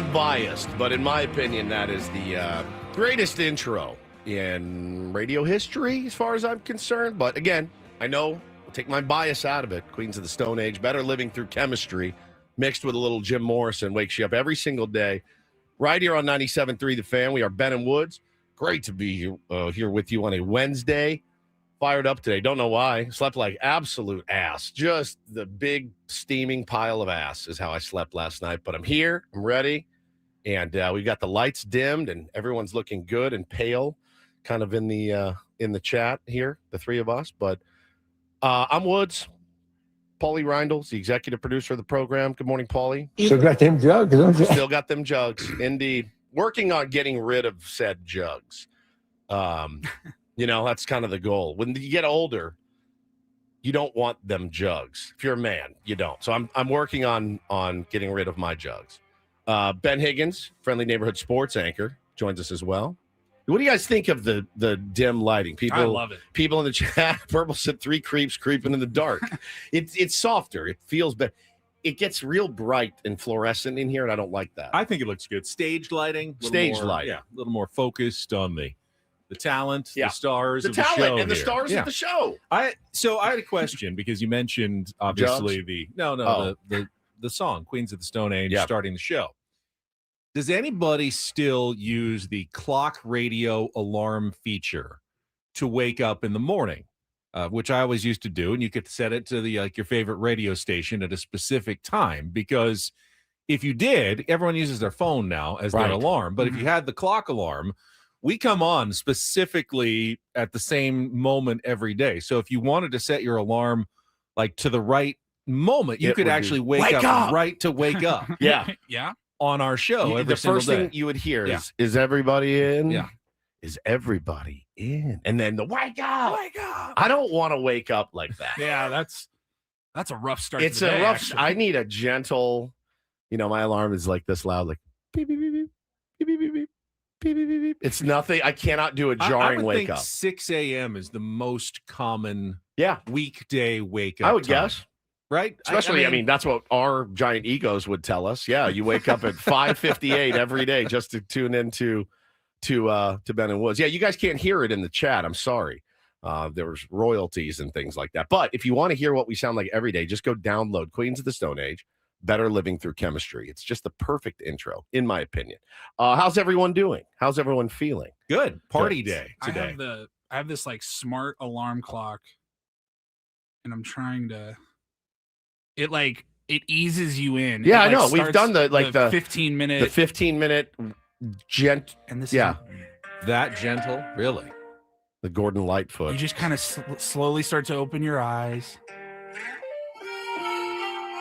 I'm biased, but in my opinion, that is the greatest intro in radio history as far as I'm concerned. But again, I know I'll take my bias out of it. Queens of the Stone Age, better living through chemistry, mixed with a little Jim Morrison, wakes you up every single day. Right here on 97.3 The Fan. We are Ben and Woods. Great to be here with you on a Wednesday. Fired up today. Don't know why. Slept like absolute ass. Just the big steaming pile of ass is how I slept last night. But I'm here. I'm ready. And we've got the lights dimmed and everyone's looking good and pale kind of in the chat here, the three of us. But I'm Woods. Paulie Reindl's the executive producer of the program. Good morning, Paulie. Still got them jugs, don't you? Still got them jugs, indeed. Working on getting rid of said jugs. That's kind of the goal. When you get older, you don't want them jugs. If you're a man, you don't. So I'm working on getting rid of my jugs. Ben Higgins, friendly neighborhood sports anchor, joins us as well. What do you guys think of the dim lighting? I love it. People in the chat, Purple said 3 creeps creeping in the dark. It's softer. It feels better. It gets real bright and fluorescent in here, and I don't like that. I think it looks good. Staged lighting. Lighting. Yeah, a little more focused on the talent, Yeah. the stars The of the talent show and the here. stars Yeah. of the show. I had a question because you mentioned obviously the song Queens of the Stone Age starting the show. Does anybody still use the clock radio alarm feature to wake up in the morning? Which I always used to do, and you could set it to the your favorite radio station at a specific time. Because if you did, everyone uses their phone now as their alarm. But if you had the clock alarm, we come on specifically at the same moment every day. So if you wanted to set your alarm like to the right moment, you could actually wake up right to wake up. Yeah. Yeah. On our show every The single first day. thing you would hear is everybody in? Yeah. Is everybody in? And then the wake up. Wake up. I don't want to wake up like that. Yeah, that's a rough start. It's to the a day, rough. actually. I need a gentle. My alarm is like this loud, like beep beep beep beep beep beep beep beep beep beep beep. It's nothing. I cannot do a jarring I would wake think up. 6 a.m. is the most common Yeah, weekday wake up. I would time, guess. right? Especially, I mean, that's what our giant egos would tell us. Yeah, you wake up at 5:58 every day just to tune into to Ben and Woods. Yeah, you guys can't hear it in the chat. I'm sorry. There's royalties and things like that. But if you want to hear what we sound like every day, just go download Queens of the Stone Age, Better Living Through Chemistry. It's just the perfect intro, in my opinion. How's everyone doing? How's everyone feeling? Good party Good. day today. I have this like smart alarm clock, and I'm trying to. It eases you in. Yeah, It, I know. starts We've done the 15-minute. the 15-minute gent. And this Yeah. That gentle, really? The Gordon Lightfoot. You just kind of slowly start to open your eyes,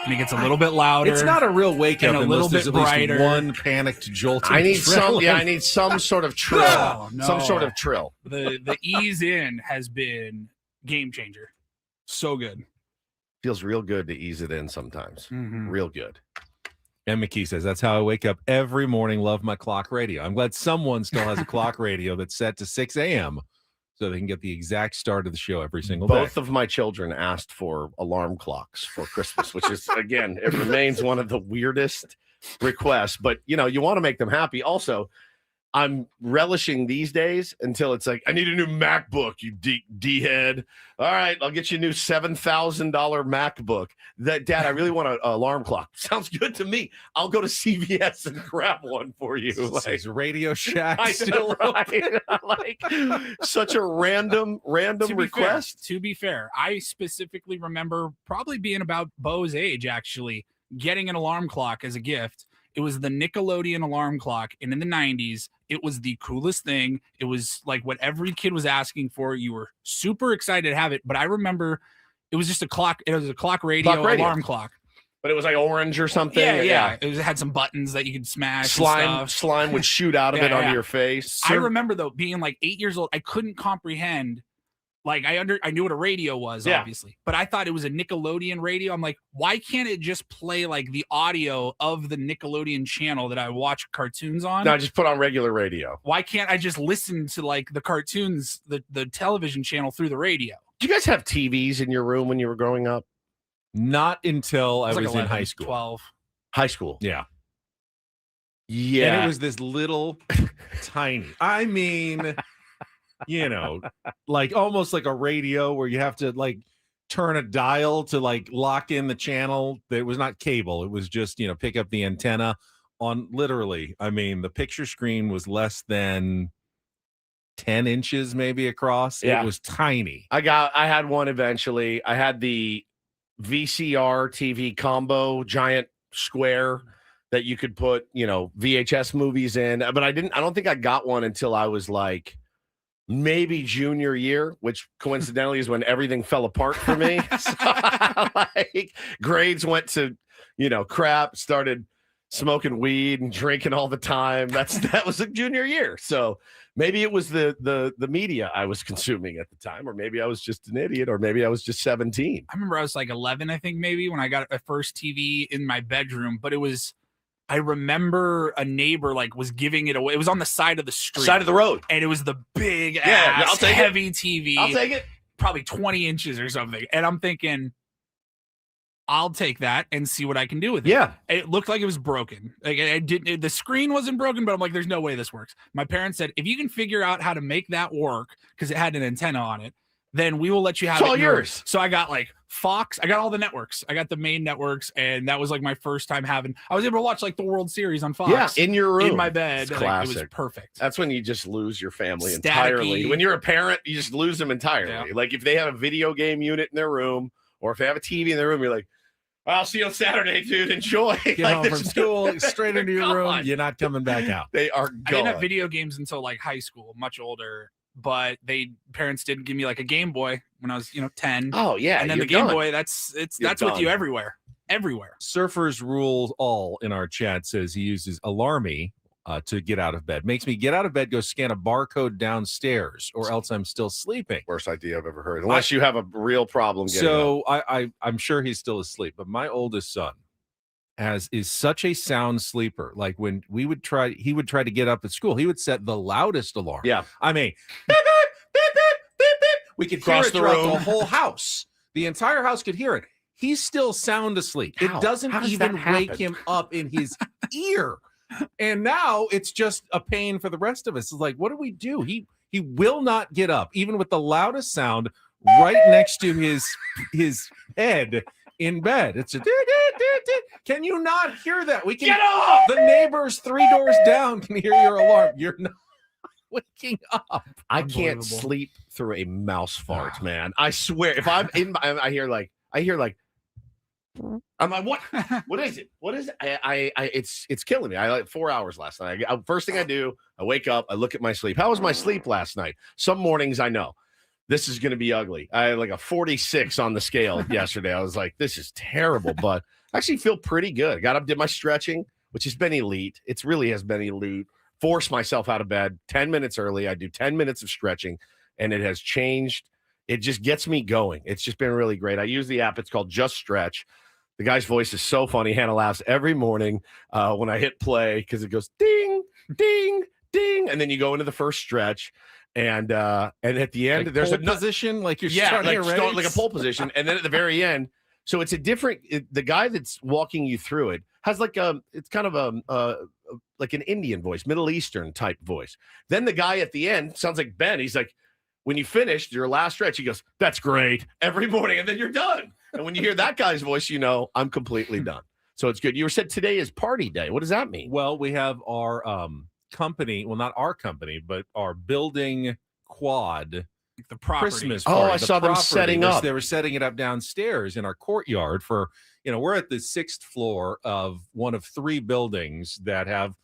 and it gets a little bit louder. It's not a real wake up And a unless little there's bit at least brighter. one panicked jolting. I need adrenaline. I need some sort of trill. No, no. Some sort of trill. The ease in has been game changer. So good. Feels real good to ease it in sometimes. Mhm. Real good. And McKee says, that's how I wake up every morning. Love my clock radio. I'm glad someone still has a clock radio that's set to 6 a.m. so they can get the exact start of the show every single day. Both of my children asked for alarm clocks for Christmas, which is, again, it remains one of the weirdest requests. But, you want to make them happy. Also, I'm relishing these days until it's like, I need a new MacBook, you D-head. All right, I'll get you a new $7,000 MacBook. Dad, I really want an alarm clock. Sounds good to me. I'll go to CVS and grab one for you. Is Radio Shack I still know, right? Like such a random request. To be fair, I specifically remember probably being about Bo's age, actually, getting an alarm clock as a gift. It was the Nickelodeon alarm clock. And in the 90s, it was the coolest thing. It was like what every kid was asking for. You were super excited to have it. But I remember it was just a clock. It was a clock radio alarm clock. But it was like orange or something. Yeah. It had some buttons that you could smash. and stuff. Slime would shoot out of it onto your face. I remember, though, being like 8 years old, I couldn't comprehend. Like I knew what a radio was, obviously, but I thought it was a Nickelodeon radio. I'm like, why can't it just play like the audio of the Nickelodeon channel that I watch cartoons on? No, just put on regular radio. Why can't I just listen to like the cartoons, the television channel through the radio? Do you guys have TVs in your room when you were growing up? Not until I was like in 11, high school. 12. High school. Yeah. Yeah. And it was this little tiny, I mean, like almost like a radio where you have to like turn a dial to like lock in the channel. That was not cable. It was just, pick up the antenna on literally. I mean, the picture screen was less than 10 inches maybe across. Yeah. It was tiny. I had one eventually. I had the VCR TV combo giant square that you could put, VHS movies in. But I don't think I got one until I was like maybe junior year, which coincidentally is when everything fell apart for me. So, like grades went to, crap, started smoking weed and drinking all the time. That was a junior year. So maybe it was the media I was consuming at the time, or maybe I was just an idiot, or maybe I was just 17. I remember I was like 11, I think, maybe, when I got a first TV in my bedroom, but I remember a neighbor was giving it away. It was on the side of the street. Side of the road. And it was the big I'll ass take heavy TV. I'll take it. Probably 20 inches or something. And I'm thinking, I'll take that and see what I can do with it. Yeah. It looked like it was broken. The screen wasn't broken, but I'm like, there's no way this works. My parents said, if you can figure out how to make that work, because it had an antenna on it, then we will let you have it's it. All yours. So I got Fox. I got all the networks. I got the main networks, and that was my first time I was able to watch the World Series on Fox. Yeah, in your room, in my bed. It's classic. It was perfect. That's when you just lose your family Staticky. entirely. When you're a parent, you just lose them entirely. Yeah. Like if they have a video game unit in their room, or if they have a TV in their room, you're like, I'll see you on Saturday, dude. Enjoy. Get home from school, straight into your room. You're not coming back out. They are gone. I didn't have video games until high school, much older. But parents did give me a Game Boy when I was 10. Oh yeah, and then the Game Boy that's with you everywhere. Surfers Rule All in our chat says he uses Alarmy to get out of bed. Makes me get out of bed, go scan a barcode downstairs, or else I'm still sleeping. Worst idea I've ever heard. Unless you have a real problem getting up. I'm sure he's still asleep, but my oldest son is such a sound sleeper. Like when he would try to get up at school, he would set the loudest alarm. Yeah. I mean, beep, beep, beep, beep, beep, beep. We could hear it throughout the whole house. The entire house could hear it. He's still sound asleep. How? It doesn't even wake him up in his ear. And now it's just a pain for the rest of us. It's like, what do we do? He will not get up, even with the loudest sound right next to his head in bed. It's a can you not hear that? We can get up. The neighbors 3 doors down can hear your alarm. You're not waking up. I can't sleep through a mouse fart, man. I swear. If I'm in, I hear I'm like, what is it? What is it? It's killing me. I 4 hours last night. First thing I do, I wake up, I look at my sleep. How was my sleep last night? Some mornings I know this is going to be ugly. I had a 46 on the scale yesterday. I was like, this is terrible, but I actually feel pretty good. I got up, did my stretching, which has been elite. It really has been elite. Force myself out of bed 10 minutes early. I do 10 minutes of stretching, and it has changed. It just gets me going. It's just been really great. I use the app. It's called Just Stretch. The guy's voice is so funny. Hannah laughs every morning when I hit play because it goes ding, ding, ding, and then you go into the first stretch. And at the end, there's a position like you're starting like a pole position, and then at the very end, so it's a different. The guy that's walking you through it has it's kind of like an Indian voice, Middle Eastern type voice. Then the guy at the end sounds like Ben. He's like, when you finished your last stretch, he goes, "That's great," every morning, and then you're done. And when you hear that guy's voice, I'm completely done. So it's good. You said today is party day. What does that mean? Well, we have our company, well, not our company, but our building quad, the property. Christmas party. I saw them setting up. They were setting it up downstairs in our courtyard for, we're at the 6th floor of one of 3 buildings that have,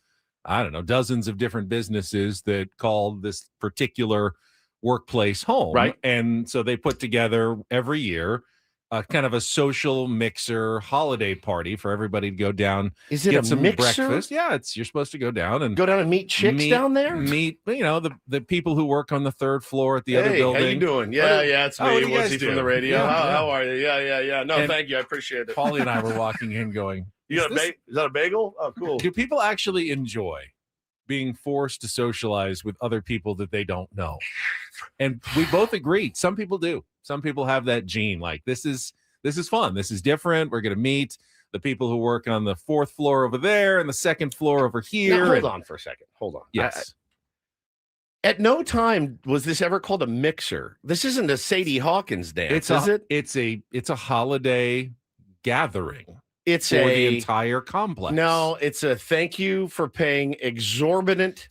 I don't know, dozens of different businesses that call this particular workplace home. Right. And so they put together every year kind of a social mixer holiday party for everybody to go down. Is it get a some mixer? Breakfast? Yeah, you're supposed to go down and meet chicks down there. Meet the people who work on the 3rd floor at the other building. How you doing? Yeah, it's me. What's he from the radio? Yeah, how are you? Yeah. No, thank you. I appreciate it. Paulie and I were walking in, going, "You got is that a bagel? Oh, cool." Do people actually enjoy being forced to socialize with other people that they don't know? And we both agreed. Some people do. Some people have that gene. Like, this is fun. This is different. We're going to meet. the people who work on the 4th floor over there and the 2nd floor over here. Now, hold on for a second. Hold on. Yes. At no time was this ever called a mixer. This isn't a Sadie Hawkins dance, is it? It's a holiday gathering. It's for the entire complex. No, it's a thank you for paying exorbitant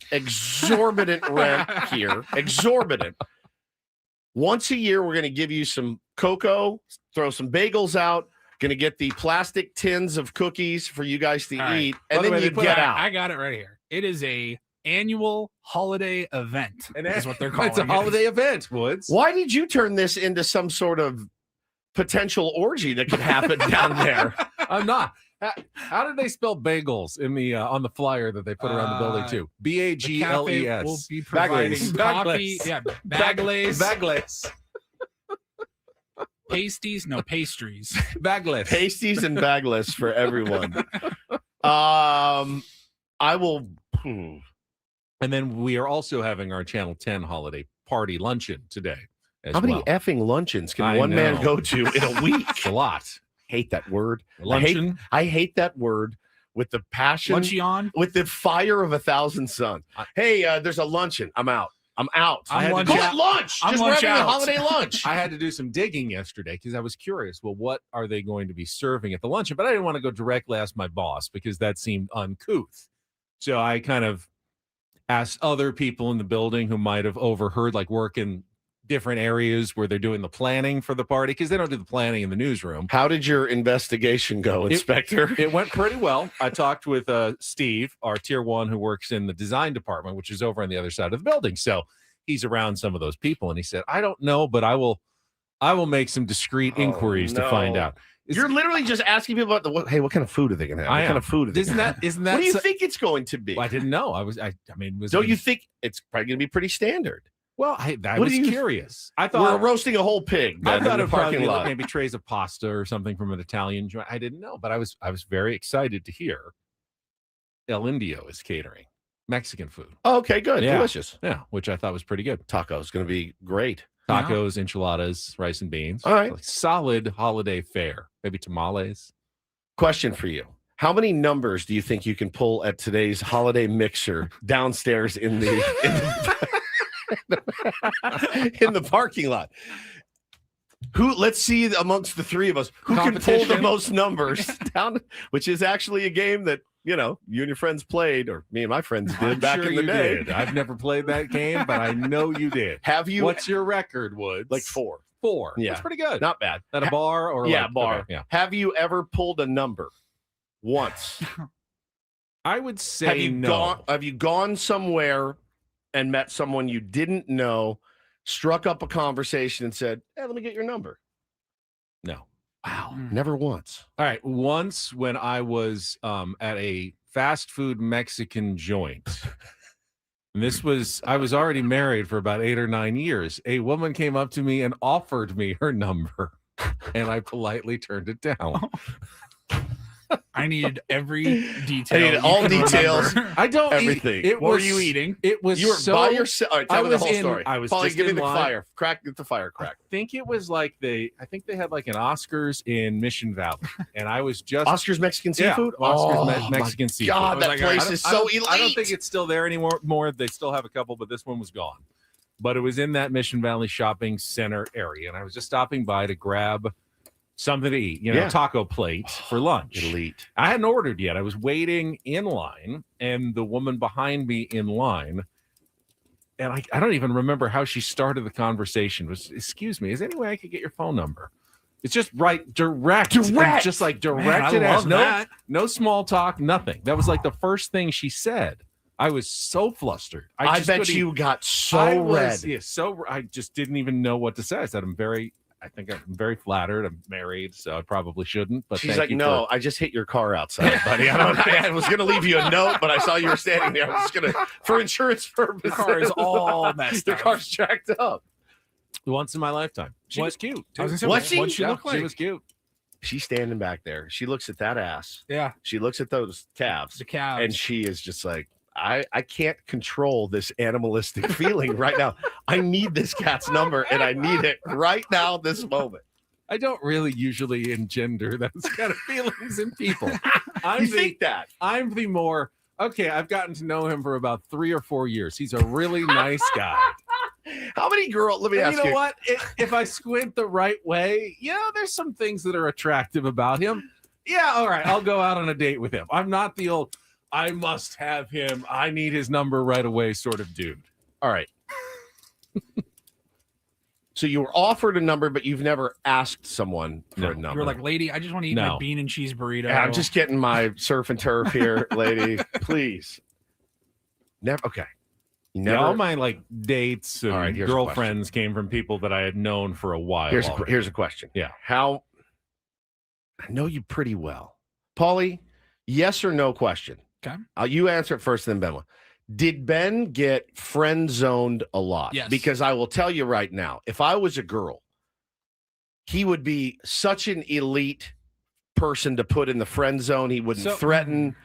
rent here. Exorbitant. Once a year, we're going to give you some cocoa, throw some bagels out, going to get the plastic tins of cookies for you guys to eat, and then you get out. I got it right here. It is a annual holiday event. And is what they're calling it. It's a holiday event, Woods. Why did you turn this into some sort of potential orgy that could happen down there? I'm not. How did they spell bagels in the on the flyer that they put around the building too? BAGLES. Will be providing coffee. Bagless. Yeah, baglays. Bagless. Pasties, no pastries. Bagless. Pasties and bagless for everyone. I will. And then we are also having our Channel 10 holiday party luncheon today. How many effing luncheons can one man go to in a week? It's a lot. Hate that word. Luncheon. I hate that word with the passion, Luncheon? with the fire of 1,000 suns. Hey, there's a luncheon. I'm out. I'm lunch Call out. it lunch. I'm Just lunch having a out. holiday lunch. I had to do some digging yesterday because I was curious. Well, what are they going to be serving at the luncheon? But I didn't want to go directly ask my boss because that seemed uncouth. So I kind of asked other people in the building who might have overheard, like work in different areas where they're doing the planning for the party, because they don't do the planning in the newsroom. How did your investigation go, Inspector? It went pretty well. I talked with Steve, our tier 1, who works in the design department, which is over on the other side of the building. So he's around some of those people, and he said, I don't know, but I will make some discreet inquiries to find out. You're literally just asking people about hey, what kind of food are they going to have? What kind of food are they Isn't that what do you think it's going to be? Well, I didn't know. Don't you think it's probably going to be pretty standard? Well, I was curious. I thought we're roasting a whole pig. I thought it parking probably lot. Maybe trays of pasta or something from an Italian joint. I didn't know, but I was very excited to hear El Indio is catering Mexican food. Oh, okay, good. Yeah. Delicious. Yeah, which I thought was pretty good. Tacos going to be great. Tacos, enchiladas, rice and beans. All right. Like solid holiday fare. Maybe tamales. Question for you. How many numbers do you think you can pull at today's holiday mixer downstairs in the in the parking lot? Let's see amongst the three of us who can pull the most numbers down, which is actually a game that you and your friends played, or me and my friends did back in the day. I've never played that game, but I know you did. Have you? What's your record, Woods? Like 4. 4. Yeah. That's pretty good. Not bad. At a bar or bar. Okay, yeah. Have you ever pulled a number once? I would say have you gone somewhere and met someone you didn't know, struck up a conversation and said, hey, let me get your number? No. Wow. Never once. All right. Once when I was at a fast food Mexican joint, and I was already married for about 8 or 9 years. A woman came up to me and offered me her number, and I politely turned it down. I needed every detail. I needed all details. Remember. I don't everything. What were you eating? It was you were by yourself. All right, tell me the whole story. I was Paulie, just give me in the line. fire. Get the fire crack. I think it was like I think they had like an Oscars in Mission Valley, and I was just Oscars Mexican seafood. Oscars Mexican seafood. God, that place is so elite. I don't think it's still there anymore. They still have a couple, but this one was gone. But it was in that Mission Valley shopping center area, and I was just stopping by to grab something to eat, taco plate for lunch. Elite. I hadn't ordered yet. I was waiting in line, and the woman behind me in line, and I don't even remember how she started the conversation. Was, excuse me, is there any way I could get your phone number? It's just direct. It's just like directed at no small talk, nothing. That was like the first thing she said. I was so flustered. I bet you got so red. Yeah, I just didn't even know what to say. I said, I think I'm very flattered. I'm married, so I probably shouldn't. But she's like, no, I just hit your car outside, buddy. I was going to leave you a note, but I saw you were standing there. I was going to, for insurance purposes. The car is all messed Your up. car's jacked up. Once in my lifetime. She was cute. What's she look like? She was cute. She's standing back there. She looks at that ass. Yeah. She looks at those calves. The calves. And she is just like, I can't control this animalistic feeling right now. I need this cat's number, and I need it right now, this moment. I don't really usually engender those kind of feelings in people. You think that? I'm the more, okay, I've gotten to know him for about 3 or 4 years. He's a really nice guy. How many girls, let me ask you. You know what? If I squint the right way, there's some things that are attractive about him. Yeah, all right, I'll go out on a date with him. I'm not the old, I must have him, I need his number right away sort of dude. All right. So you were offered a number, but you've never asked someone for a number. You were like, lady, I just want to eat my bean and cheese burrito. Yeah, I'm just getting my surf and turf here, lady. Please. Never. Okay. Never. Yeah, all my like dates and girlfriends a came from people that I had known for a while. Here's a question. Yeah. I know you pretty well. Paulie, yes or no question. Okay. You answer it first, then Ben will. Did Ben get friend zoned a lot? Yes. Because I will tell you right now, if I was a girl, he would be such an elite person to put in the friend zone. He wouldn't threaten.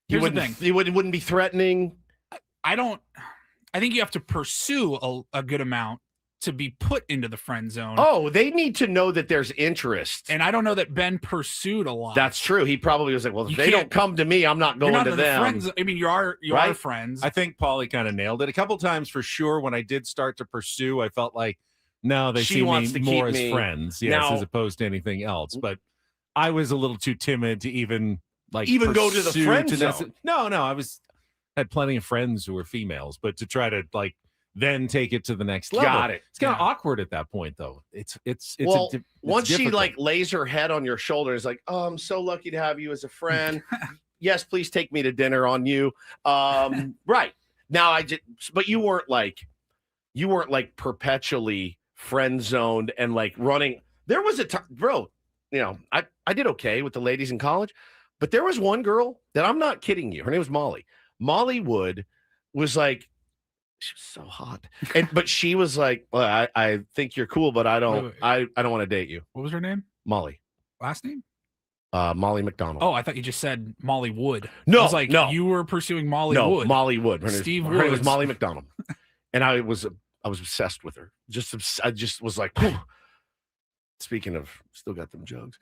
He wouldn't be threatening. I think you have to pursue a good amount to be put into the friend zone. Oh, they need to know that there's interest. And I don't know that Ben pursued a lot. That's true. He probably was like, well, if they don't come to me, I'm not going to them. Friends. I mean, you are friends. I think Paulie kind of nailed it. A couple times for sure when I did start to pursue, I felt like, no, they see me more as friends, as opposed to anything else. But I was a little too timid to even go to the friend zone. No, I had plenty of friends who were females, but to try to then take it to the next level. Got it. It's kind of awkward at that point, though. It's once difficult. She lays her head on your shoulder, is like, oh, I'm so lucky to have you as a friend. Yes, please take me to dinner on you. Right now, but you weren't perpetually friend zoned and running. There was a time, bro. I did okay with the ladies in college, but there was one girl that I'm not kidding you. Her name was Molly. Molly Wood was like. She was so hot, but she was like, "Well, I think you're cool, but I don't want to date you." What was her name? Molly. Last name? Molly McDonald. Oh, I thought you just said Molly Wood. No, I was like, no, you were pursuing Molly Wood. Molly Wood. Her name was Molly McDonald, and I was obsessed with her. I just was like, whew. Speaking of, still got them jugs.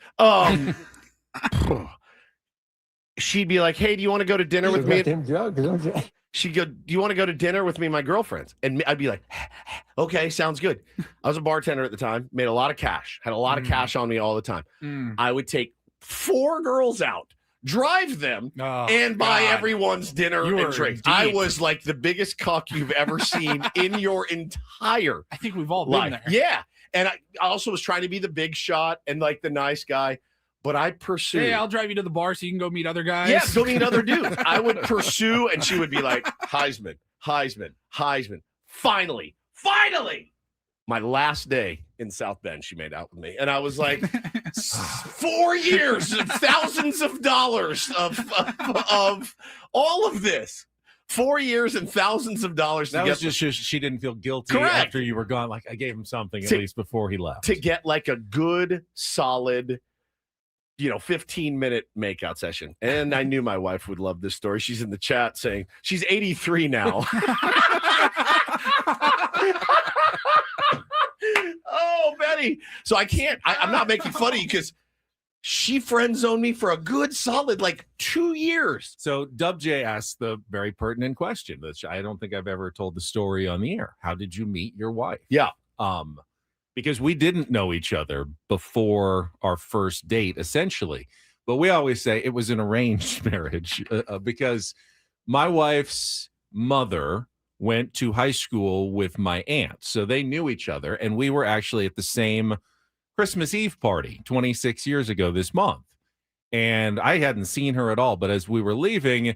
She'd be like, "Hey, do you want to go to dinner with me?" Them jugs, don't you? She'd go, "Do you want to go to dinner with me and my girlfriends?" And I'd be like, "Okay, sounds good." I was a bartender at the time, made a lot of cash, had a lot of cash on me all the time. I would take 4 girls out, drive them, and buy everyone's dinner and drinks. I was like the biggest cuck you've ever seen in your entire I think we've all been life. there. Yeah. And I also was trying to be the big shot and the nice guy. But I pursued. Hey, I'll drive you to the bar so you can go meet other guys. Yeah, go meet other dudes. I would pursue, and she would be like, Heisman. Finally. My last day in South Bend, she made out with me. And I was like, 4 years, thousands of dollars of all of this. 4 years and thousands of dollars. That was just she didn't feel guilty after you were gone. Like, I gave him something at least before he left. To get a good, solid 15-minute makeout session. And I knew my wife would love this story. She's in the chat saying she's 83 now. Oh, Betty. So I'm not making fun of you because she friend zoned me for a good solid 2 years. So Dub J asked the very pertinent question that I don't think I've ever told the story on the air. How did you meet your wife? Yeah. Because we didn't know each other before our first date, essentially. But we always say it was an arranged marriage because my wife's mother went to high school with my aunt. So they knew each other. And we were actually at the same Christmas Eve party 26 years ago this month. And I hadn't seen her at all. But as we were leaving,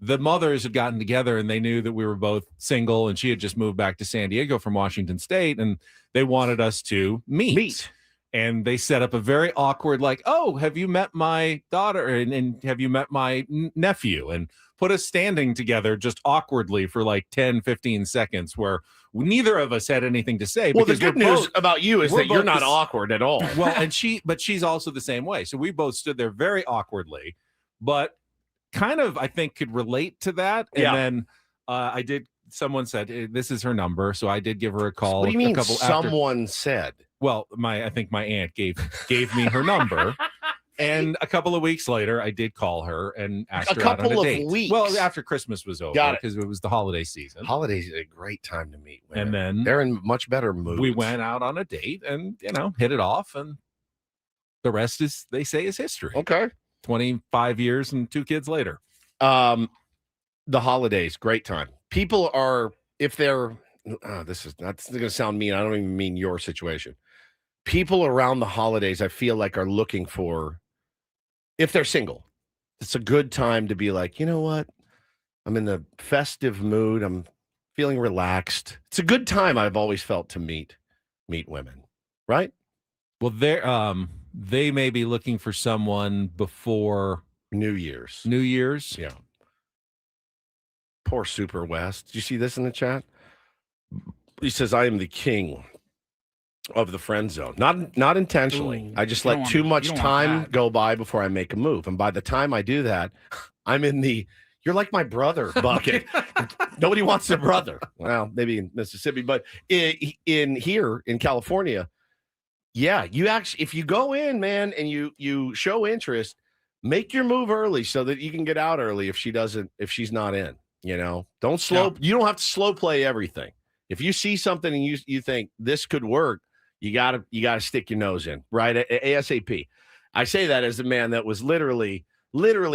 the mothers had gotten together and they knew that we were both single and she had just moved back to San Diego from Washington State and they wanted us to meet. And they set up a very awkward, oh, have you met my daughter? And have you met my nephew? And put us standing together just awkwardly for 10, 15 seconds where neither of us had anything to say. Well, the good news about you is that you're not awkward at all. Well, but she's also the same way. So we both stood there very awkwardly, but kind of, I think, could relate to that. And then someone said, this is her number. So I did give her a call. What do you mean someone said? Well, I think my aunt gave me her number. And a couple of weeks later, I did call her and asked her out on a date. A couple of weeks. Well, after Christmas was over, because it was the holiday season. Holidays are a great time to meet women. And then they're in much better moods. We went out on a date and, hit it off. And the rest they say, is history. Okay. 25 years and 2 kids later. The holidays, great time. People are, if they're, this is not going to sound mean. I don't even mean your situation. People around the holidays, I feel like, are looking for, if they're single, it's a good time to be like, you know what? I'm in the festive mood. I'm feeling relaxed. It's a good time, I've always felt, to meet women, right? Well, they may be looking for someone before New Year's. Yeah. Poor Super West. Did you see this in the chat? He says, I am the king of the friend zone. Not intentionally. I just let too much time go by before I make a move. And by the time I do that, I'm in the you're like my brother bucket. Nobody wants their brother. Well, maybe in Mississippi, but in here in California, yeah, you actually, if you go in, man, and you show interest, make your move early so that you can get out early if she's not in. Don't slow. You don't have to slow play everything. If you see something and you think this could work, you gotta stick your nose in, right? ASAP. I say that as a man that was literally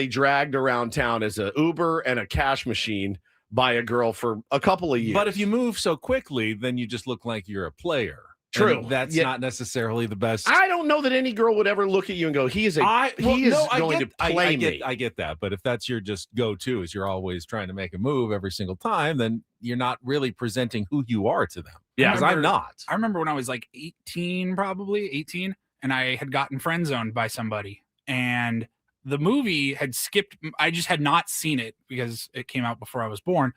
dragged around town as a Uber and a cash machine by a girl for a couple of years. But if you move so quickly, then you just look like you're a player. True. And that's not necessarily the best. I don't know that any girl would ever look at you and go, he is going to play me. I get that. But if that's your just go-to, is you're always trying to make a move every single time, then you're not really presenting who you are to them. Yeah. Because I'm not. I remember when I was like 18, and I had gotten friend zoned by somebody. And the movie had skipped. I just had not seen it because it came out before I was born.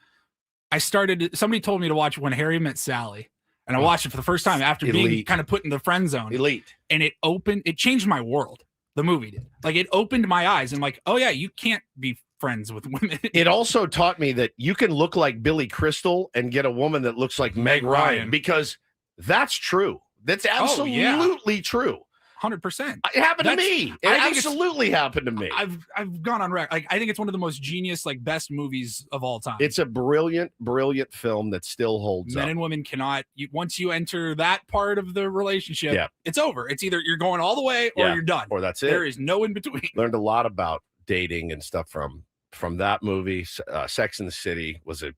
Somebody told me to watch When Harry Met Sally. And I watched it for the first time after being kind of put in the friend zone. Elite. And it changed my world. The movie did. Like, it opened my eyes. And like, oh yeah, you can't be friends with women. It also taught me that you can look like Billy Crystal and get a woman that looks like Meg Ryan, because that's true. That's absolutely true. 100%. It happened to me. It absolutely happened to me. I've gone on record. Like, I think it's one of the most genius, like, best movies of all time. It's a brilliant film that still holds up. Men and women cannot. Once you enter that part of the relationship, it's over. It's either you're going all the way or you're done. Or that's it. There is no in between. Learned a lot about dating and stuff from that movie. Sex and the City was a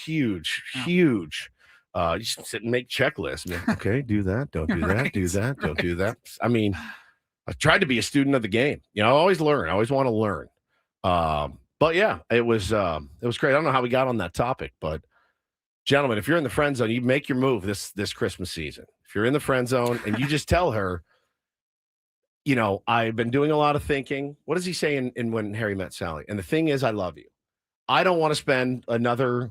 huge. You just sit and make checklists. Okay, do that. Don't do that. Do that. Don't do that. I mean, I tried to be a student of the game. I always learn. I always want to learn. But yeah, it was great. I don't know how we got on that topic, but gentlemen, if you're in the friend zone, you make your move this Christmas season. If you're in the friend zone and you just tell her, I've been doing a lot of thinking. What does he say in When Harry Met Sally? And the thing is, I love you. I don't want to spend another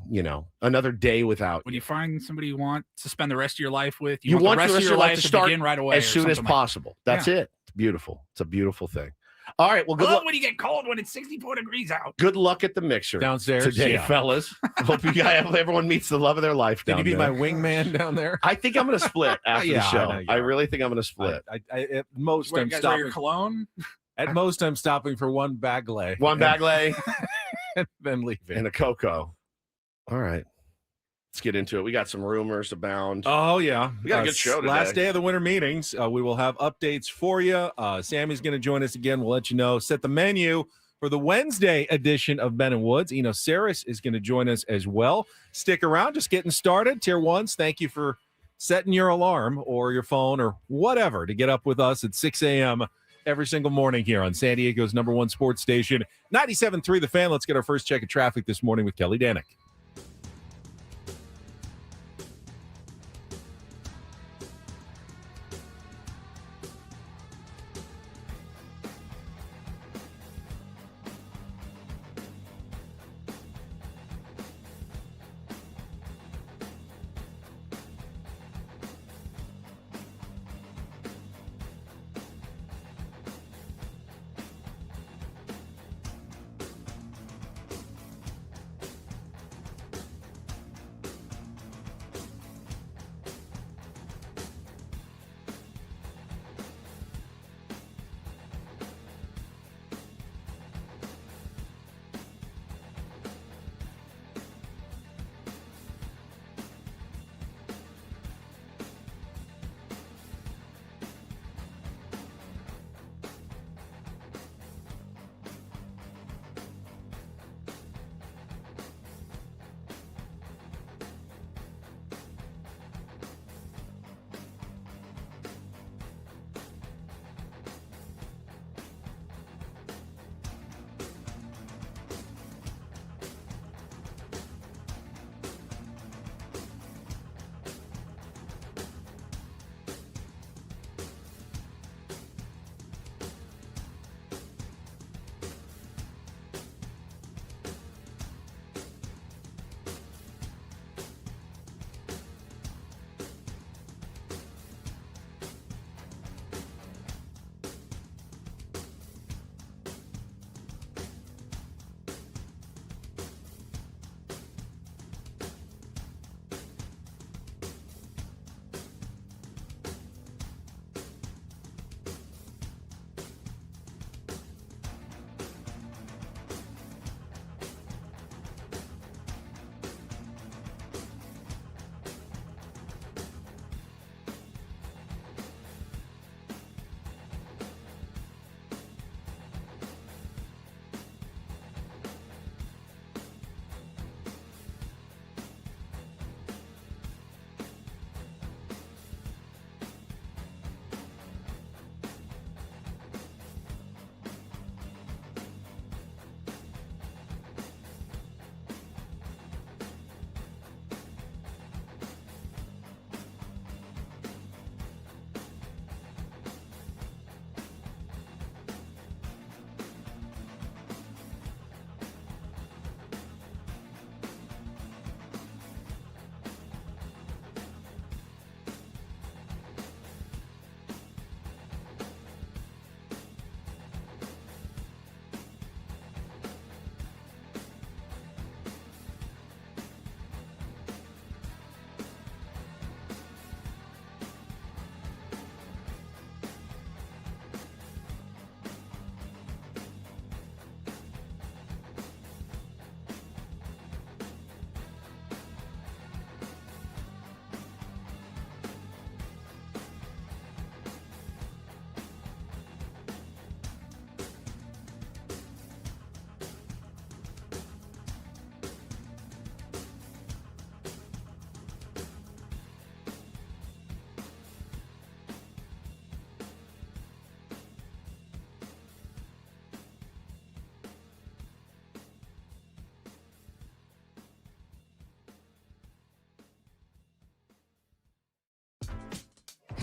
day without you. When you find somebody you want to spend the rest of your life with, you want the rest of your life to start begin right away as soon as possible. That's it. It's beautiful. It's a beautiful thing. All right. Well, good luck when you get cold when it's 64 degrees out. Good luck at the mixer downstairs today, fellas. Hope everyone meets the love of their life down there. Can you be my wingman down there? I think I'm going to split after the show. I really think I'm going to split. At most, I'm stopping. Your cologne? At most, I'm stopping for one bagley. And then leaving. And a cocoa. All right. Let's get into it. We got some rumors abound. Oh, yeah. We got a good show today. Last day of the winter meetings. We will have updates for you. Sammy's going to join us again. We'll let you know. Set the menu for the Wednesday edition of Ben and Woods. Eno Sarris is going to join us as well. Stick around. Just getting started. Tier 1s, thank you for setting your alarm or your phone or whatever to get up with us at 6 a.m. every single morning here on San Diego's #1 sports station, 97.3 The Fan. Let's get our first check of traffic this morning with Kelly Danick.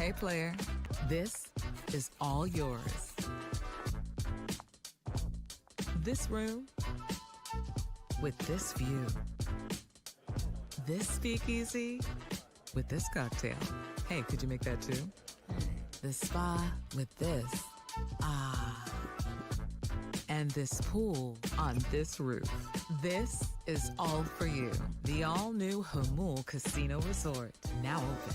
Hey, player, this is all yours. This room with this view. This speakeasy with this cocktail. Hey, could you make that too? The spa with this. Ah. And this pool on this roof. This is all for you. The all-new Hamul Casino Resort, now open.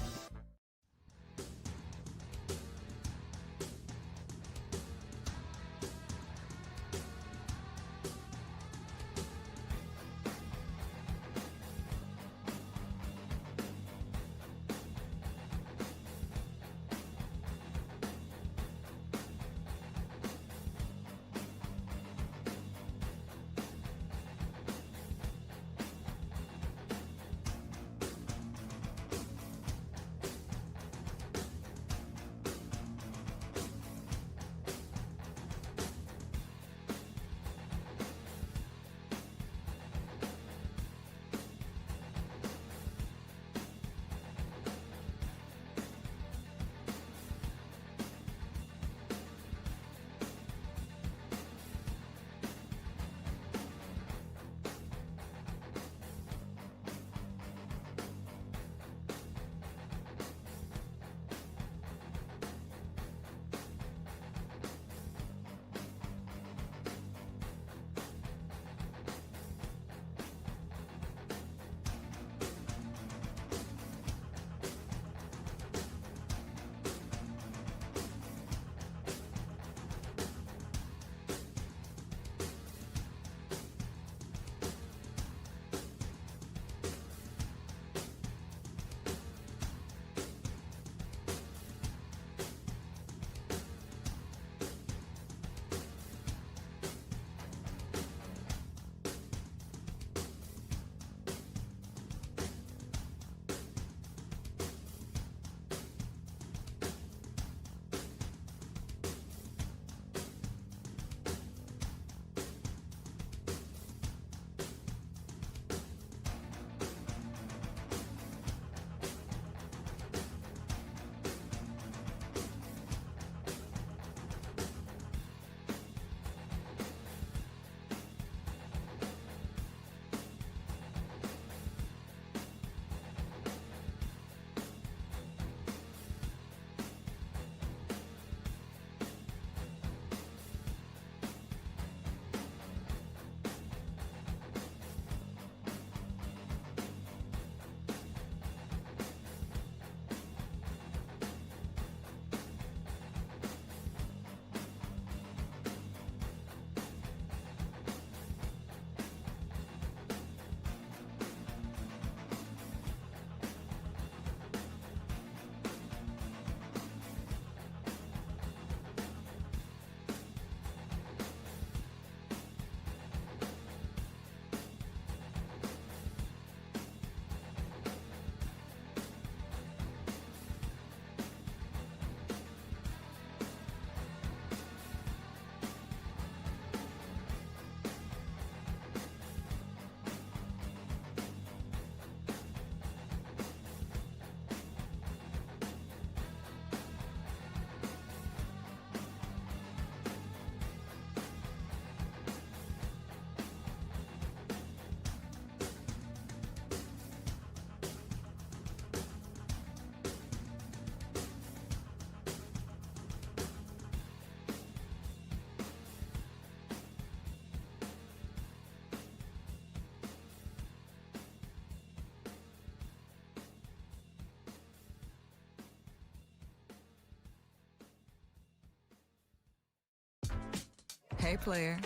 Hey, player,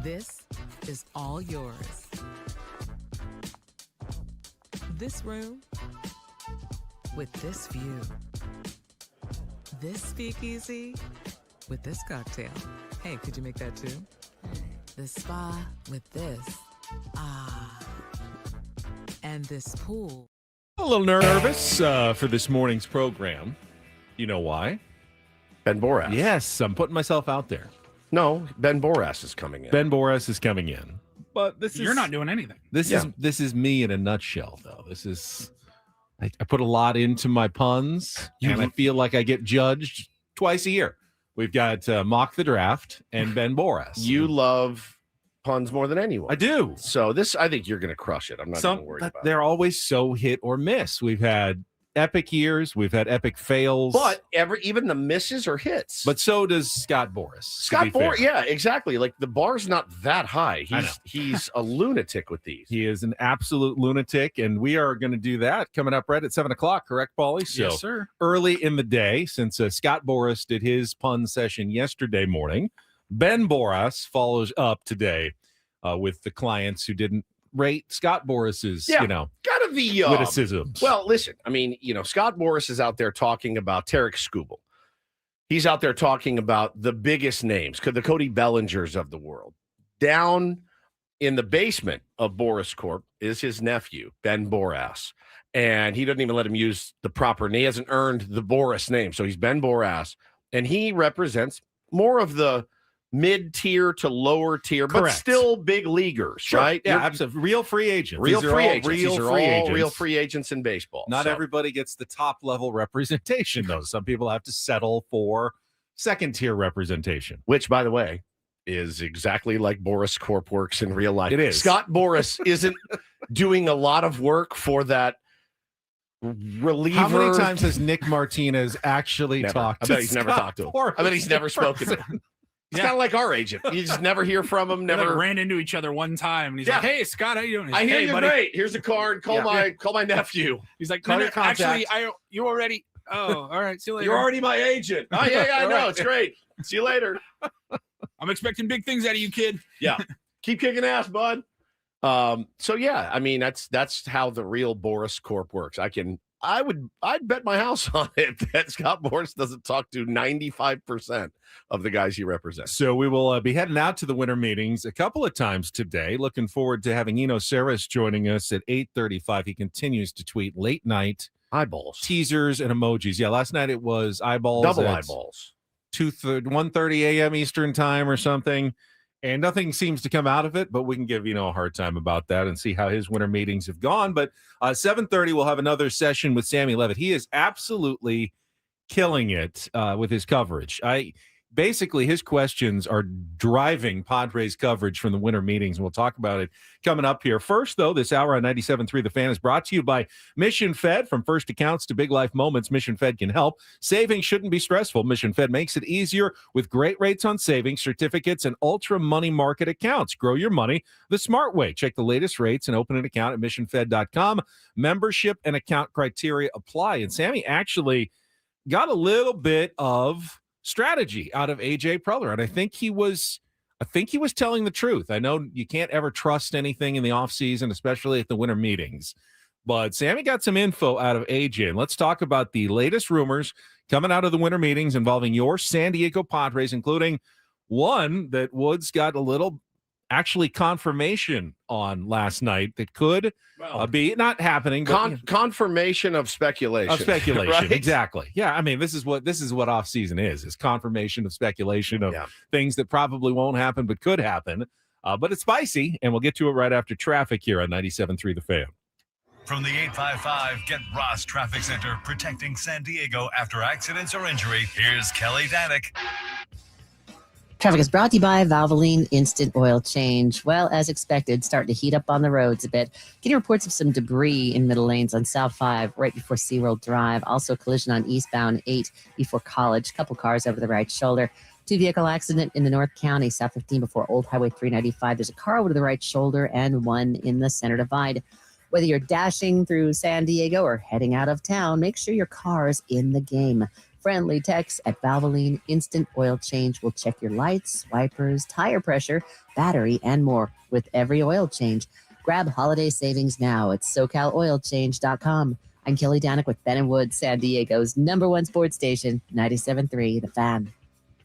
this is all yours. This room with this view. This speakeasy with this cocktail. Hey, could you make that too? The spa with this. Ah. And this pool. A little nervous for this morning's program. You know why? Ben Borass. Yes, I'm putting myself out there. No, Ben Borass is coming in. Ben Borass is coming in. But this is You're not doing anything. This is me in a nutshell, though. This is I put a lot into my puns, and I feel like I get judged twice a year. We've got Mock the Draft and Ben Borass. You love puns more than anyone. I do. So I think you're going to crush it. I'm not even worried about it. They're always so hit or miss. We've had epic years. We've had epic fails. But even the misses are hits. But so does Scott Borass. Scott Borass, yeah, exactly. Like the bar's not that high. He's a lunatic with these. He is an absolute lunatic, and we are going to do that coming up right at 7 o'clock, correct, Paulie? So yes, sir. Early in the day, since Scott Borass did his pun session yesterday morning, Ben Borass follows up today with the clients who didn't rate Scott Borass's, gotta be witticisms. Well, listen, I mean, Scott Borass is out there talking about Tarek Skubal. He's out there talking about the biggest names, the Cody Bellingers of the world. Down in the basement of Borass Corp is his nephew, Ben Borass. And he doesn't even let him use the proper name. He hasn't earned the Borass name. So he's Ben Borass. And he represents more of the mid-tier to lower tier, but Correct. Still big leaguers, right? Yeah, absolutely. Real free agents. Real These are free all agents. Real These are free all agents. real free agents in baseball. Not everybody gets the top level representation, though. Some people have to settle for second tier representation. Which, by the way, is exactly like Borass Corp works in real life. It is. Scott Borass isn't doing a lot of work for that reliever. How many times has Nick Martinez actually talked to I bet he's never talked to him. I bet he's never spoken to him. He's kind of like our agent. You just never hear from him. Never ran into each other one time, and he's like, "Hey, Scott, how you doing?" I hear hey, you're buddy. great. Here's a card. Call my nephew. He's like, Call your contact. actually, you already. Oh, all right. See you later. You're already my agent. Oh yeah, I know. It's great. See you later. I'm expecting big things out of you, kid. Yeah, keep kicking ass, bud. So yeah, I mean that's how the real Borass Corp works. I'd bet my house on it that Scott Borass doesn't talk to 95% of the guys he represents. So we will be heading out to the winter meetings a couple of times today. Looking forward to having Eno Sarris joining us at 8:35. He continues to tweet late night eyeballs, teasers, and emojis. Yeah, last night it was eyeballs, double eyeballs, 1:30 a.m. Eastern time or something. And nothing seems to come out of it, but we can give a hard time about that and see how his winter meetings have gone. But 7:30, we'll have another session with Sammy Levitt. He is absolutely killing it with his coverage. Basically, his questions are driving Padres coverage from the winter meetings, and we'll talk about it coming up here. First, though, this hour on 97.3 The Fan is brought to you by Mission Fed. From first accounts to big life moments, Mission Fed can help. Saving shouldn't be stressful. Mission Fed makes it easier with great rates on savings, certificates, and ultra money market accounts. Grow your money the smart way. Check the latest rates and open an account at missionfed.com. Membership and account criteria apply. And Sammy actually got a little bit of strategy out of AJ Preller, and I think he was telling the truth. I know you can't ever trust anything in the offseason, especially at the winter meetings, but Sammy got some info out of AJ, and let's talk about the latest rumors coming out of the winter meetings involving your San Diego Padres, including one that Woods got a little confirmation on last night that could be not happening. But, confirmation of speculation. Of speculation, right? Exactly. Yeah, I mean, this is what off season is confirmation of speculation of things that probably won't happen but could happen. But it's spicy, and we'll get to it right after traffic here on 97.3 The Fan. From the 855 Get Ross Traffic Center, protecting San Diego after accidents or injury, here's Kelly Danick. Traffic is brought to you by Valvoline Instant Oil Change. Well, as expected, starting to heat up on the roads a bit. Getting reports of some debris in middle lanes on South 5 right before SeaWorld Drive. Also collision on eastbound 8 before College. Couple cars over the right shoulder. 2-vehicle accident in the North County, South 15 before Old Highway 395. There's a car over to the right shoulder and one in the center divide. Whether you're dashing through San Diego or heading out of town, make sure your car's in the game. Friendly techs at Valvoline Instant Oil Change will check your lights, wipers, tire pressure, battery, and more with every oil change. Grab holiday savings now at SoCalOilChange.com. I'm Kelly Danick with Ben & Wood, San Diego's #1 sports station, 97.3 The Fan.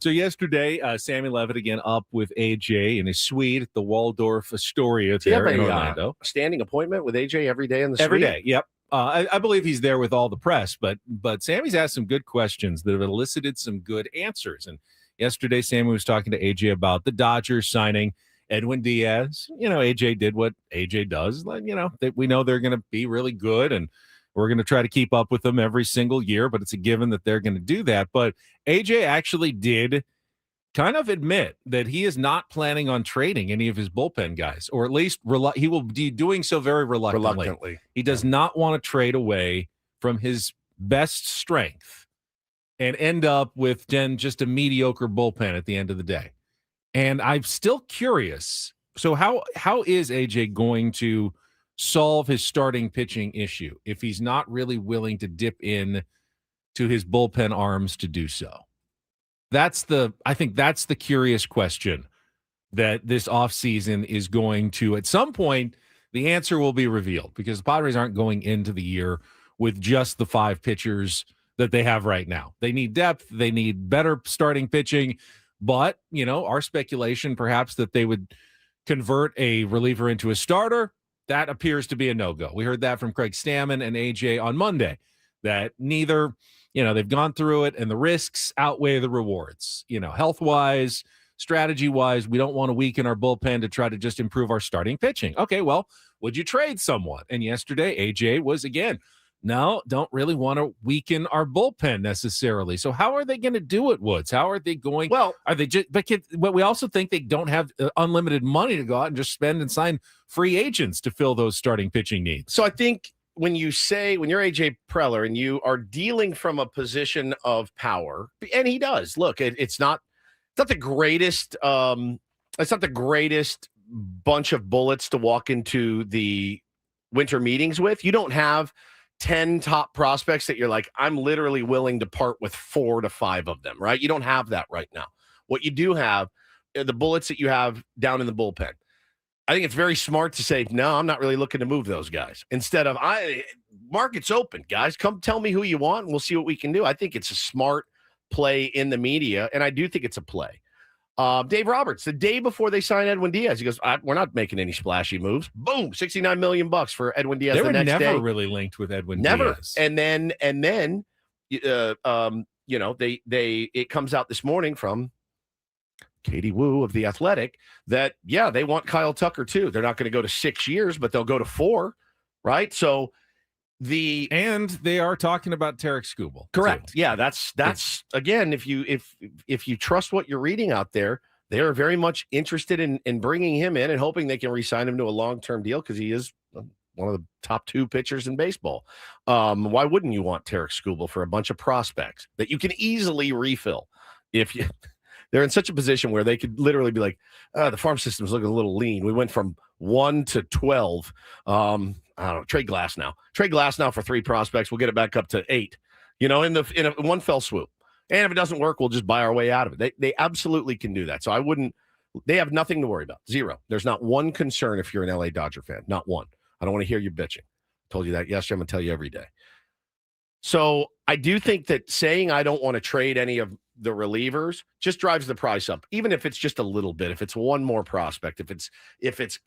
So yesterday, Sammy Levitt again up with AJ in his suite at the Waldorf Astoria there in Orlando. Standing appointment with AJ every day in the suite? Every day, yep. I believe he's there with all the press, but Sammy's asked some good questions that have elicited some good answers. And yesterday, Sammy was talking to AJ about the Dodgers signing Edwin Diaz. AJ did what AJ does. We know they're going to be really good, and We're going to try to keep up with them every single year, but it's a given that they're going to do that. But AJ actually did kind of admit that he is not planning on trading any of his bullpen guys, or at least he will be doing so very reluctantly. He does not want to trade away from his best strength and end up with just a mediocre bullpen at the end of the day. And I'm still curious. So how is AJ going to solve his starting pitching issue if he's not really willing to dip in to his bullpen arms to do so? I think that's the curious question that this offseason is going to, at some point, the answer will be revealed, because the Padres aren't going into the year with just the 5 pitchers that they have right now. They need depth. They need better starting pitching. But, our speculation perhaps that they would convert a reliever into a starter, that appears to be a no-go. We heard that from Craig Stammen and AJ on Monday, that neither, they've gone through it and the risks outweigh the rewards. Health-wise, strategy-wise, we don't want to weaken our bullpen to try to just improve our starting pitching. Okay, well, would you trade someone? And yesterday, AJ was, again, no, don't really want to weaken our bullpen necessarily. So how are they going to do it, Woods? How are they going? Well, are they just? But we also think they don't have unlimited money to go out and just spend and sign free agents to fill those starting pitching needs. So I think when you're AJ Preller and you are dealing from a position of power, and he does, look, it's not the greatest. It's not the greatest bunch of bullets to walk into the winter meetings with. You don't have 10 top prospects that you're like, I'm literally willing to part with 4 to 5 of them, right? You don't have that right now. What you do have are the bullets that you have down in the bullpen. I think it's very smart to say, no, I'm not really looking to move those guys. Instead of, market's open, guys. Come tell me who you want, and we'll see what we can do. I think it's a smart play in the media, and I do think it's a play. Dave Roberts, the day before they signed Edwin Diaz, he goes, we're not making any splashy moves. Boom, $69 million for Edwin Diaz. They were never day. really linked with Edwin never. Diaz. And then, it comes out this morning from Katie Woo of The Athletic that, they want Kyle Tucker too. They're not going to go to 6 years, but they'll go to 4, right? So and they are talking about Tarek Skubal. Correct. Too. Yeah, that's again, if you trust what you're reading out there, they are very much interested in bringing him in and hoping they can re-sign him to a long-term deal, because he is one of the top 2 pitchers in baseball. Why wouldn't you want Tarek Skubal for a bunch of prospects that you can easily refill? They're in such a position where they could literally be like, the farm system's looking a little lean. We went from 1 to 12. I don't know, trade Glass now for 3 prospects. We'll get it back up to 8, in a one fell swoop. And if it doesn't work, we'll just buy our way out of it. They absolutely can do that. So they have nothing to worry about. 0. There's not one concern if you're an LA Dodger fan. Not one. I don't want to hear you bitching. I told you that yesterday. I'm going to tell you every day. So I do think that saying I don't want to trade any of the relievers just drives the price up, even if it's just a little bit. If it's one more prospect, if it's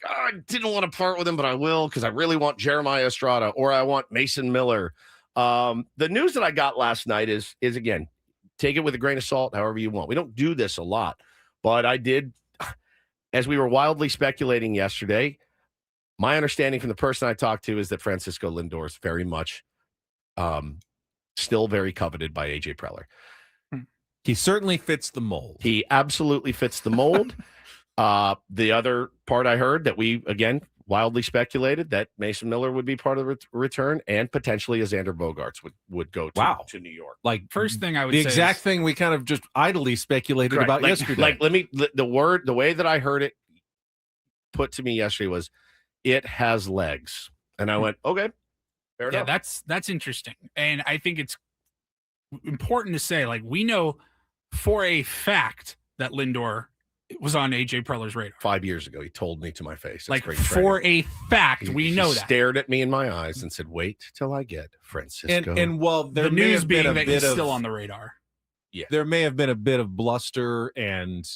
I didn't want to part with him, but I will because I really want Jeremiah Estrada or I want Mason Miller. The news that I got last night is again, take it with a grain of salt, however you want. We don't do this a lot, but I did, as we were wildly speculating yesterday. My understanding from the person I talked to is that Francisco Lindor is very much still very coveted by AJ Preller. He certainly fits the mold. He absolutely fits the mold. The other part I heard that we, again, wildly speculated that Mason Miller would be part of the return, and potentially Xander Bogaerts would go to New York. Like, first thing I would say the exact thing we kind of just idly speculated about yesterday. Like, the way that I heard it put to me yesterday was, it has legs. And I went, okay, fair enough. That's interesting. And I think it's important to say, like, we know for a fact that Lindor was on AJ Preller's radar 5 years ago. He told me to my face. Like, for a fact, we know that. Stared at me in my eyes and said, "Wait till I get Francisco." And while there the may news have being been a that bit he's of, still on the radar, there may have been a bit of bluster and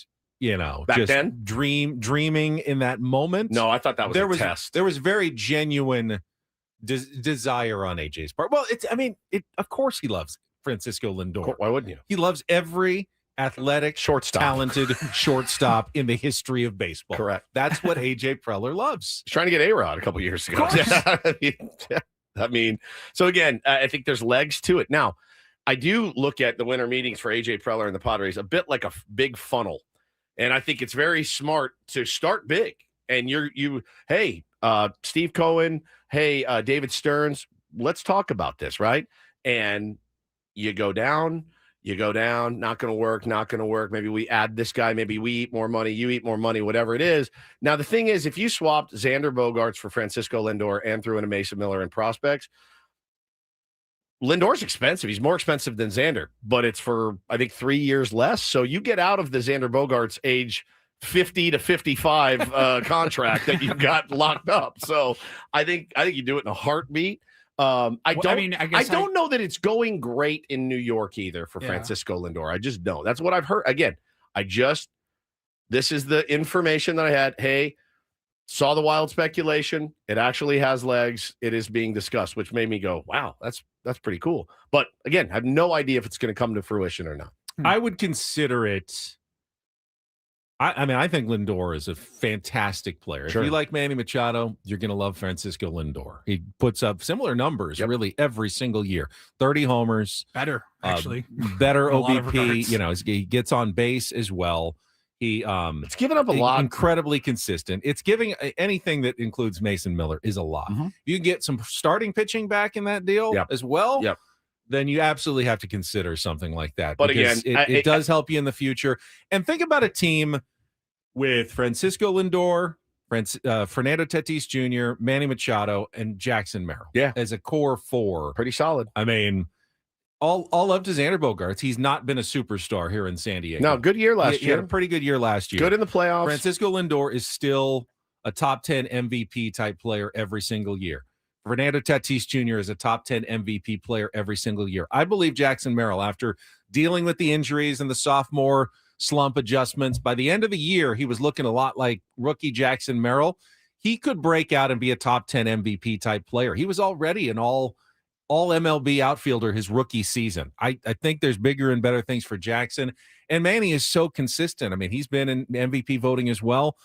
back just then dreaming in that moment. No, I thought that was a test. There was very genuine desire on AJ's part. Well, of course he loves Francisco Lindor. Why wouldn't you? He loves every athletic, talented shortstop in the history of baseball. Correct. That's what AJ Preller loves. He's trying to get A-Rod a couple years ago. I mean, so again, I think there's legs to it. Now, I do look at the winter meetings for AJ Preller and the Padres a bit like a big funnel. And I think it's very smart to start big. And hey, Steve Cohen, hey, David Stearns, let's talk about this, right? And you go down, not going to work. Maybe we add this guy, maybe we eat more money, you eat more money, whatever it is. Now, the thing is, if you swapped Xander Bogaerts for Francisco Lindor and threw in a Mason Miller in prospects, Lindor's expensive. He's more expensive than Xander, but it's for, I think, 3 years less. So you get out of the Xander Bogaerts age 50 to 55 contract that you've got locked up. So I think you do it in a heartbeat. I don't know that it's going great in New York either for Francisco Lindor. I just don't. That's what I've heard. Again, this is the information that I had. Hey, saw the wild speculation. It actually has legs. It is being discussed, which made me go, wow, that's pretty cool. But again, I have no idea if it's going to come to fruition or not. I would consider it. I think Lindor is a fantastic player. Sure. If you like Manny Machado, you're going to love Francisco Lindor. He puts up similar numbers really every single year. 30 homers. Better, actually. Better OBP. He gets on base as well. It's given up a lot. Incredibly consistent. It's giving anything that includes Mason Miller is a lot. Mm-hmm. You can get some starting pitching back in that deal as well. Yep. Then you absolutely have to consider something like that. But again, it does help you in the future. And think about a team with Francisco Lindor, Fernando Tatis Jr., Manny Machado, and Jackson Merrill. Yeah. As a core four. Pretty solid. I mean, all up to Xander Bogaerts. He's not been a superstar here in San Diego. No, good year last year. He had a pretty good year last year. Good in the playoffs. Francisco Lindor is still a top 10 MVP type player every single year. Fernando Tatis Jr. is a top 10 MVP player every single year. I believe Jackson Merrill, after dealing with the injuries and the sophomore slump adjustments, by the end of the year, he was looking a lot like rookie Jackson Merrill. He could break out and be a top 10 MVP type player. He was already an all MLB outfielder his rookie season. I think there's bigger and better things for Jackson. And Manny is so consistent. I mean, he's been in MVP voting as well.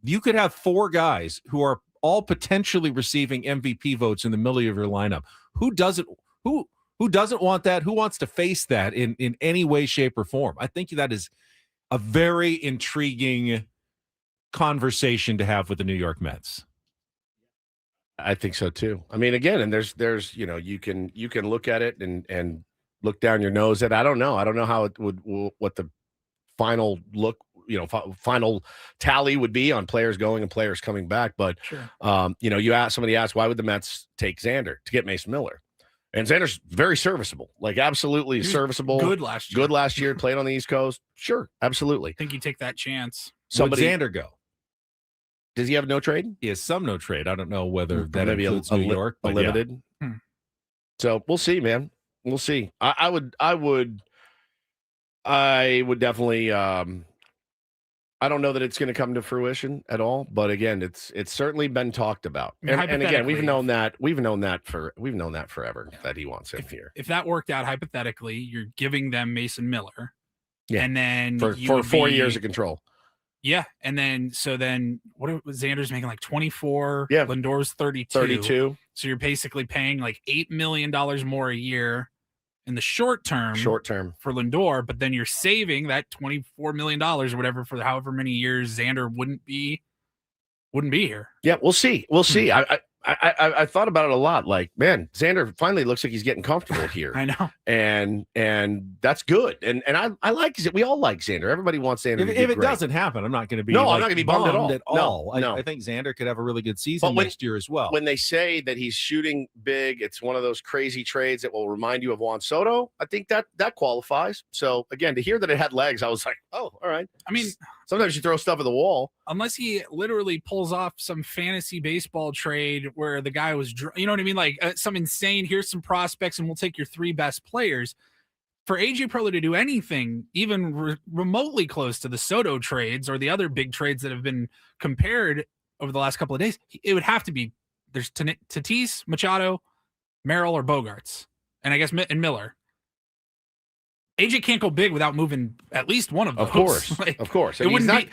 You could have four guys who are all potentially receiving MVP votes in the middle of your lineup. Who doesn't want that? Who wants to face that in any way, shape, or form? I think that is a very intriguing conversation to have with the New York Mets. I think so too. I mean, again, and there's you can look at it and look down your nose at. I don't know how it would, what the final look, final tally would be on players going and players coming back. But sure. Somebody asked, why would the Mets take Xander to get Mason Miller? And Xander's very serviceable, like absolutely serviceable. Good last year. Played on the East Coast. Sure, absolutely. I think you take that chance. Would Xander go? Does he have no trade? He has some no trade. I don't know whether that maybe includes New York, a limited. Yeah. So we'll see, man. We'll see. I would definitely. I don't know that it's going to come to fruition at all, but again, it's certainly been talked about. And again, we've known that forever that he wants him here. If that worked out hypothetically, you're giving them Mason Miller, and then for 4 years of control. Yeah, and then what was Xander's making, like 24? Yeah, Lindor's 32. 32. So you're basically paying like $8 million more a year in the short term for Lindor, but then you're saving that $24 million or whatever for however many years Xander wouldn't be here. Yeah, we'll see. I thought about it a lot. Like, man, Xander finally looks like he's getting comfortable here. I know, and that's good. And I like it. We all like Xander. Everybody wants Xander. If it doesn't happen, I'm not going to be. No, I'm not going to be bummed at all. No. I think Xander could have a really good season next year as well. When they say that he's shooting big, it's one of those crazy trades that will remind you of Juan Soto. I think that qualifies. So again, to hear that it had legs, I was like, oh, all right. I mean, sometimes you throw stuff at the wall. Unless he literally pulls off some fantasy baseball trade where the guy was, you know what I mean? Like some insane, here's some prospects and we'll take your three best players. For AJ Preller to do anything, even remotely close to the Soto trades or the other big trades that have been compared over the last couple of days, it would have to be, there's Tatis, Machado, Merrill, or Bogaerts. And I guess, and Miller. AJ can't go big without moving at least one of those. Of course. Like, of course. It's not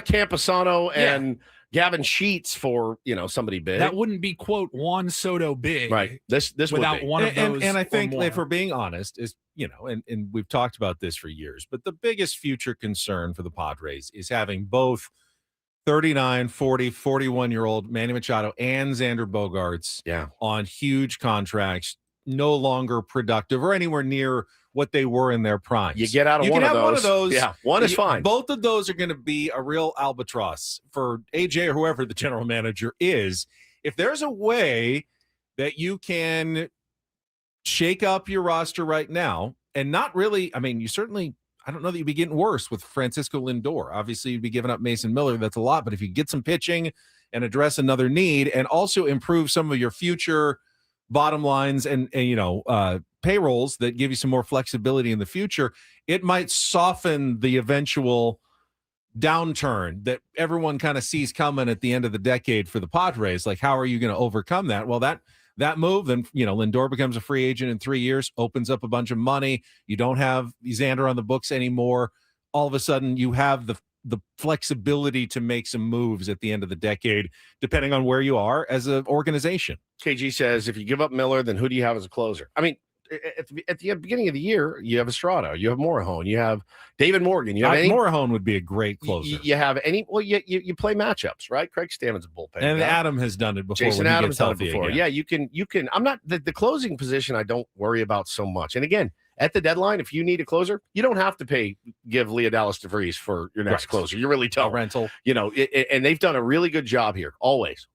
Camposano and Gavin Sheets for somebody big. That wouldn't be quote Juan Soto big, right? This without would be. one of those. And I think or if more. we're being honest, is and we've talked about this for years, but the biggest future concern for the Padres is having both 39, 40, 41-year-old Manny Machado and Xander Bogaerts on huge contracts, no longer productive or anywhere near what they were in their primes. You get out of one of those. Yeah, one is fine. Both of those are going to be a real albatross for AJ or whoever the general manager is. If there's a way that you can shake up your roster right now and not really, you certainly, I don't know that you'd be getting worse with Francisco Lindor. Obviously, you'd be giving up Mason Miller. That's a lot. But if you get some pitching and address another need and also improve some of your future bottom lines and payrolls that give you some more flexibility in the future, it might soften the eventual downturn that everyone kind of sees coming at the end of the decade for the Padres. Like, how are you going to overcome that? Well, that move, then, Lindor becomes a free agent in 3 years, opens up a bunch of money. You don't have Xander on the books anymore. All of a sudden, you have the flexibility to make some moves at the end of the decade, depending on where you are as an organization. KG says, if you give up Miller, then who do you have as a closer? At the beginning of the year, you have Estrada, you have Morahone, you have David Morgan. Morahone would be a great closer. You have you play matchups, right? Craig Stammen's a bullpen. And Adam has done it before. Jason Adams done it before. Again. Yeah, you can. I'm not the closing position. I don't worry about so much. And again, at the deadline, if you need a closer, you don't have to give Leah Dallas DeVries for your next closer. You really don't. A rental. And they've done a really good job here, always,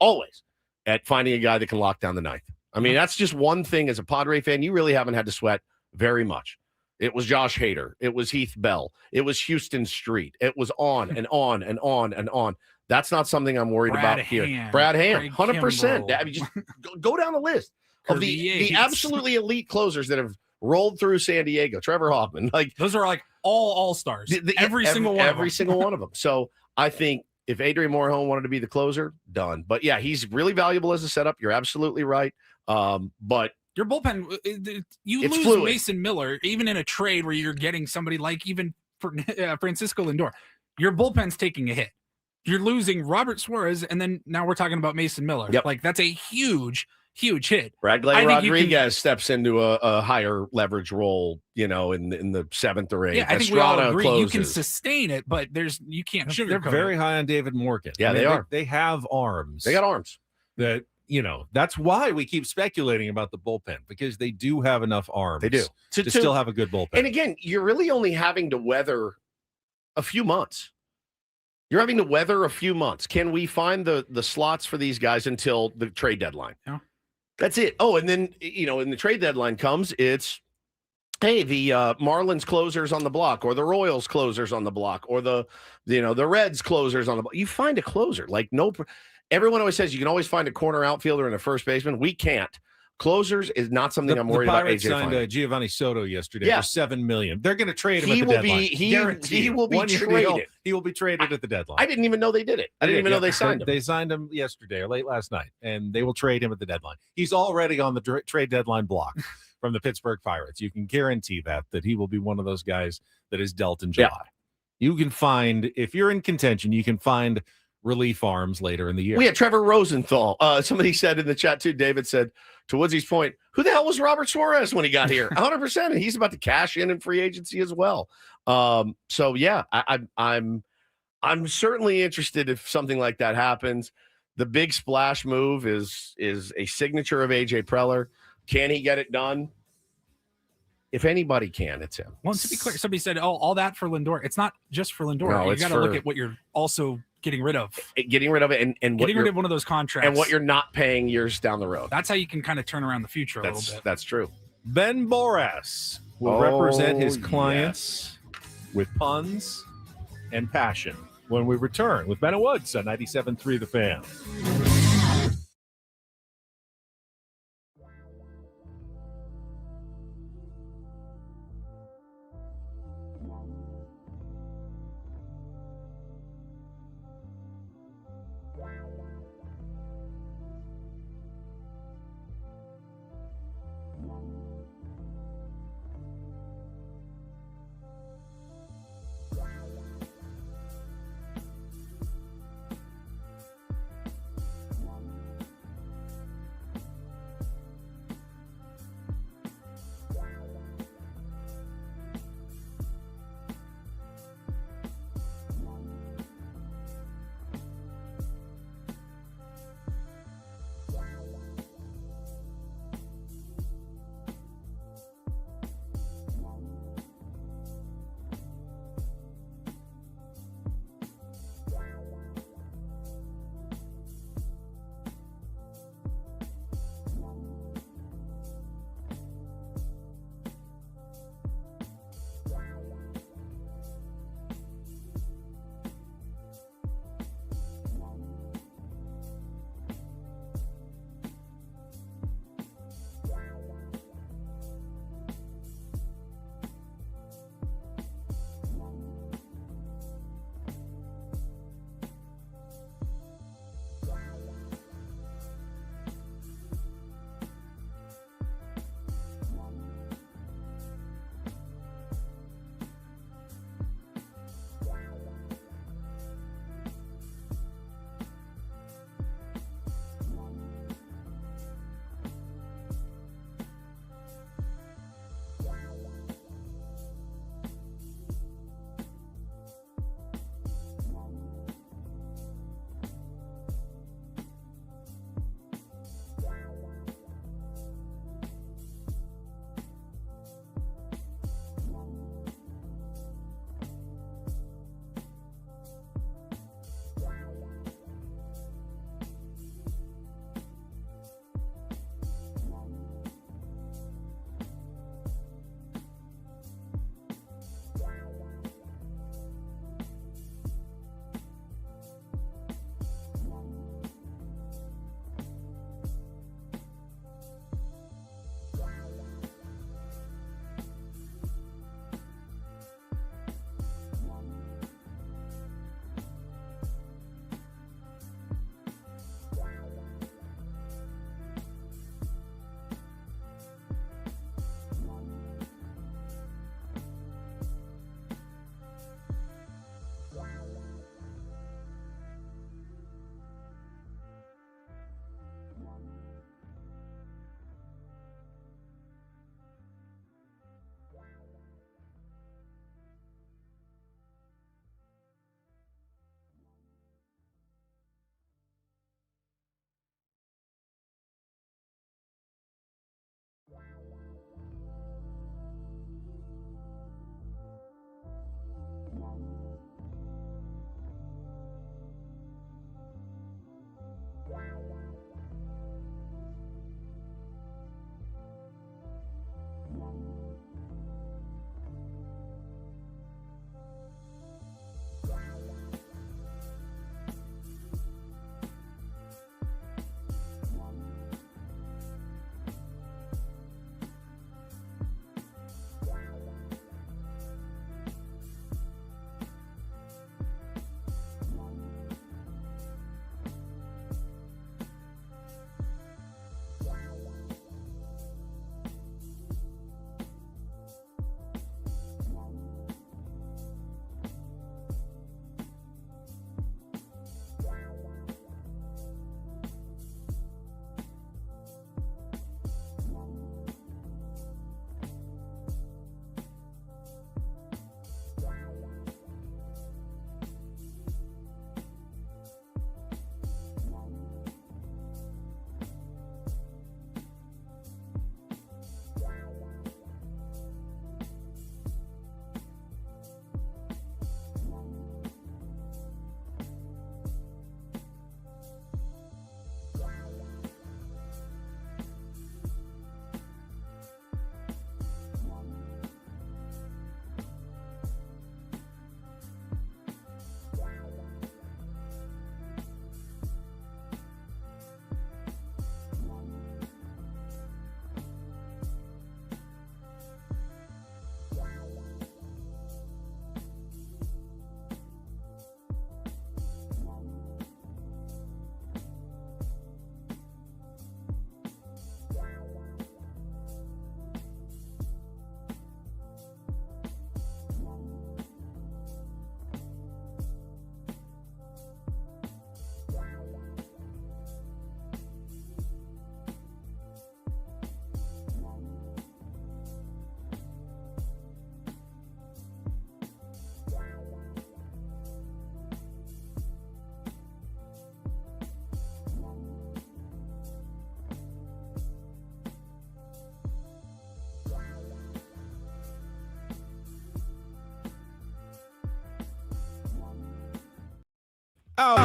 at finding a guy that can lock down the ninth. That's just one thing as a Padre fan you really haven't had to sweat very much. It was Josh Hader. It was Heath Bell. It was Houston Street. It was on and on and on and on. That's not something I'm worried about here. Brad Hand, 100%. Just go down the list of the absolutely elite closers that have rolled through San Diego. Trevor Hoffman. Those are all-stars. Every single one of them. So I think if Adrian Morahone wanted to be the closer, done. But yeah, he's really valuable as a setup. You're absolutely right. But your bullpen, you lose fluid. Mason Miller, even in a trade where you're getting somebody like even Francisco Lindor, your bullpen's taking a hit. You're losing Robert Suarez, and then now we're talking about Mason Miller. Yep. That's a huge hit. Bradley Rodriguez steps into a higher leverage role, in the 7th or 8th. Yeah, I think Estrada we all agree closes. you can sustain it, but you can't sugarcoat They're very high on David Morgan. Yeah, they are. They have arms. They got arms. That, that's why we keep speculating about the bullpen, because they do have enough arms. They do. To still have a good bullpen. And again, you're really only having to weather a few months. You're having to weather a few months. Can we find the slots for these guys until the trade deadline? Yeah. That's it. Oh, and then, when the trade deadline comes, it's, hey, the Marlins closers on the block, or the Royals closers on the block, or the Reds closers on the block. You find a closer. Everyone always says you can always find a corner outfielder and a first baseman. We can't. Closers is not something I'm worried about. The Pirates signed Giovanni Soto yesterday for $7 million. They're going to trade him at the deadline. He will be traded. He will be traded at the deadline. I didn't even know they did it. I didn't even know they signed him. They signed him yesterday or late last night, and they will trade him at the deadline. He's already on the trade deadline block from the Pittsburgh Pirates. You can guarantee that he will be one of those guys that is dealt in July. Yeah. You can find, if you're in contention, you can find relief arms later in the year. We had Trevor Rosenthal. Somebody said in the chat too, David said, to Woodsy's point, who the hell was Robert Suarez when he got here? 100%. And he's about to cash in free agency as well. So yeah, I'm certainly interested if something like that happens. The big splash move is a signature of AJ Preller. Can he get it done? If anybody can, it's him. Well, to be clear, somebody said, all that for Lindor. It's not just for Lindor. No, you got to look at what you're also getting rid of. Getting rid of it and getting rid of one of those contracts. And what you're not paying years down the road. That's how you can kind of turn around the future a little bit. That's true. Ben Borass will represent his clients with puns and passion when we return with Ben and Woods on 97.3 The Fan.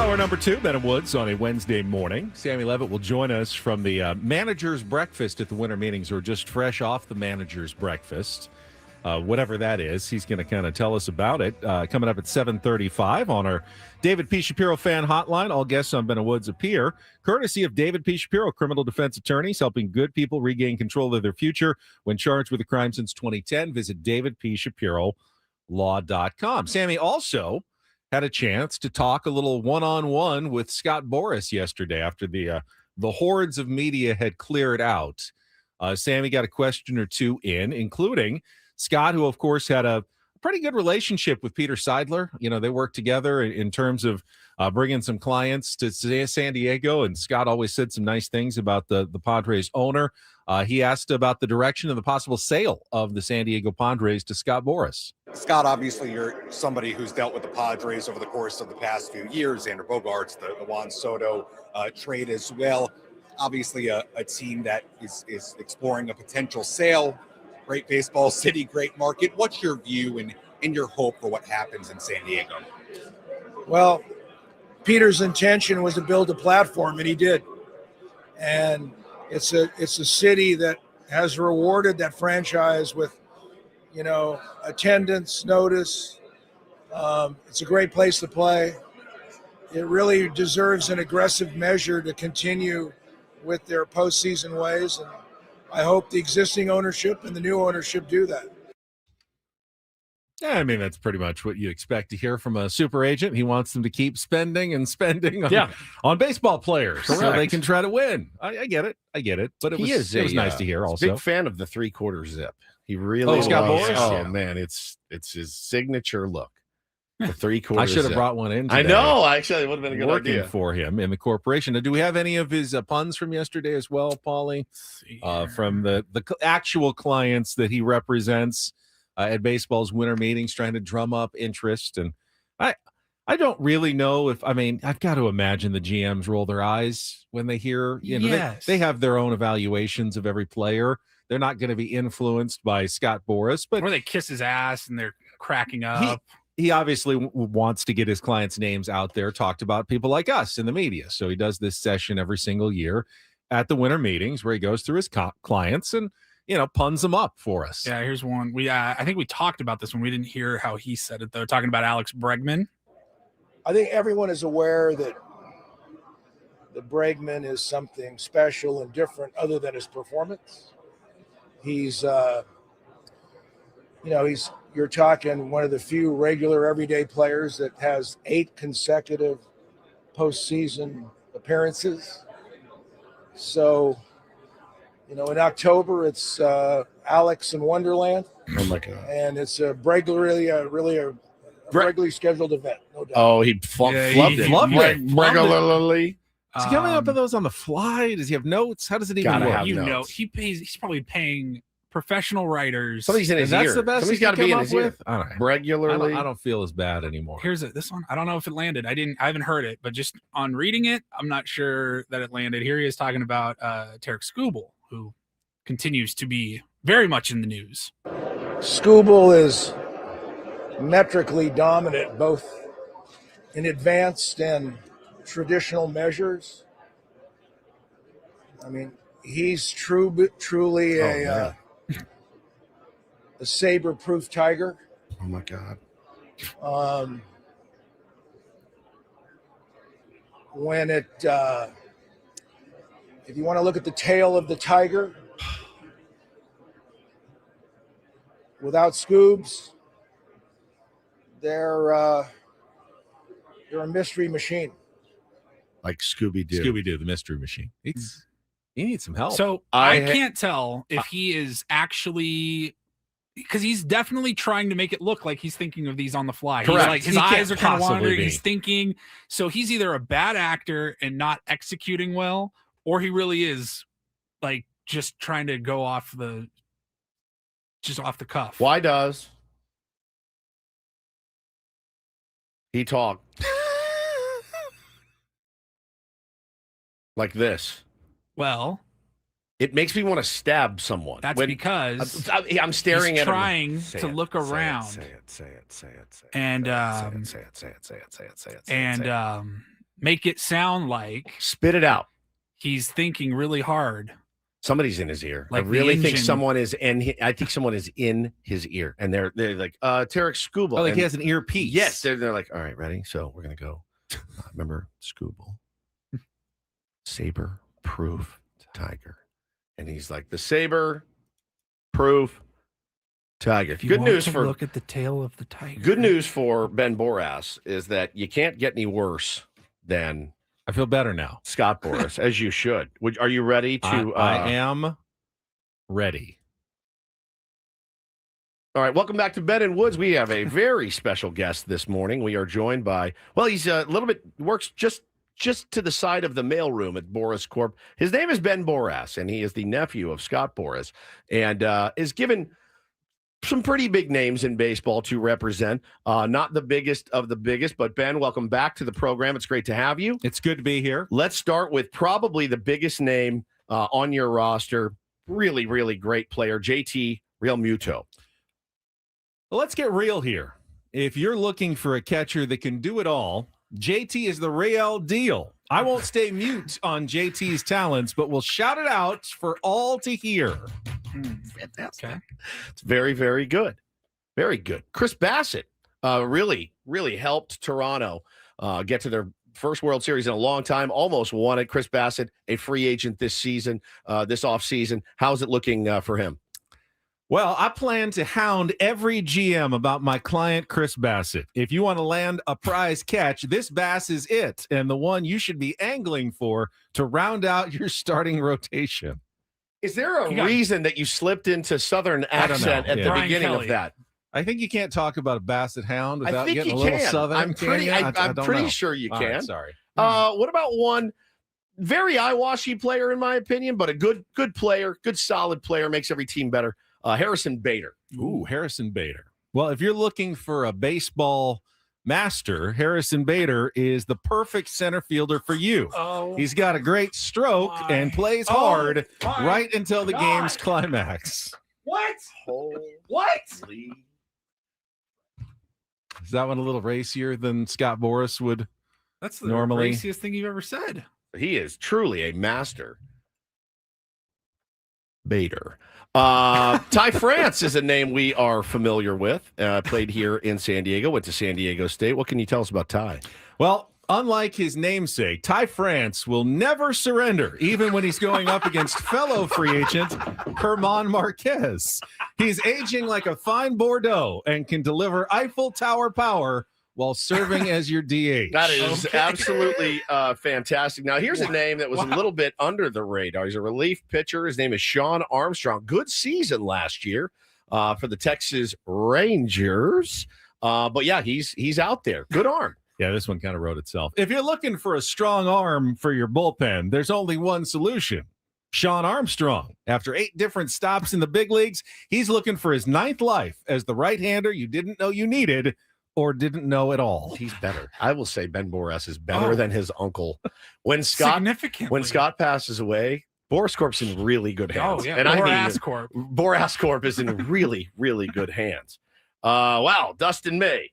Hour number 2, Ben and Woods on a Wednesday morning. Sammy Levitt will join us from the manager's breakfast at the winter meetings, or just fresh off the manager's breakfast. Whatever that is, he's going to kind of tell us about it. Coming up at 7:35 on our David P. Shapiro fan hotline. All guests on Ben and Woods appear courtesy of David P. Shapiro, criminal defense attorneys, helping good people regain control of their future when charged with a crime since 2010. Visit davidpshapirolaw.com. Sammy also had a chance to talk a little one-on-one with Scott Borass yesterday after the hordes of media had cleared out. Sammy got a question or two in, including Scott, who, of course, had a pretty good relationship with Peter Seidler. You know, they worked together in terms of bringing some clients to San Diego, and Scott always said some nice things about the Padres owner. He asked about the direction of the possible sale of the San Diego Padres to Scott Borass. Scott, obviously, you're somebody who's dealt with the Padres over the course of the past few years. Xander Bogaerts, the Juan Soto trade as well. Obviously, a team that is exploring a potential sale. Great baseball city, great market. What's your view and your hope for what happens in San Diego? Well, Peter's intention was to build a platform, and he did. And it's a city that has rewarded that franchise with, attendance, notice. It's a great place to play. It really deserves an aggressive measure to continue with their postseason ways, and I hope the existing ownership and the new ownership do that. Yeah, I mean, that's pretty much what you expect to hear from a super agent. He wants them to keep spending and spending on baseball players so they can try to win. I get it. But it was nice to hear also. Big fan of the 3/4 zip. He really Scott loves, Borass? man, it's his signature look. The 3/4 I should have zip. brought one in I today. know. Actually, it would have been a good Working idea. for him in the corporation. Now, do we have any of his puns from yesterday as well, Paulie? From the actual clients that he represents at baseball's winter meetings, trying to drum up interest. And I don't really know I've got to imagine the GMs roll their eyes when they hear, they have their own evaluations of every player. They're not going to be influenced by Scott Borass, but or they kiss his ass and they're cracking up. He obviously wants to get his clients' names out there, talked about people like us in the media. So he does this session every single year at the winter meetings where he goes through his clients and, puns them up for us. Yeah, here's one. I think we talked about this when we didn't hear how he said it, though, talking about Alex Bregman. I think everyone is aware that the Bregman is something special and different other than his performance. He's, you're talking one of the few regular everyday players that has 8 consecutive postseason appearances. So, in October, it's Alex in Wonderland. Oh, my God. And it's a regularly scheduled event, no doubt. Oh, he flubbed it. Regularly. Is he coming up with those on the fly? Does he have notes? How does it even work? He's probably paying professional writers. Somebody's in his ear. That's the best. Somebody's got to be in his ear. All right. Regularly. I don't feel as bad anymore. Here's this one. I don't know if it landed. I haven't heard it, but just on reading it, I'm not sure that it landed. Here he is talking about Tarek Skubal, who continues to be very much in the news. Skubal is metrically dominant, both in advanced and traditional measures. I mean, he's truly a saber-proof tiger. Oh, my God. When if you want to look at the tail of the tiger, without Scoobs, they're a mystery machine. Like Scooby-Doo. Scooby-Doo, the mystery machine. He needs some help. So I can't tell if he is actually, because he's definitely trying to make it look like he's thinking of these on the fly. Correct. He's like, his eyes are kind of possibly wandering. be. He's thinking. So he's either a bad actor and not executing well, or he really is like just trying to go off the cuff. Why does he talk like this? Well, it makes me want to stab someone. That's because I'm staring he's at him. trying to look around. Say it. And make it sound like Spit it out. he's thinking really hard. Somebody's in his ear. Like I really the think engine. someone is I think someone is in his ear, and they're like Tarek Skubal. Oh, like and he has an earpiece. yes, they're like, all right, ready? So we're gonna go. Remember Skubal, saber-proof tiger, and he's like the saber-proof tiger. If you Good want news to for look at the tail of the tiger. good news for Ben Borass is that you can't get any worse than I feel better now. Scott Borass, as you should. Are you ready to? I am ready. All right, welcome back to Ben and Woods. We have a very special guest this morning. We are joined by, well, he's a little bit, works just to the side of the mailroom at Borass Corp. His name is Ben Borass, and he is the nephew of Scott Borass, and is given some pretty big names in baseball to represent. Not the biggest of the biggest, but Ben, welcome back to the program. It's great to have you. It's good to be here. Let's start with probably the biggest name on your roster. Really, really great player, JT Realmuto. Well, let's get real here. If you're looking for a catcher that can do it all, JT is the real deal. I won't stay mute on JT's talents, but we'll shout it out for all to hear. Fantastic. Okay. It's very, very good. Very good. Chris Bassett really, really helped Toronto get to their first World Series in a long time, almost won it. Chris Bassett, a free agent this season, this offseason. How's it looking for him? Well, I plan to hound every GM about my client, Chris Bassett. If you want to land a prize catch, this Bass is it, and the one you should be angling for to round out your starting rotation. Is there a reason that you slipped into Southern accent at the beginning of that? I think you can't talk about a Basset hound without getting getting a little Southern. I'm pretty sure you can. Right, sorry. What about one very eye-washy player, in my opinion, but a good player, good solid player, makes every team better? Harrison Bader. Ooh, Harrison Bader. Well, if you're looking for a baseball master, Harrison Bader is the perfect center fielder for you. He's got a great stroke and plays hard right until the game's climax. What? What? Is that one a little racier than Scott Borass would? That's the normally raciest thing you've ever said. He is truly a master. Bader. Ty France is a name we are familiar with. Played here in San Diego, went to San Diego State. What can you tell us about Ty? Well, unlike his namesake, Ty France will never surrender, even when he's going up against fellow free agent Herman Marquez. He's aging like a fine Bordeaux and can deliver Eiffel Tower power while serving as your DH. That is absolutely fantastic. Now, here's a name that was a little bit under the radar. He's a relief pitcher. His name is Sean Armstrong. Good season last year for the Texas Rangers. But, yeah, he's out there. Good arm. Yeah, this one kind of wrote itself. If you're looking for a strong arm for your bullpen, there's only one solution. Sean Armstrong. After 8 different stops in the big leagues, he's looking for his 9th life as the right-hander you didn't know you needed or didn't know at all. He's better. I will say Ben Borass is better than his uncle. When Scott passes away, Borass Corp's in really good hands. Oh, yeah. And Borass Corp. Borass Corp is in really, really good hands. Wow, Dustin May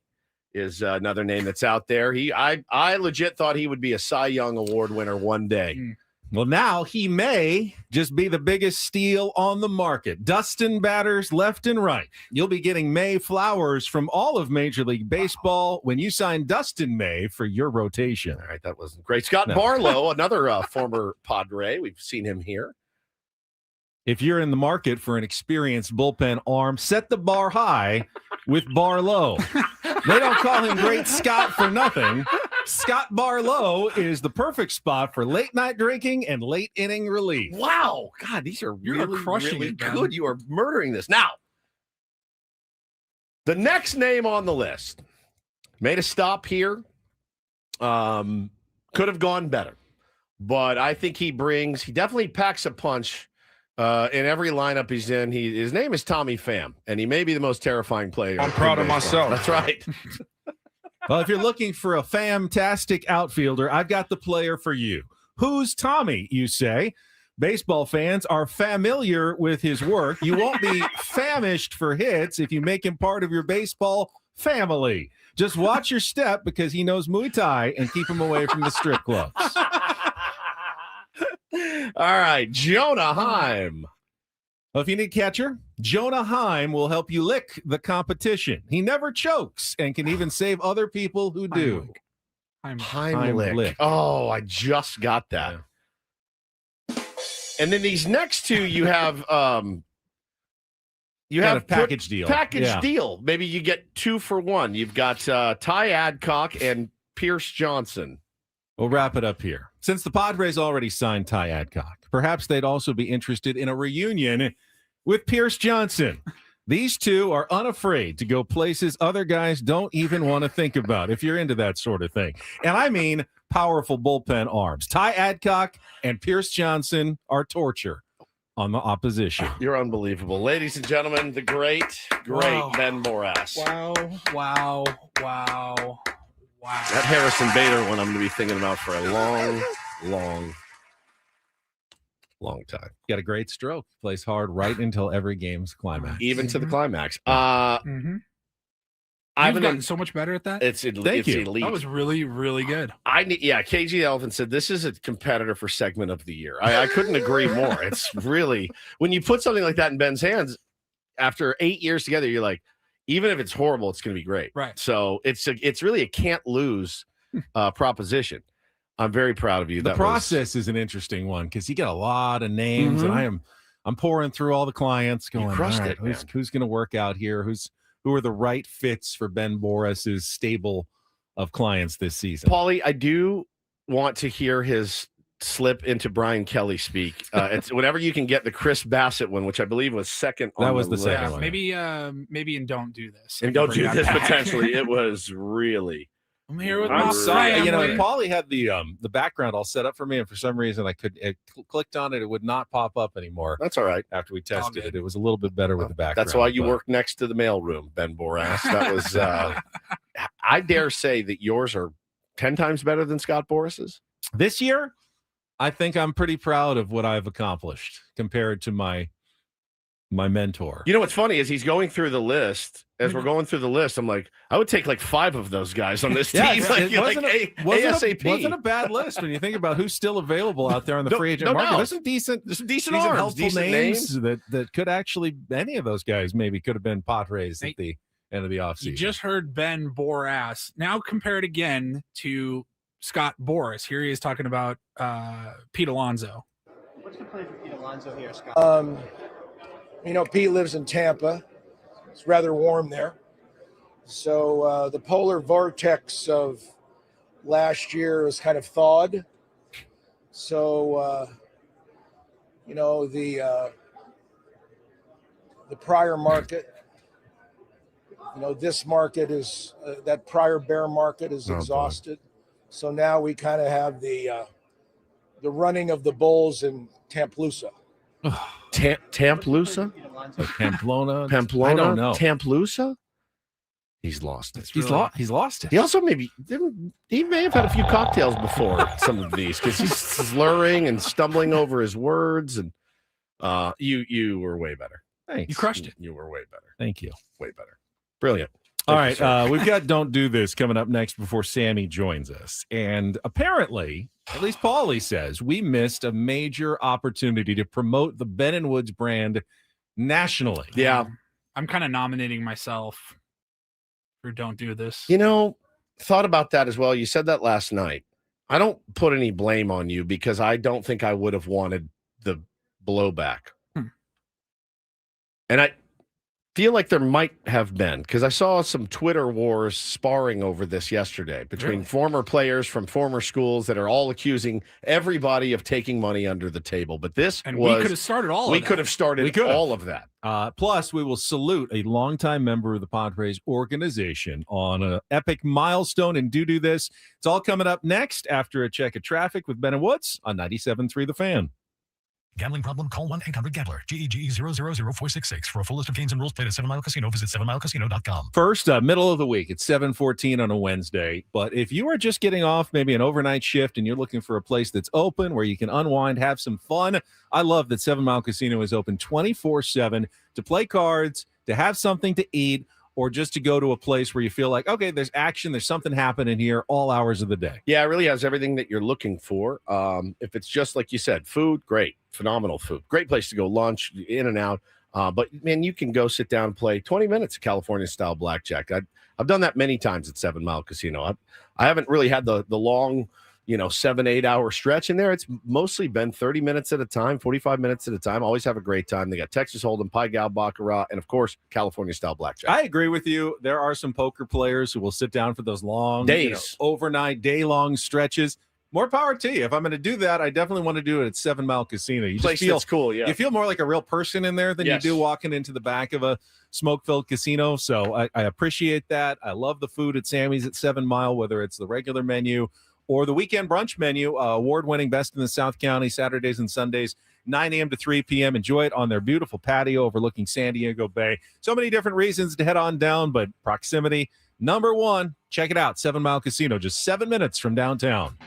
is another name that's out there. I legit thought he would be a Cy Young Award winner one day. Well, now he may just be the biggest steal on the market. Dustin batters left and right. You'll be getting May flowers from all of Major League Baseball when you sign Dustin May for your rotation. All right, that wasn't great. Scott Barlow, another former Padre. We've seen him here. If you're in the market for an experienced bullpen arm, set the bar high with Barlow. They don't call him Great Scott for nothing. Scott Barlow is the perfect spot for late night drinking and late inning relief. Wow. God, these are really, crushing really it, Ben. good. You are murdering this. Now, the next name on the list made a stop here. Could have gone better. But I think he definitely packs a punch in every lineup he's in. His name is Tommy Pham, and he may be the most terrifying player. I'm proud of myself. That's right. Well, if you're looking for a fantastic outfielder, I've got the player for you. Who's Tommy, you say? Baseball fans are familiar with his work. You won't be famished for hits if you make him part of your baseball family. Just watch your step because he knows Muay Thai and keep him away from the strip clubs. All right, Jonah Heim. Well, if you need a catcher, Jonah Heim will help you lick the competition. He never chokes and can even save other people who do. Heimlich. Oh, I just got that. Yeah. And then these next two, you have package deal. Package deal. Maybe you get 2 for 1. You've got Ty Adcock and Pierce Johnson. We'll wrap it up here. Since the Padres already signed Ty Adcock, perhaps they'd also be interested in a reunion with Pierce Johnson. These two are unafraid to go places other guys don't even want to think about, if you're into that sort of thing. And I mean powerful bullpen arms. Ty Adcock and Pierce Johnson are torture on the opposition. You're unbelievable. Ladies and gentlemen, the great Ben Borass. Wow. That Harrison Bader one I'm going to be thinking about for a long time. Got a great stroke. Plays hard right until every game's climax. Even to the climax. You've gotten so much better at that. It's elite. That was really, really good. KG the Elephant said this is a competitor for segment of the year. I couldn't agree more. It's really, when you put something like that in Ben's hands, after 8 years together, you're like, even if it's horrible, it's going to be great. Right. So it's really a can't lose proposition. I'm very proud of you. The process is an interesting one because you get a lot of names, and I'm pouring through all the clients, going, all right, who's going to work out here? Who are the right fits for Ben Borass's stable of clients this season? Paulie, I do want to hear his slip into Brian Kelly speak. It's whenever you can get the Chris Bassett one, which I believe was second. That was the second one. Maybe and don't do this. And don't do this potentially. It was really. I'm here with I'm my sorry. family. Paulie had the background all set up for me, and for some reason it clicked on it. It would not pop up anymore. That's all right. After we tested it, it was a little bit better with the background. That's why you work next to the mailroom, Ben Borass. That was. I dare say that yours are 10 times better than Scott Boris's this year. I think I'm pretty proud of what I've accomplished compared to my mentor. You know what's funny is he's going through the list. As we're going through the list, I'm like, I would take like 5 of those guys on this team. It wasn't a bad list when you think about who's still available out there on the free agent market. There's some decent arms, helpful names that could actually, any of those guys maybe could have been Padres at the end of the offseason. You just heard Ben Borass. Now compare it again to Scott Boras. Here he is talking about Pete Alonso. What's the plan for Pete Alonso here, Scott? Pete lives in Tampa. It's rather warm there. So the polar vortex of last year was kind of thawed. So, the prior market, this market is, that prior bear market is exhausted. So now we kind of have the running of the bulls in Tamplusa. Tamplusa? Pamplona? I don't know. Tamplusa? He's lost it. He's lost it. He also he may have had a few cocktails before some of these because he's slurring and stumbling over his words. And you were way better. Thanks. You crushed it. You were way better. Thank you. Way better. Brilliant. All right, we've got Don't Do This coming up next before Sammy joins us. And apparently, at least Paulie says, we missed a major opportunity to promote the Ben & Woods brand nationally. Yeah. I'm kind of nominating myself for Don't Do This. Thought about that as well. You said that last night. I don't put any blame on you because I don't think I would have wanted the blowback. And I feel like there might have been, because I saw some Twitter wars sparring over this yesterday between former players from former schools that are all accusing everybody of taking money under the table. But we could have started all of that. Plus, we will salute a longtime member of the Padres organization on an epic milestone and do this. It's all coming up next after a check of traffic with Ben & Woods on 97.3 The Fan. Gambling problem? Call 1-800-GAMBLER. GEGE 000-466. For a full list of games and rules, played at 7 Mile Casino. Visit 7milecasino.com. First, middle of the week. It's 7:14 on a Wednesday. But if you are just getting off maybe an overnight shift and you're looking for a place that's open where you can unwind, have some fun, I love that 7 Mile Casino is open 24/7 to play cards, to have something to eat, or just to go to a place where you feel like, okay, there's action, there's something happening here all hours of the day. Yeah, it really has everything that you're looking for. If it's just like you said, food, great, phenomenal food. Great place to go lunch, in and out. But, man, you can go sit down and play 20 minutes of California-style blackjack. I've done that many times at 7 Mile Casino. I haven't really had the long, 7-8 hour stretch in there. It's mostly been 30 minutes at a time, 45 minutes at a time. Always have a great time. They got Texas Hold'em, Pai Gow, Baccarat, and of course California-style blackjack. I agree with you. There are some poker players who will sit down for those long days, overnight, day-long stretches. More power to you. If I'm going to do that, I definitely want to do it at 7 Mile Casino. You just feel cool. Yeah, you feel more like a real person in there than you do walking into the back of a smoke-filled casino. So I appreciate that. I love the food at Sammy's at 7 Mile, whether it's the regular menu or the weekend brunch menu, award-winning best in the South County, Saturdays and Sundays, 9 a.m. to 3 p.m. Enjoy it on their beautiful patio overlooking San Diego Bay. So many different reasons to head on down, but proximity, number one. Check it out, 7 Mile Casino, just 7 minutes from downtown.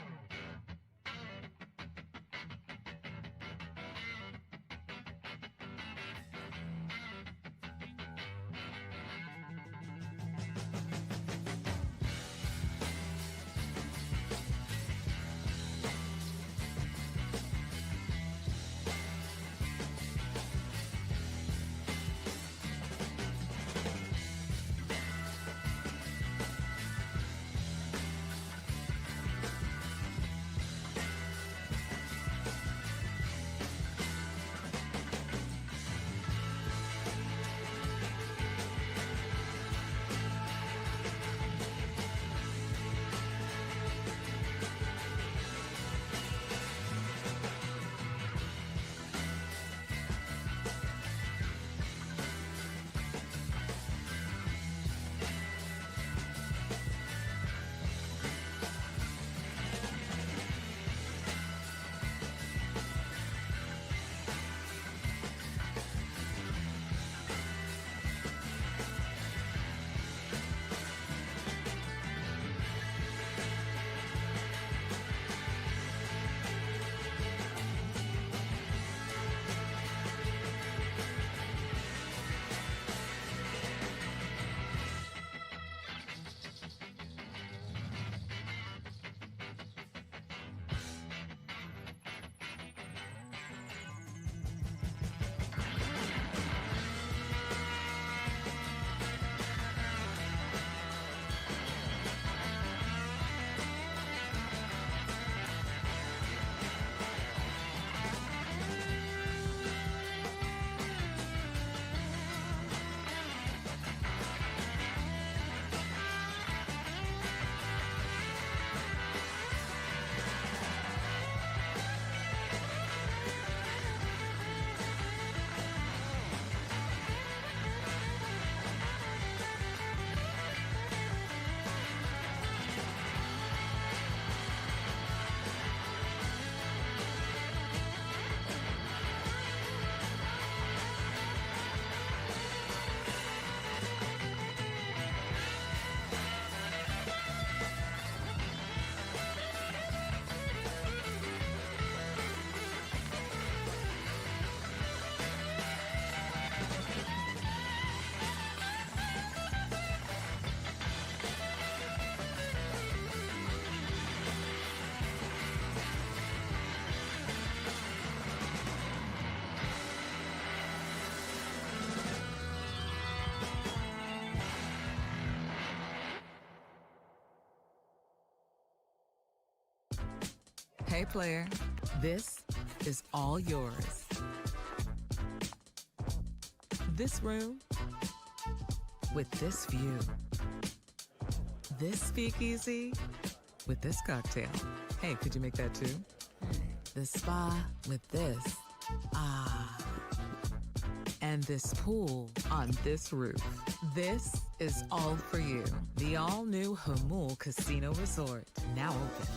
Hey player, this is all yours. This room with this view. This speakeasy with this cocktail. Hey, could you make that too? The spa with this. Ah. And this pool on this roof. This is all for you. The all-new Hamul Casino Resort, now open.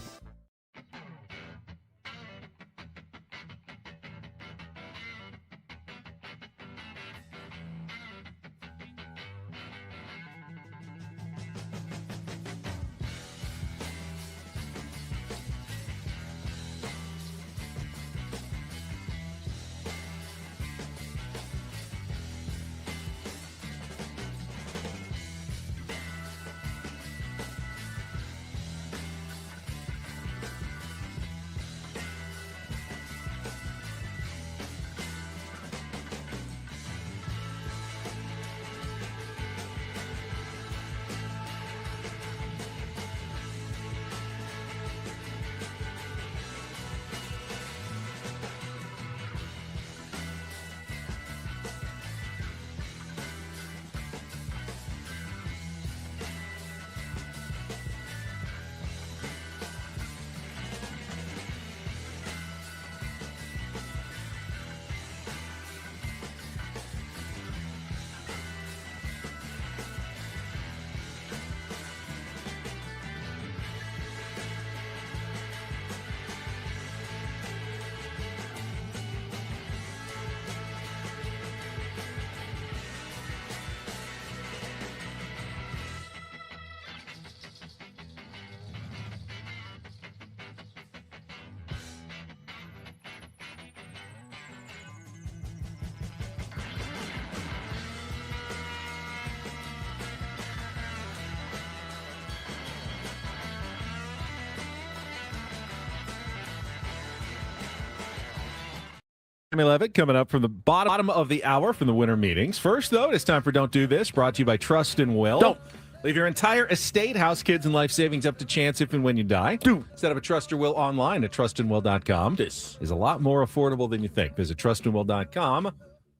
Levitt coming up from the bottom of the hour from the winter meetings. First, though, it's time for Don't Do This, brought to you by Trust and Will. Don't. Leave your entire estate, house, kids, and life savings up to chance if and when you die. Set up a Trust or Will online at trustandwill.com. This is a lot more affordable than you think. Visit trustandwill.com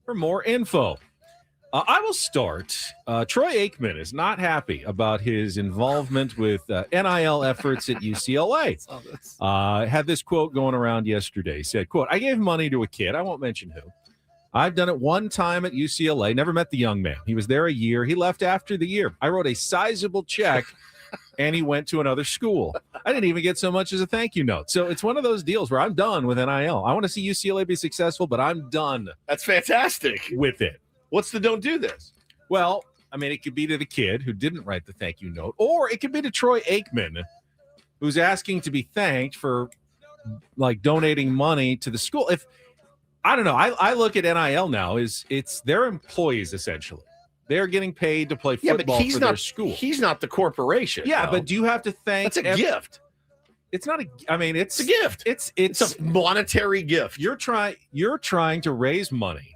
for more info. I will start. Troy Aikman is not happy about his involvement with NIL efforts at UCLA. Had this quote going around yesterday. He said, quote, "I gave money to a kid. I won't mention who. I've done it one time at UCLA. Never met the young man. He was there a year. He left after the year. I wrote a sizable check, and he went to another school. I didn't even get so much as a thank you note." So it's one of those deals where I'm done with NIL. I want to see UCLA be successful, but I'm done. That's fantastic. With it. What's the don't do this? Well, I mean, it could be to the kid who didn't write the thank you note, or it could be to Troy Aikman, who's asking to be thanked for like donating money to the school. If I don't know, I look at NIL now it's their employees essentially. They're getting paid to play football for their school. He's not the corporation. Yeah, but do you have to thank? That's a gift. It's not a. I mean, it's a gift. It's a monetary gift. You're trying to raise money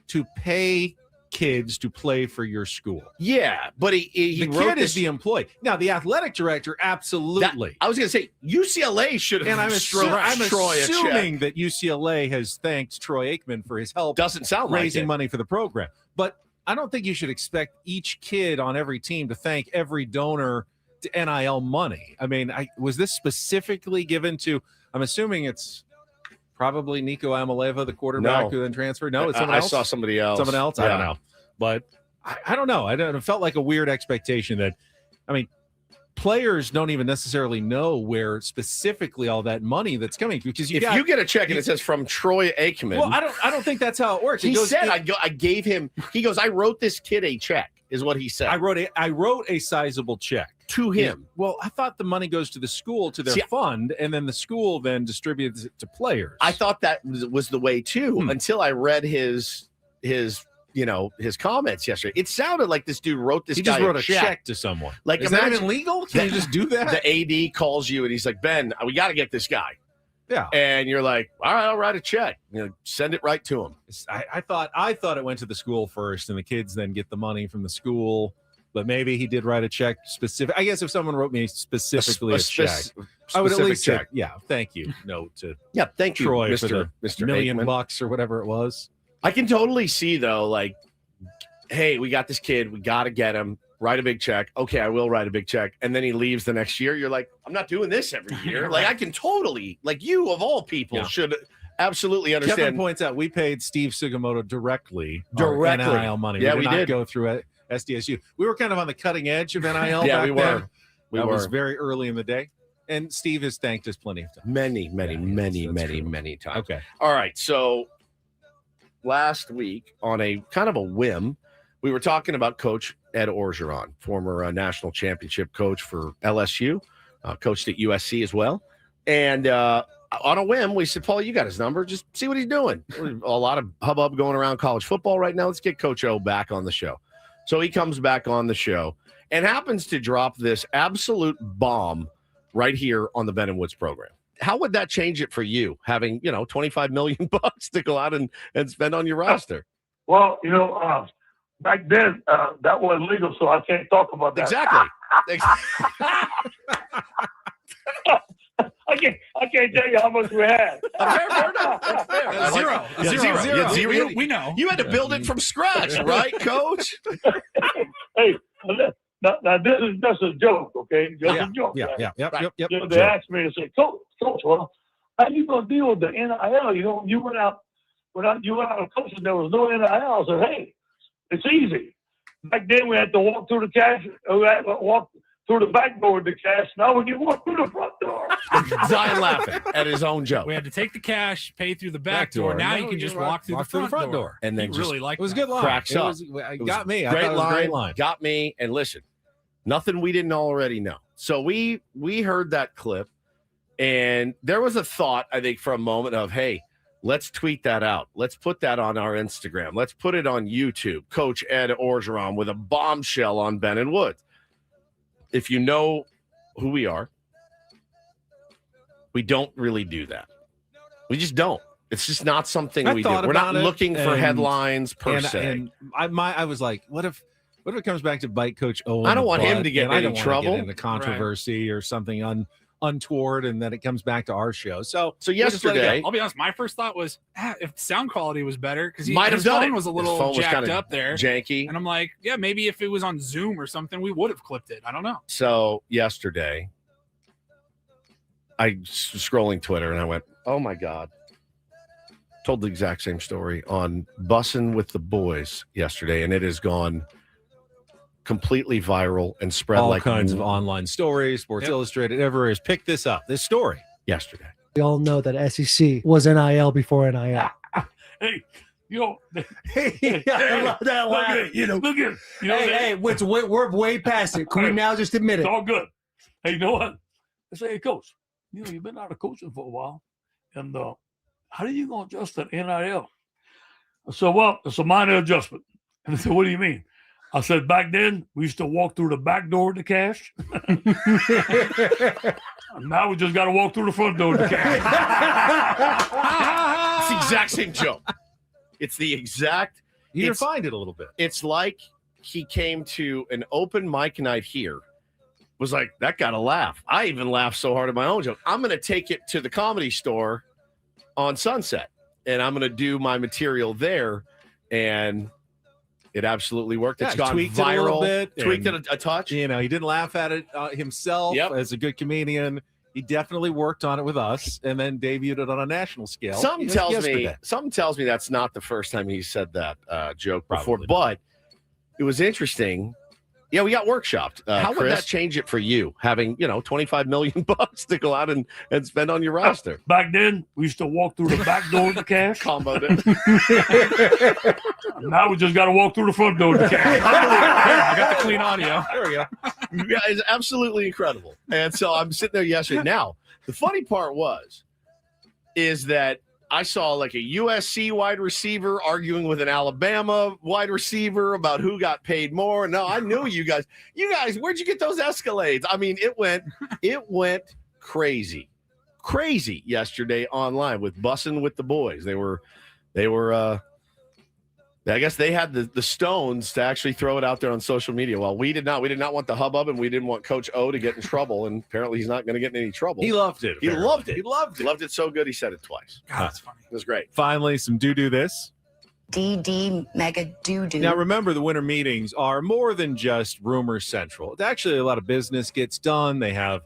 to pay kids to play for your school. Yeah, but the kid is the employee. Now, the athletic director, absolutely. I was going to say UCLA should have. And I'm Troy assuming that UCLA has thanked Troy Aikman for his help. Doesn't sound like raising it. money for the program, but I don't think you should expect each kid on every team to thank every donor to NIL money. I mean, was this specifically given to? I'm assuming it's probably Nico Amaleva, the quarterback who then transferred. No, it's someone else. I saw somebody else. Someone else? Yeah. I don't know. But I don't know. It felt like a weird expectation that, I mean, players don't even necessarily know where specifically all that money that's coming because you get a check and it says from Troy Aikman. Well, I don't think that's how it works. He said I gave him. He goes, I wrote this kid a check. Is what he said. I wrote a sizable check to him. Yeah. Well, I thought the money goes to the school, to their fund, and then the school then distributes it to players. I thought that was the way too until I read his comments yesterday. It sounded like this dude wrote this. He guy just wrote a check. check to someone. Like, is that even legal? Can you just do that? The AD calls you and he's like, Ben, we got to get this guy. Yeah, and you're like, all right, I'll write a check. Send it right to him. I thought it went to the school first, and the kids then get the money from the school. But maybe he did write a check specific. I guess if someone wrote me specifically a check, I would at least check. Yeah, thank you. Note to thank you, Troy, Mr. for the Mr. $1 million Aikman. or whatever it was. I can totally see though, like, hey, we got this kid, we got to get him. Write a big check. Okay, I will write a big check. And then he leaves the next year. You're like, I'm not doing this every year. Like, I can totally, like, you of all people should absolutely understand. Kevin points out we paid Steve Sugimoto directly NIL money. Yeah, we did not go through SDSU. We were kind of on the cutting edge of NIL. Yeah, back we were. Then. We that were. was very early in the day. And Steve has thanked us plenty of times. Many times. Okay. All right. So last week, on a kind of a whim, we were talking about Coach Ed Orgeron, former national championship coach for LSU, coached at USC as well. And on a whim, we said, Paul, you got his number. Just see what he's doing. A lot of hubbub going around college football right now. Let's get Coach O back on the show. So he comes back on the show and happens to drop this absolute bomb right here on the Ben and Woods program. How would that change it for you, having, $25 million to go out and spend on your roster? Well, back then, that wasn't legal, so I can't talk about that. Exactly. I can't tell you how much we had. Fair enough. That's fair. Zero. We know. You had to build it from scratch, right, Coach? Hey, now this is just a joke, okay? Just a joke. Yeah. Yep. They asked me to say, Coach, well, how you gonna deal with the NIL? You went out of coaching, there was no NIL. I said, hey, it's easy. Back then we had to walk through the cash. We had to walk through the back door of the cash. Now we can walk through the front door. Zion laughing at his own joke. We had to take the cash, pay through the back door. Now you can just walk through the front door. And then really like it was a good line. Cracks up. It got me. Great line. Got me. And listen, nothing we didn't already know. So we heard that clip, and there was a thought, I think, for a moment of, hey, let's tweet that out. Let's put that on our Instagram. Let's put it on YouTube. Coach Ed Orgeron with a bombshell on Ben and Woods. If you know who we are, we don't really do that. We just don't. It's just not something I we do. thought We're not about it, looking for and- headlines per se. And I was like, what if it comes back to bite Coach O? I don't want him to get and I in don't wanna trouble. get into controversy or something untoward, and then it comes back to our show. So yesterday, I'll be honest. My first thought was, if sound quality was better, because Might have his done phone it. was a His little phone was jacked kinda up there, janky. and I'm like, yeah, maybe if it was on Zoom or something, we would have clipped it. I don't know. So yesterday, I was scrolling Twitter and I went, "Oh my God!" Told the exact same story on Bussin' with the Boys yesterday, and it has gone completely viral and spread all like kinds of online stories. Sports Illustrated, everywhere has picked this up. This story yesterday. We all know that SEC was NIL before NIL. Hey, you know, I love that look laugh. at it, look at it. You know, We're way past it. Can we now just admit it's it? all good. Hey, you know what? I say, hey, coach, you've been out of coaching for a while, and how are you going to adjust that NIL? I said, well, it's a minor adjustment. And they said, what do you mean? I said, back then, we used to walk through the back door of the cash. Now we just got to walk through the front door of the cash. It's the exact same joke. It's the exact. You refined it a little bit. It's like he came to an open mic night here. Was like, that got a laugh. I even laughed so hard at my own joke. I'm going to take it to the Comedy Store on Sunset, and I'm going to do my material there. And it absolutely worked. It's gone tweaked viral. it a little bit, Tweaked and, it a touch. You know, he didn't laugh at it himself as a good comedian. He definitely worked on it with us, and then debuted it on a national scale. Something tells me that's not the first time he said that joke before, Probably but it was interesting. Yeah, we got workshopped. How would that change it for you, having $25 million to go out and spend on your roster? Back then, we used to walk through the back door of the cash. Comboed it. Now we just got to walk through the front door of the cash. I got the clean audio. There we go. Yeah, it's absolutely incredible. And so I'm sitting there yesterday. Now, the funny part is that I saw like a USC wide receiver arguing with an Alabama wide receiver about who got paid more. No, I knew you guys, where'd you get those Escalades? I mean, it went crazy yesterday online with Bussin' with the Boys. They were I guess they had the stones to actually throw it out there on social media. Well, we did not want the hubbub, and we didn't want Coach O to get in trouble, and apparently he's not going to get in any trouble. He loved it. He loved it. He loved it. He loved it so good he said it twice. God, that's funny. It was great. Finally, some do this. DD mega doo-doo. Now, remember, the winter meetings are more than just rumor central. It's actually a lot of business gets done. They have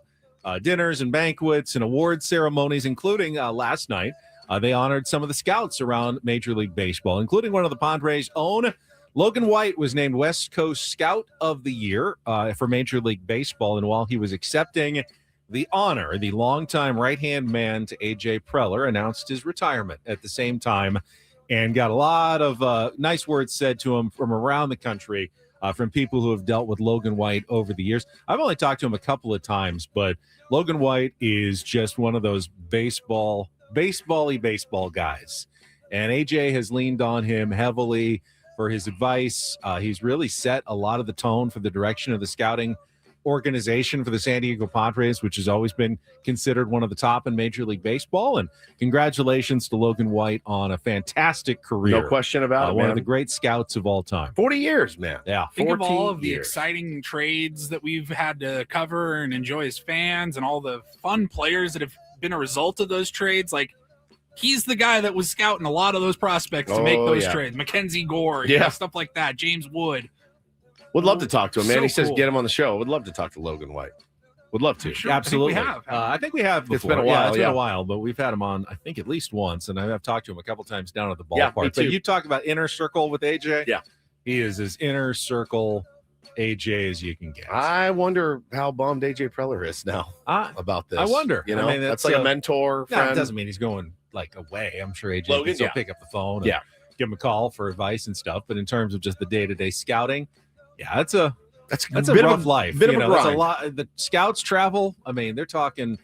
dinners and banquets and award ceremonies, including last night. They honored some of the scouts around Major League Baseball, including one of the Padres' own. Logan White was named West Coast Scout of the Year for Major League Baseball. And while he was accepting the honor, the longtime right-hand man to A.J. Preller announced his retirement at the same time and got a lot of nice words said to him from around the country from people who have dealt with Logan White over the years. I've only talked to him a couple of times, but Logan White is just one of those baseball guys. And AJ has leaned on him heavily for his advice. He's really set a lot of the tone for the direction of the scouting organization for the San Diego Padres, which has always been considered one of the top in Major League Baseball. And congratulations to Logan White on a fantastic career. No question about it, one man. of the great scouts of all time. 40 years, man. Yeah. Think of all of the years. exciting trades that we've had to cover and enjoy as fans, and all the fun players that have been a result of those trades. Like, he's the guy that was scouting a lot of those prospects to make those trades. Mackenzie Gore, stuff like that. James Wood. Would love to talk to him, man. So He says cool. get him on the show. Would love to talk to Logan White. Would love to. Sure, Absolutely. I think we have. I think we have before. It's been a while, It's been a while, but we've had him on, I think, at least once, and I've talked to him a couple times down at the Yeah, ballpark. me too. But you talk about inner circle with AJ. Yeah. He is as inner circle AJ as you can get. I wonder how bummed AJ Preller is now about this. I wonder. You know, I mean, that's like a mentor No, friend. it doesn't mean he's going like away. I'm sure AJ Logan, can still yeah. pick up the phone and Yeah. give him a call for advice and stuff. But in terms of just the day-to-day scouting, that's a bit rough of life. bit of a That's a grind. lot. The scouts travel. I mean, they're talking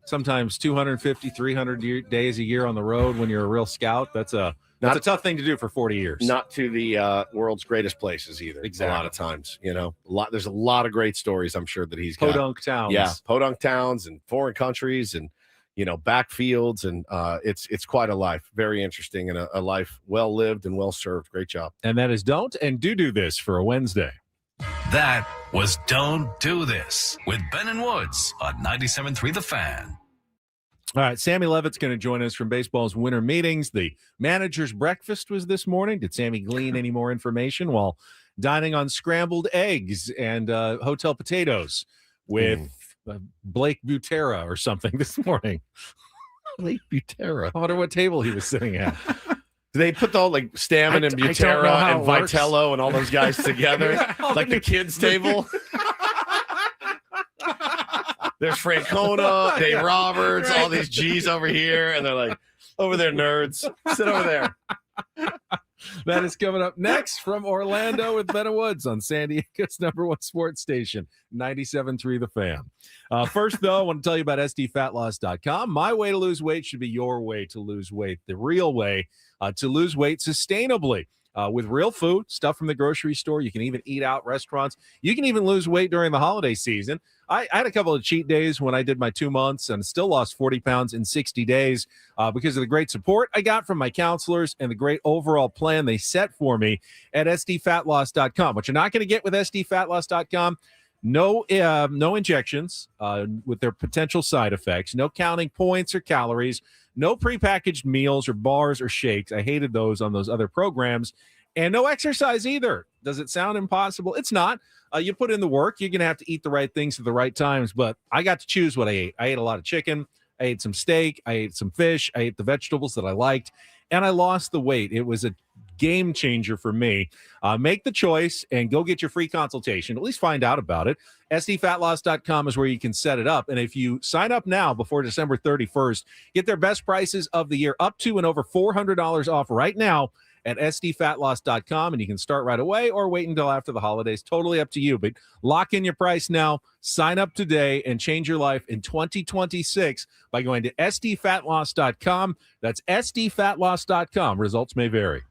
sometimes 250, 300 days a year on the road when you're a real scout. That's a tough thing to do for 40 years. Not to the world's greatest places either. Exactly. A lot of times, there's a lot of great stories I'm sure that he's got. Podunk towns. Yeah, podunk towns and foreign countries and backfields, and it's quite a life. Very interesting, and a life well lived and well served. Great job. And that is Don't and Do This for a Wednesday. That was Don't Do This with Ben and Woods on 97.3 The Fan. All right, Sammy Levitt's going to join us from baseball's winter meetings. The manager's breakfast was this morning. Did Sammy glean any more information while dining on scrambled eggs and hotel potatoes with Blake Butera or something this morning? Blake Butera. I wonder what table he was sitting at. Do they put all like Stammen and Butera and Vitello and all those guys together? Like the kids' table? There's Francona, Dave Roberts, all these G's over here, and they're like, over there, nerds. Sit over there. That is coming up next from Orlando with Ben and Woods on San Diego's #1 sports station, 97.3 The Fan. First, though, I want to tell you about SDFatLoss.com. My way to lose weight should be your way to lose weight, the real way to lose weight sustainably. With real food, stuff from the grocery store. You can even eat out restaurants. You can even lose weight during the holiday season. I had a couple of cheat days when I did my 2 months and still lost 40 pounds in 60 days because of the great support I got from my counselors and the great overall plan they set for me at SDFatLoss.com. What you're not going to get with SDFatLoss.com, no injections with their potential side effects, no counting points or calories, no prepackaged meals or bars or shakes. I hated those on those other programs. And no exercise either. Does it sound impossible? It's not. You put in the work. You're going to have to eat the right things at the right times. But I got to choose what I ate. I ate a lot of chicken. I ate some steak. I ate some fish. I ate the vegetables that I liked. And I lost the weight. It was a game changer for me. Make the choice and go get your free consultation. At least find out about it. SDFatLoss.com is where you can set it up. And if you sign up now before December 31st, get their best prices of the year up to and over $400 off right now at SDFatLoss.com. And you can start right away or wait until after the holidays. Totally up to you. But lock in your price now. Sign up today and change your life in 2026 by going to SDFatLoss.com. That's SDFatLoss.com. Results may vary.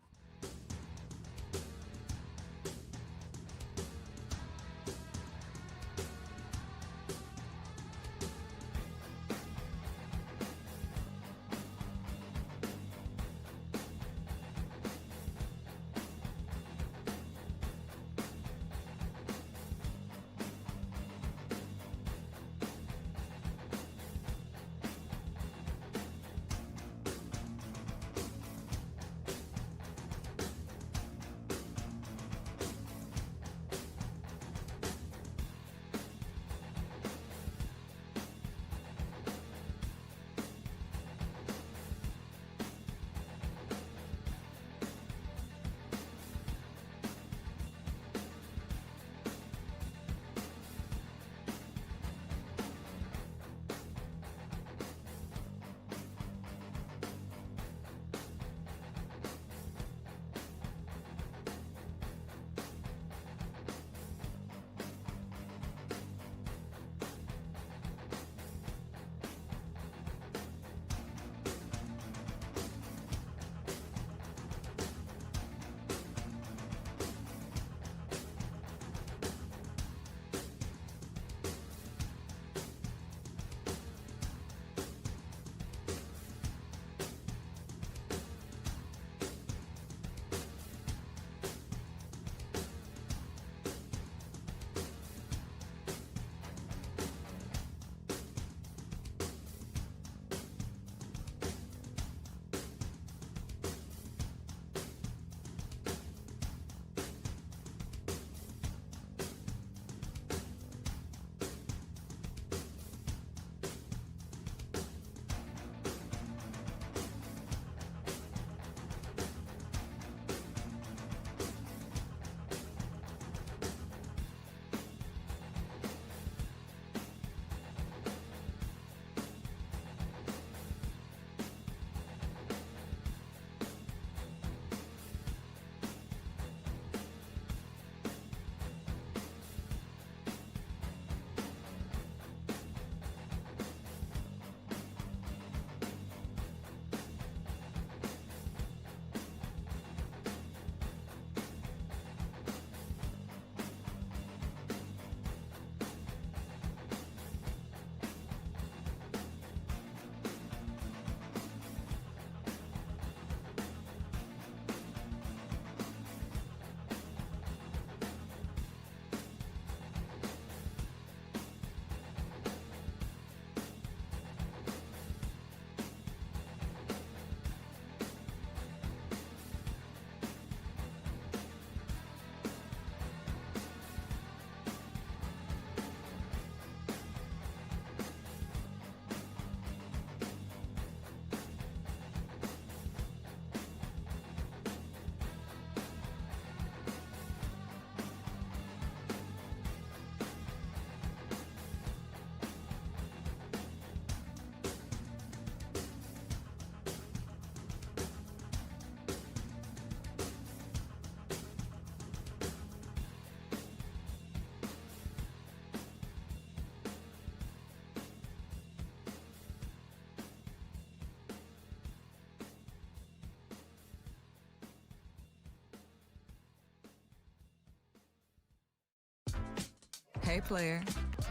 Hey, player,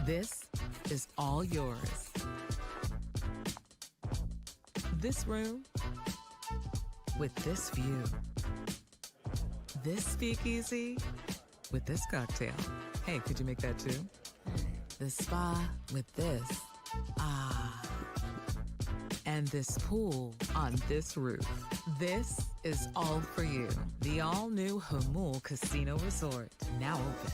this is all yours. This room with this view. This speakeasy with this cocktail. Hey, could you make that too? The spa with this. Ah. And this pool on this roof. This is all for you. The all-new Hamul Casino Resort, now open.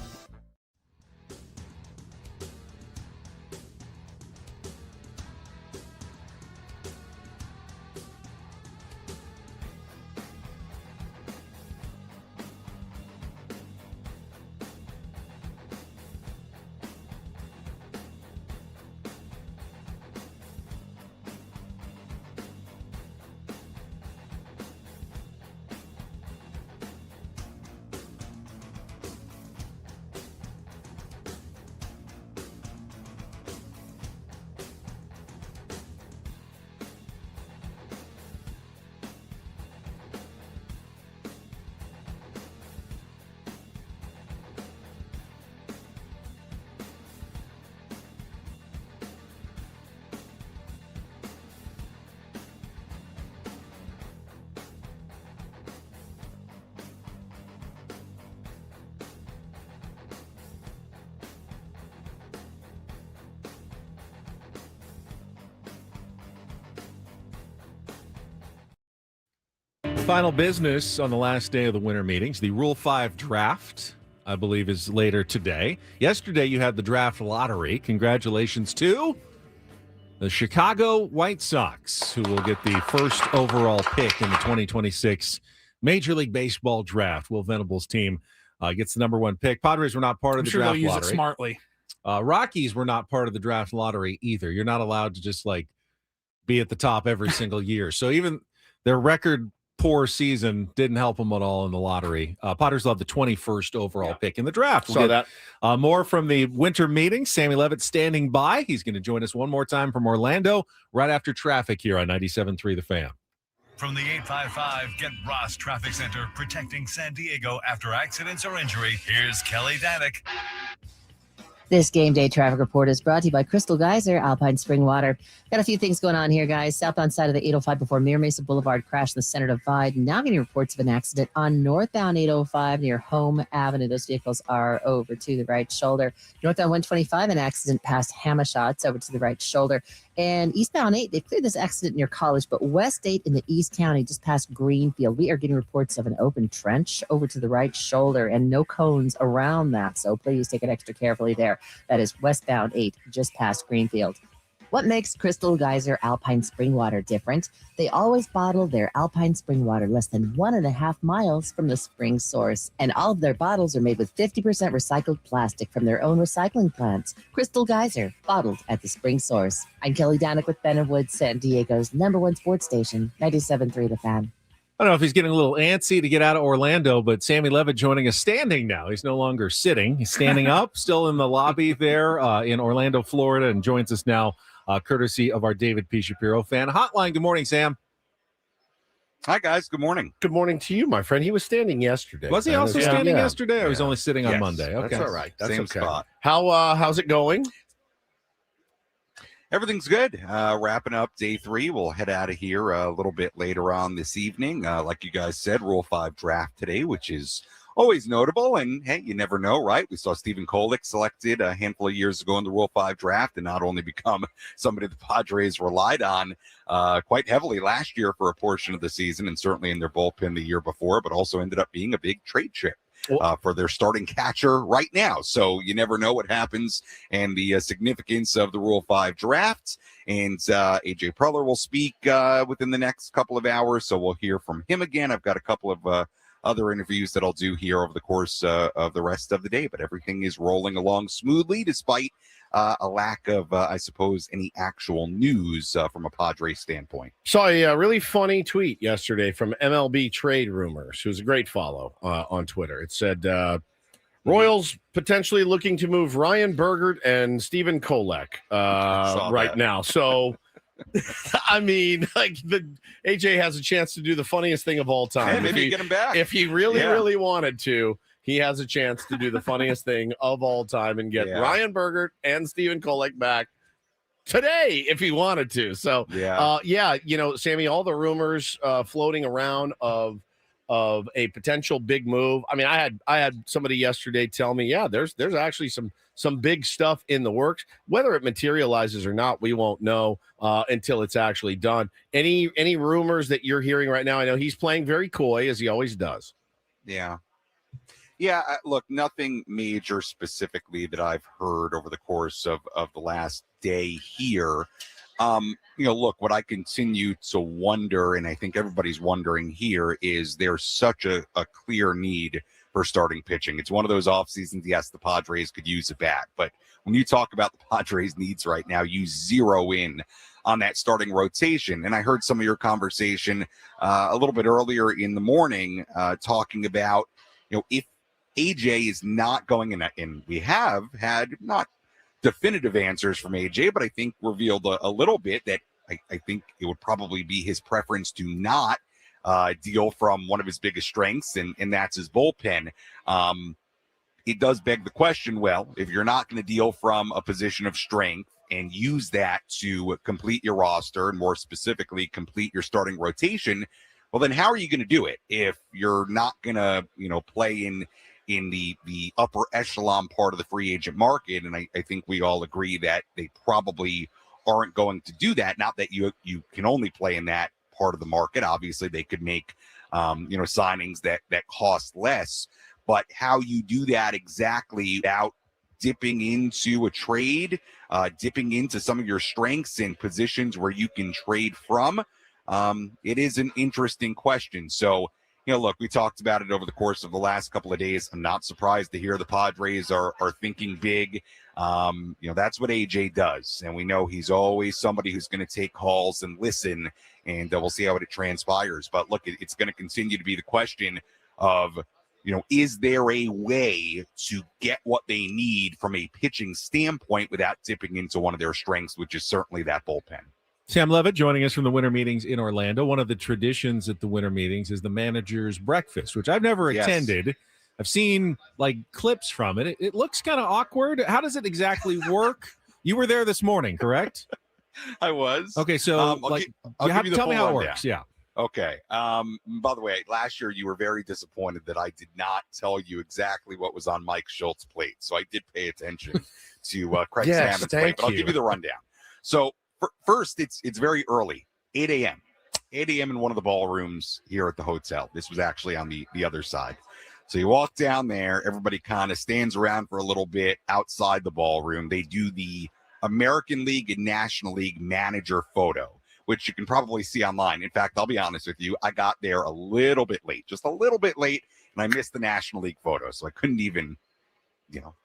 Final business on the last day of the winter meetings. The Rule 5 draft, I believe, is later today. Yesterday, you had the draft lottery. Congratulations to the Chicago White Sox, who will get the first overall pick in the 2026 Major League Baseball draft. Will Venable's team gets the number one pick. Padres were not part of the draft they'll use lottery. it smartly. Rockies were not part of the draft lottery either. You're not allowed to just be at the top every single year. So even their record poor season didn't help them at all in the lottery. Padres love the 21st overall pick in the draft. Saw that. More from the winter meeting. Sammy Levitt standing by. He's going to join us one more time from Orlando right after traffic here on 97.3 The Fan. From the 855 Get Ross Traffic Center, protecting San Diego after accidents or injury, here's Kelly Danick. This game day traffic report is brought to you by Crystal Geyser, Alpine Spring Water. Got a few things going on here, guys. Southbound side of the 805 before Mira Mesa Boulevard crash in the center divide. Now getting reports of an accident on northbound 805 near Home Avenue. Those vehicles are over to the right shoulder. Northbound 125, an accident past Hammershots over to the right shoulder. And eastbound 8, they cleared this accident near College, but West 8 in the East County, just past Greenfield. We are getting reports of an open trench over to the right shoulder and no cones around that. So please take it extra carefully there. That is westbound 8, just past Greenfield. What makes Crystal Geyser Alpine Spring Water different? They always bottle their Alpine Spring Water less than 1.5 miles from the spring source. And all of their bottles are made with 50% recycled plastic from their own recycling plants. Crystal Geyser, bottled at the spring source. I'm Kelly Danick with Ben and Woods, San Diego's #1 sports station, 97.3 The Fan. I don't know if he's getting a little antsy to get out of Orlando, but Sammy Levitt joining us standing now. He's no longer sitting. He's standing up, still in the lobby there in Orlando, Florida, and joins us now courtesy of our David P. Shapiro fan hotline. Good morning, Sam. Hi, guys. Good morning. Good morning to you, my friend. He was standing yesterday. Was he also standing yesterday? Or was only sitting on Monday? Okay. That's all right. That's Same okay. spot. How's it going? Everything's good. Wrapping up day 3. We'll head out of here a little bit later on this evening. Like you guys said, Rule 5 draft today, which is always notable. And, hey, you never know, right? We saw Stephen Kolek selected a handful of years ago in the Rule 5 draft and not only become somebody the Padres relied on quite heavily last year for a portion of the season and certainly in their bullpen the year before, but also ended up being a big trade chip for their starting catcher right now. So you never know what happens and the significance of the Rule 5 draft. And AJ Preller will speak within the next couple of hours. So we'll hear from him again. I've got a couple of other interviews that I'll do here over the course of the rest of the day, but everything is rolling along smoothly despite a lack of, I suppose, any actual news from a Padres standpoint. Saw a really funny tweet yesterday from MLB Trade Rumors, who's a great follow on Twitter. It said, Royals potentially looking to move Ryan Bergert and Stephen Kolek now. So, I mean, the AJ has a chance to do the funniest thing of all time. Yeah, maybe get him back. If he really wanted to, he has a chance to do the funniest thing of all time and get Ryan Bergert and Stephen Kolek back today if he wanted to. So, Sammy, all the rumors floating around of a potential big move. I mean, I had somebody yesterday tell me, there's actually some big stuff in the works. Whether it materializes or not, we won't know until it's actually done. Any rumors that you're hearing right now? I know he's playing very coy, as he always does. Yeah. Look, nothing major specifically that I've heard over the course of the last day here. Look, what I continue to wonder, and I think everybody's wondering here, is there's such a clear need for starting pitching. It's one of those off seasons. Yes, the Padres could use a bat, but when you talk about the Padres' needs right now, you zero in on that starting rotation. And I heard some of your conversation a little bit earlier in the morning talking about, if AJ is not going in, and we have had not definitive answers from AJ, but I think revealed a little bit that I think it would probably be his preference to not deal from one of his biggest strengths, and that's his bullpen. It does beg the question, well, if you're not going to deal from a position of strength and use that to complete your roster, and more specifically complete your starting rotation, well, then how are you going to do it if you're not going to, play in the upper echelon part of the free agent market? And I think we all agree that they probably aren't going to do that. Not that you can only play in that part of the market. Obviously, they could make signings that cost less. But how you do that exactly without dipping into a trade, dipping into some of your strengths and positions where you can trade from, it is an interesting question. So, look, we talked about it over the course of the last couple of days. I'm not surprised to hear the Padres are thinking big. That's what AJ does. And we know he's always somebody who's going to take calls and listen, and we'll see how it transpires. But look, it's going to continue to be the question of, is there a way to get what they need from a pitching standpoint without dipping into one of their strengths, which is certainly that bullpen. Sam Levitt joining us from the winter meetings in Orlando. One of the traditions at the winter meetings is the manager's breakfast, which I've never attended. I've seen clips from it. It looks kind of awkward. How does it exactly work? You were there this morning, correct? I was. Okay, so tell me how it works. Yeah. Okay. By the way, last year you were very disappointed that I did not tell you exactly what was on Mike Schultz's plate. So I did pay attention to Craig Stammen's plate, but I'll give you the rundown. So first, it's very early, 8 a.m. 8 a.m. in one of the ballrooms here at the hotel. This was actually on the other side. So you walk down there, everybody kind of stands around for a little bit outside the ballroom. They do the American League and National League manager photo, which you can probably see online. In fact, I'll be honest with you, I got there a little bit late, just a little bit late, and I missed the National League photo. So I couldn't even,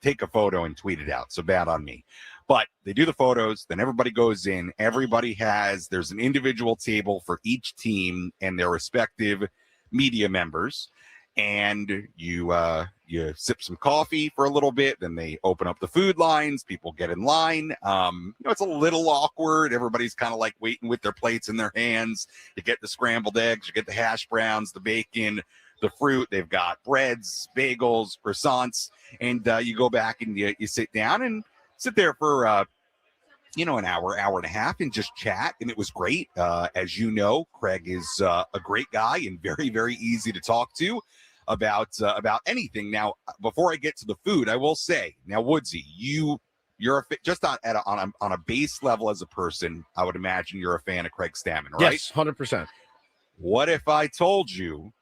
take a photo and tweet it out. So bad on me. But they do the photos, then everybody goes in. There's an individual table for each team and their respective media members. And you sip some coffee for a little bit. Then they open up the food lines. People get in line. It's a little awkward. Everybody's kind of waiting with their plates in their hands. You get the scrambled eggs, you get the hash browns, the bacon, the fruit. They've got breads, bagels, croissants. And you go back and you sit down and sit there for an hour and a half and just chat. And it was great. As you know, Craig is a great guy and very, very easy to talk to about anything. Now, before I get to the food, I will say, now, Woodsy, you're just on a base level as a person, I would imagine you're a fan of Craig Stammen, right? Yes, 100%. What if I told you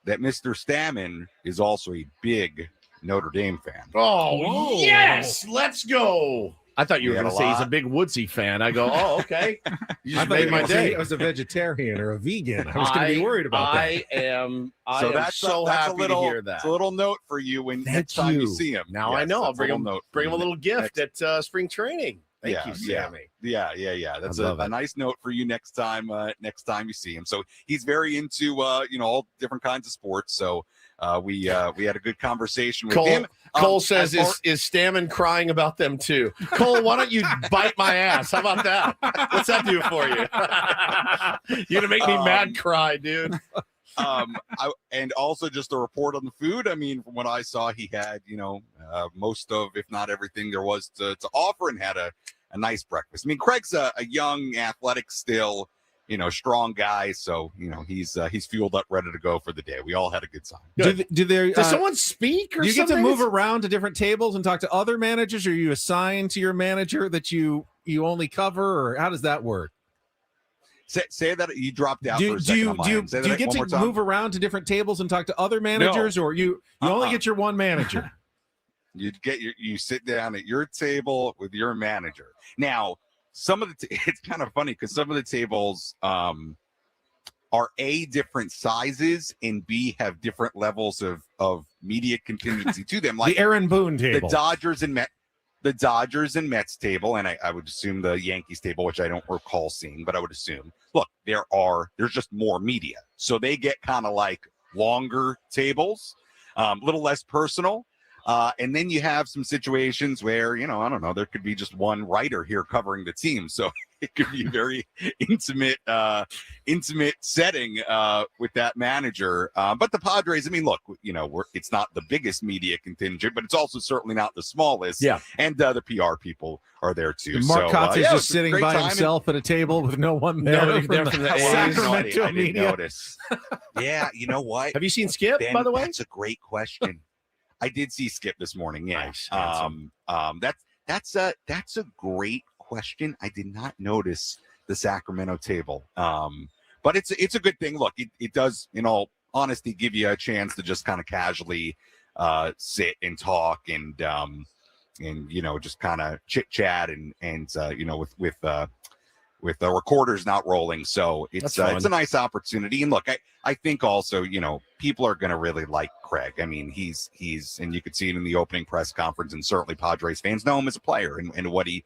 that Mr. Stammen is also a big Notre Dame fan? Oh, whoa. Yes, let's go. I thought you were going to say he's a big Woodsy fan. I go, oh, okay. You just made my day. I was a vegetarian or a vegan. I was going to be worried about that. I am so happy to hear that. It's a little note for you when next time you see him. Now I know. I'll bring him a little gift at spring training. Thank you, Sammy. Yeah. That's a nice note for you next time you see him. So he's very into all different kinds of sports. So we had a good conversation with him. Cole says, is Stammen crying about them too? Cole, why don't you bite my ass? How about that? What's that do for you? You're gonna make me mad cry, dude. And also just a report on the food. I mean, from what I saw, he had, most of, if not everything there was to offer, and had a nice breakfast. I mean, Craig's a young, athletic, still, strong guy. So, he's fueled up, ready to go for the day. We all had a good time. Does someone speak or do you get to something? move around to different tables and talk to other managers? Or are you assigned to your manager that you only cover, or how does that work? Say that you dropped out for a do you get to move around to different tables and talk to other managers, or you only get your one manager? You sit down at your table with your manager. Now, some of it's kind of funny because some of the tables are A, different sizes, and B, have different levels of media contingency to them. Like the Aaron Boone table, the Dodgers and Mets table, and I would assume the Yankees table, which I don't recall seeing, but I would assume. Look, there's just more media, so they get kind of like longer tables, a little less personal. And then you have some situations where, I don't know, there could be just one writer here covering the team. So it could be a very intimate setting with that manager. But the Padres, I mean, look, it's not the biggest media contingent, but it's also certainly not the smallest. Yeah. And the PR people are there too. And Mark Kotz is just sitting by himself at a table with no one there. From the Sacramento I didn't notice. Yeah, you know what? Have you seen Skip, by the way? That's a great question. I did see Skip this morning. Yeah. Nice, that's a great question. I did not notice the Sacramento table. But it's a good thing. Look, it does, in all honesty, give you a chance to just kind of casually sit and talk and just kind of chit chat and with the recorders not rolling. So it's a nice opportunity. And look, I think also, people are going to really like Craig. I mean, he's, and you could see it in the opening press conference, and certainly Padres fans know him as a player and what he,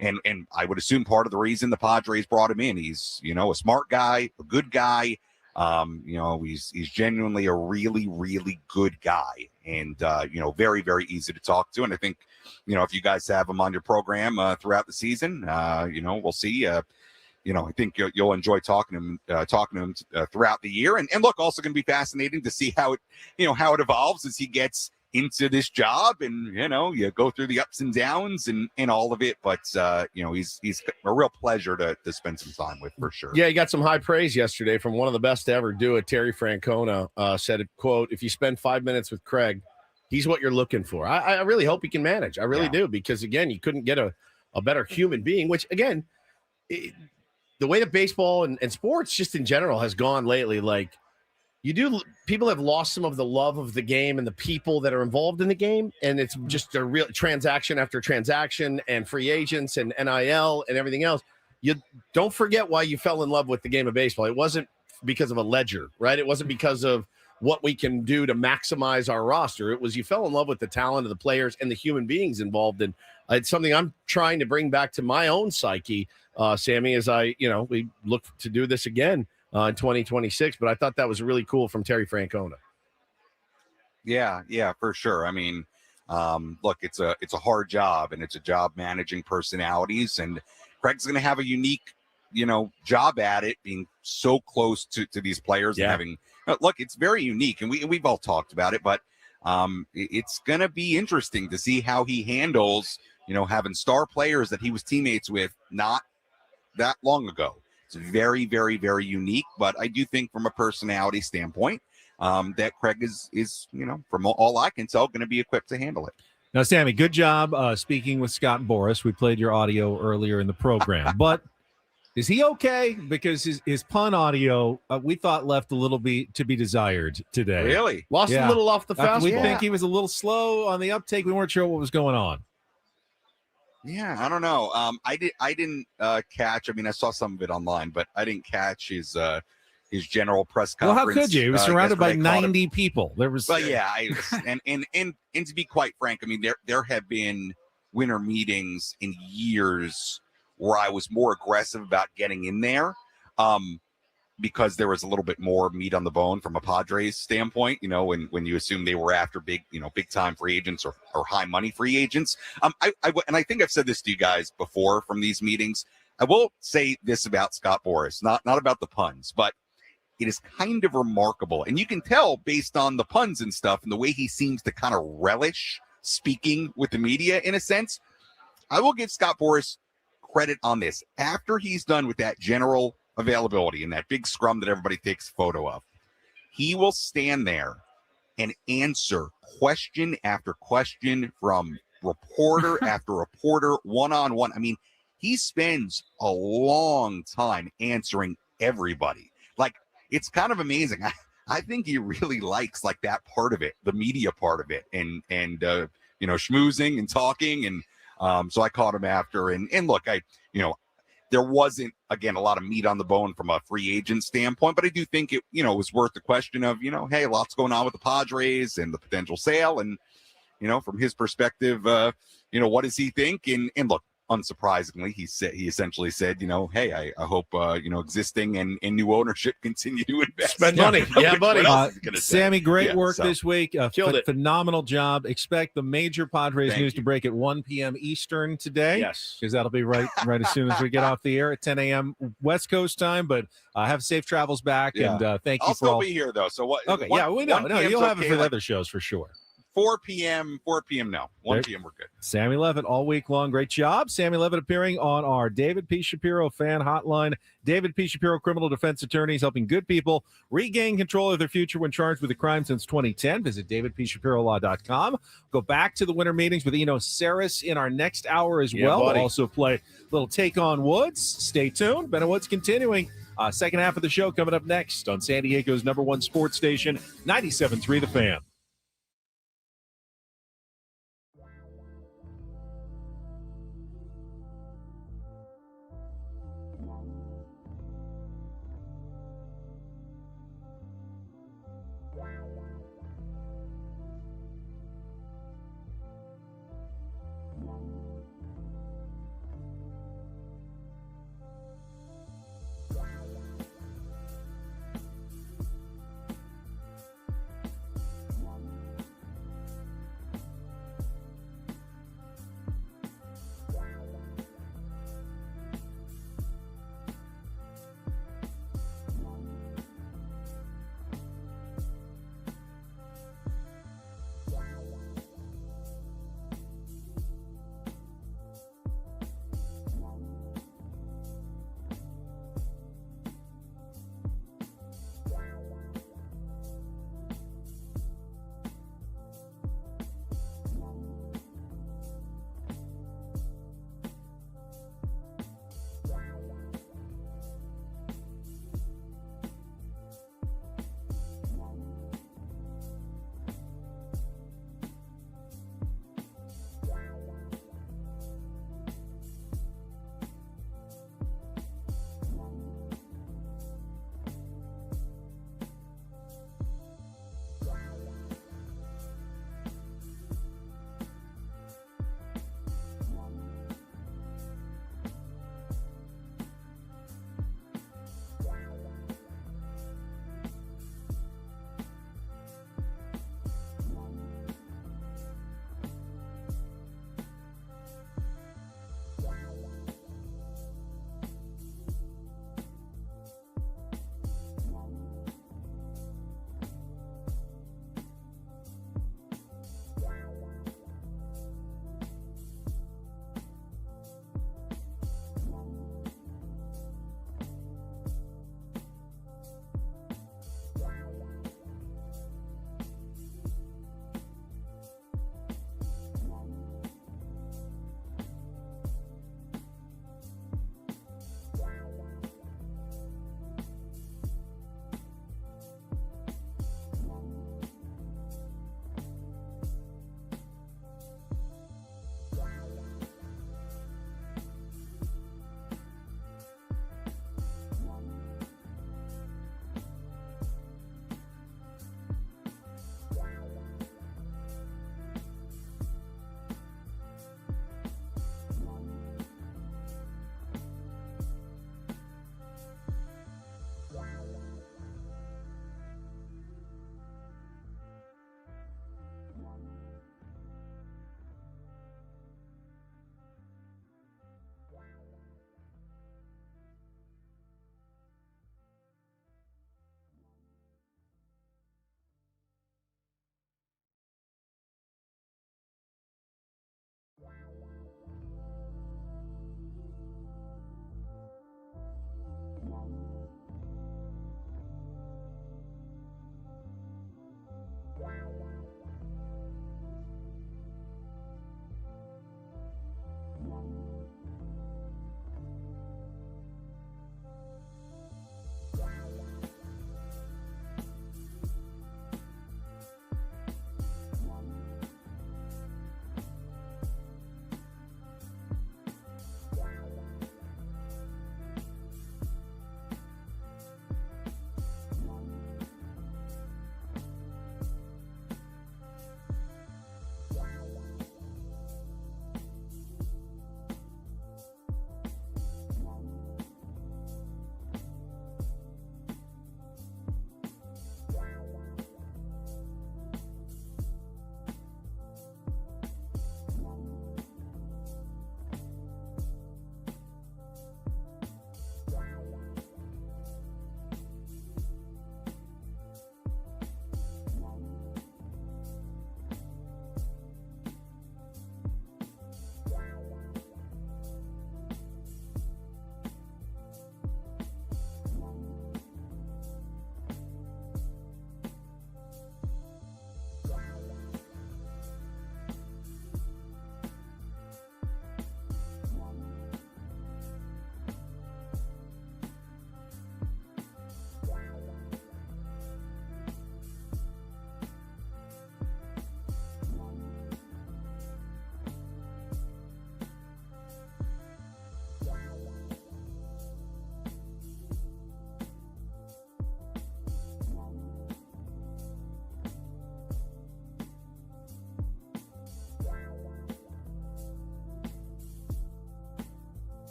and I would assume part of the reason the Padres brought him in, he's, a smart guy, a good guy. He's genuinely a really, really good guy, and, very, very easy to talk to. And I think, if you guys have him on your program throughout the season, we'll see. I think you'll enjoy talking to him throughout the year. And look, also going to be fascinating to see how it evolves as he gets into this job, and you go through the ups and downs and all of it. But he's a real pleasure to spend some time with, for sure. Yeah, he got some high praise yesterday from one of the best to ever do it. Terry Francona said, quote, "If you spend 5 minutes with Craig, he's what you're looking for." I really hope he can manage. I really do, because again, you couldn't get a better human being, which again, the way that baseball and sports just in general has gone lately, like people have lost some of the love of the game and the people that are involved in the game. And it's just a real transaction after transaction and free agents and NIL and everything else. You don't forget why you fell in love with the game of baseball. It wasn't because of a ledger, right? It wasn't because of what we can do to maximize our roster. It was you fell in love with the talent of the players and the human beings involved. And it's something I'm trying to bring back to my own psyche, Sammy, as we look to do this again in 2026. But I thought that was really cool from Terry Francona. Yeah, for sure. I mean, look, it's a hard job, and it's a job managing personalities. And Craig's going to have a unique, job at it, being so close to these players and having. Look, it's very unique, and we've all talked about it, but it's going to be interesting to see how he handles, having star players that he was teammates with not that long ago. It's very, very, very unique, but I do think from a personality standpoint that Craig is, from all I can tell, going to be equipped to handle it. Now, Sammy, good job speaking with Scott Borass. We played your audio earlier in the program, but is he okay? Because his pun audio, we thought left a little bit to be desired today. Really? Lost a little off the fastball. We think he was a little slow on the uptake. We weren't sure what was going on. Yeah, I don't know. I didn't catch. I mean, I saw some of it online, but I didn't catch his general press conference. Well, how could you? He was surrounded by 90 people. There was. But yeah, and to be quite frank, I mean, there have been winter meetings in years where I was more aggressive about getting in there, because there was a little bit more meat on the bone from a Padres standpoint. When you assume they were after big time free agents or high money free agents. And I think I've said this to you guys before from these meetings. I will say this about Scott Borass, not about the puns, but it is kind of remarkable. And you can tell based on the puns and stuff and the way he seems to kind of relish speaking with the media in a sense. I will give Scott Borass credit on this. After he's done with that general availability and that big scrum that everybody takes a photo of, he will stand there and answer question after question from reporter after reporter, one-on-one. I mean, he spends a long time answering everybody. Like, it's kind of amazing. I think he really likes like that part of it, the media part of it, and schmoozing and talking. And so I caught him after. And look, there wasn't, again, a lot of meat on the bone from a free agent standpoint, but I do think it, was worth the question of, hey, lots going on with the Padres and the potential sale. And, from his perspective, what does he think? And look, unsurprisingly, he essentially said, hey, I hope, existing and new ownership continue to invest. Spend money. Yeah, buddy. Sammy, great work this week. Killed it. Phenomenal job. Expect the major Padres news to break at 1 p.m. Eastern today. Yes. Because that'll be right as soon as we get off the air at 10 a.m. West Coast time. But have safe travels back. Yeah. And thank you I'll for all. I'll still be here, though. So what? Okay, we know. No, you'll have it for the other shows for sure. 4 p.m. No. 1 p.m. We're good. Sammy Levitt all week long. Great job. Sammy Levitt appearing on our David P. Shapiro fan hotline. David P. Shapiro, criminal defense attorneys helping good people regain control of their future when charged with a crime since 2010. Visit davidpshapirolaw.com. Go back to the winter meetings with Eno Sarris in our next hour as well. Buddy. We'll also play a little Take on Woods. Stay tuned. Ben and Woods continuing. Second half of the show coming up next on San Diego's #1 sports station, 97.3 The Fan.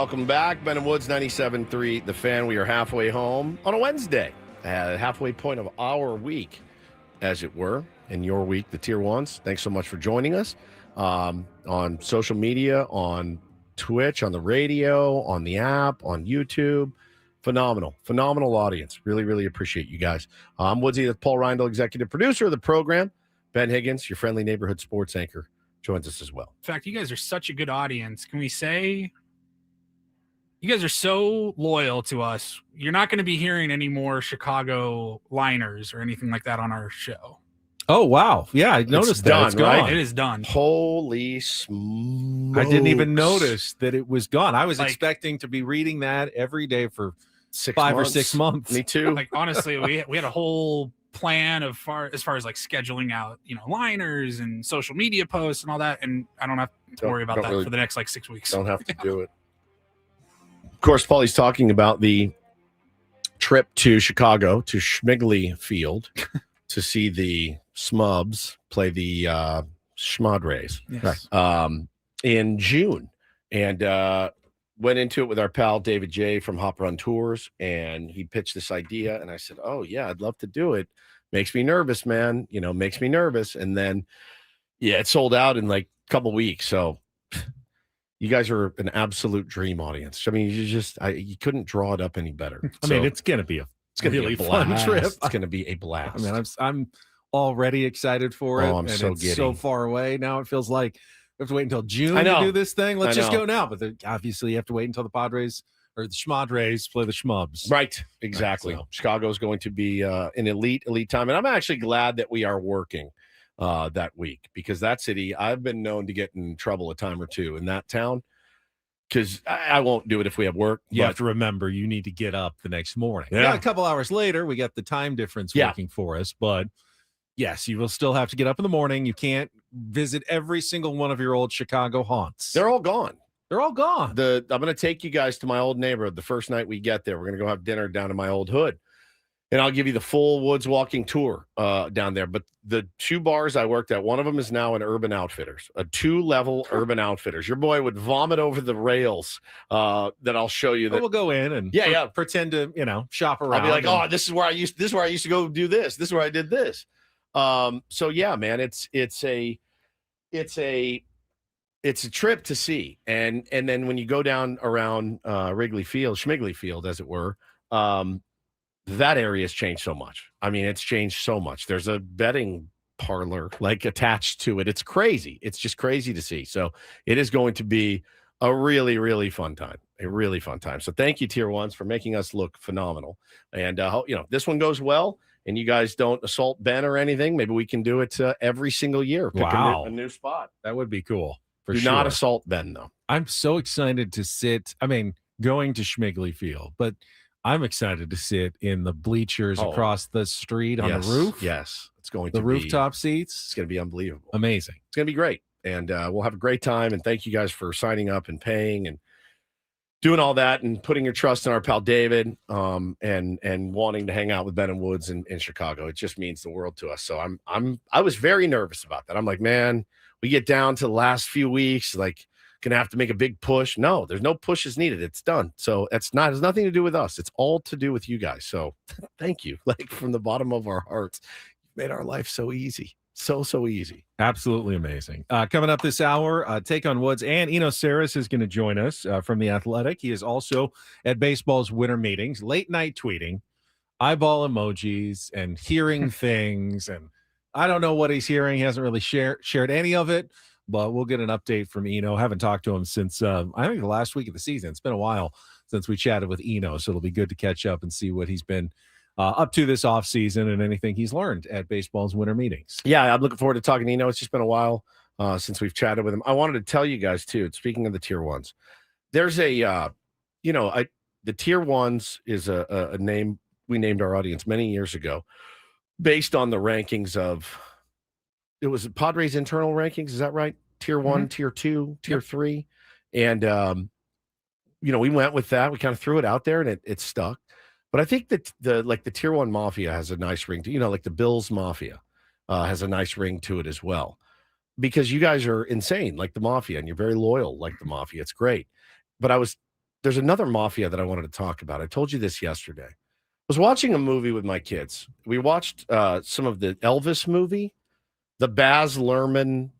welcome back. Ben and Woods, 97.3 The Fan. We are halfway home on a Wednesday, halfway point of our week, as it were, in your week, the Tier 1s. Thanks so much for joining us on social media, on Twitch, on the radio, on the app, on YouTube. Phenomenal audience. Really, really appreciate you guys. I'm Woodsy, the Paul Reindl, executive producer of the program. Ben Higgins, your friendly neighborhood sports anchor, joins us as well. In fact, you guys are such a good audience. Can we say you guys are so loyal to us? You're not going to be hearing any more Chicago liners or anything like that on our show. Oh, wow. Yeah, I noticed that. It's gone. Right? It is done. Holy smokes. I didn't even notice that it was gone. I was expecting to be reading that every day for 5 or 6 months. Me too. Like, honestly, we had a whole plan as far as like scheduling out, liners and social media posts and all that. And I don't have to worry about that for the next 6 weeks. Don't have to do it. Of course, Paulie's talking about the trip to Chicago, to Schmigley Field, to see the Smubs play the Schmadres in June. And went into it with our pal David J from Hop Run Tours, and he pitched this idea, and I said, oh, yeah, I'd love to do it. Makes me nervous, man. Makes me nervous. And then, it sold out in a couple weeks. So you guys are an absolute dream audience. I mean, you couldn't draw it up any better. I mean, it's going to be a really fun trip. It's going to be a blast. I mean, I'm already excited for it. I'm so giddy. So far away. Now it feels like we have to wait until June to do this thing. Let's just go now. But obviously you have to wait until the Padres or the Schmadres play the Schmubs. Right. Exactly. Right, so. Chicago is going to be an elite time. And I'm actually glad that we are working that week, because that city, I've been known to get in trouble a time or two in that town, because I won't do it if we have work. You have to remember, you need to get up the next morning. Yeah. A couple hours later, we got the time difference working for us. But yes, you will still have to get up in the morning. You can't visit every single one of your old Chicago haunts. They're all gone. They're all gone. I'm going to take you guys to my old neighborhood the first night we get there. We're going to go have dinner down in my old hood, and I'll give you the full woods walking tour down there. But the 2 bars I worked at, one of them is now an Urban Outfitters, a 2-level Urban Outfitters. Your boy would vomit over the rails that I'll show you. That we'll go in and pretend to shop around. I'll be like, oh, this is where I used to go do this. This is where I did this. So yeah, man, it's a trip to see. And then when you go down around Schmigley Field, as it were, that area has changed so much. I mean, it's changed so much. There's a betting parlor attached to it. It's crazy. It's just crazy to see. So it is going to be a really, really fun time. A really fun time. So thank you, Tier 1s, for making us look phenomenal. And this one goes well, and you guys don't assault Ben or anything. Maybe we can do it every single year. Pick a new spot. That would be cool. Do not assault Ben, though. I'm so excited to sit. I mean, going to Schmigley Field, but I'm excited to sit in the bleachers across the street on the roof. Yes, it's going to be rooftop seats. It's going to be unbelievable. Amazing. It's going to be great. And we'll have a great time. And thank you guys for signing up and paying and doing all that and putting your trust in our pal David and wanting to hang out with Ben and Woods in Chicago. It just means the world to us. So I was very nervous about that. I'm like, man, we get down to the last few weeks, gonna have to make a big push. No, there's no pushes needed. It's done. So it's has nothing to do with us. It's all to do with you guys. So thank you. From the bottom of our hearts, you've made our life so easy. So easy. Absolutely amazing. Coming up this hour, Take on Woods, and Eno Sarris is going to join us from The Athletic. He is also at baseball's winter meetings, late night tweeting, eyeball emojis, and hearing things. And I don't know what he's hearing. He hasn't really shared any of it, but we'll get an update from Eno. Haven't talked to him since I think the last week of the season. It's been a while since we chatted with Eno, so it'll be good to catch up and see what he's been up to this offseason and anything he's learned at baseball's winter meetings. Yeah, I'm looking forward to talking to Eno. It's just been a while since we've chatted with him. I wanted to tell you guys, too, speaking of the Tier 1s, there's the Tier 1s is a name we named our audience many years ago based on the rankings of, it was Padres internal rankings. Is that right? Tier 1, Tier 2, Tier 3. And, we went with that. We kind of threw it out there and it stuck. But I think that the Tier 1 Mafia has a nice ring to, like the Bills Mafia has a nice ring to it as well. Because you guys are insane like the Mafia and you're very loyal like the Mafia. It's great. But I was there's another Mafia that I wanted to talk about. I told you this yesterday. I was watching a movie with my kids. We watched some of the Elvis movie, the Baz Luhrmann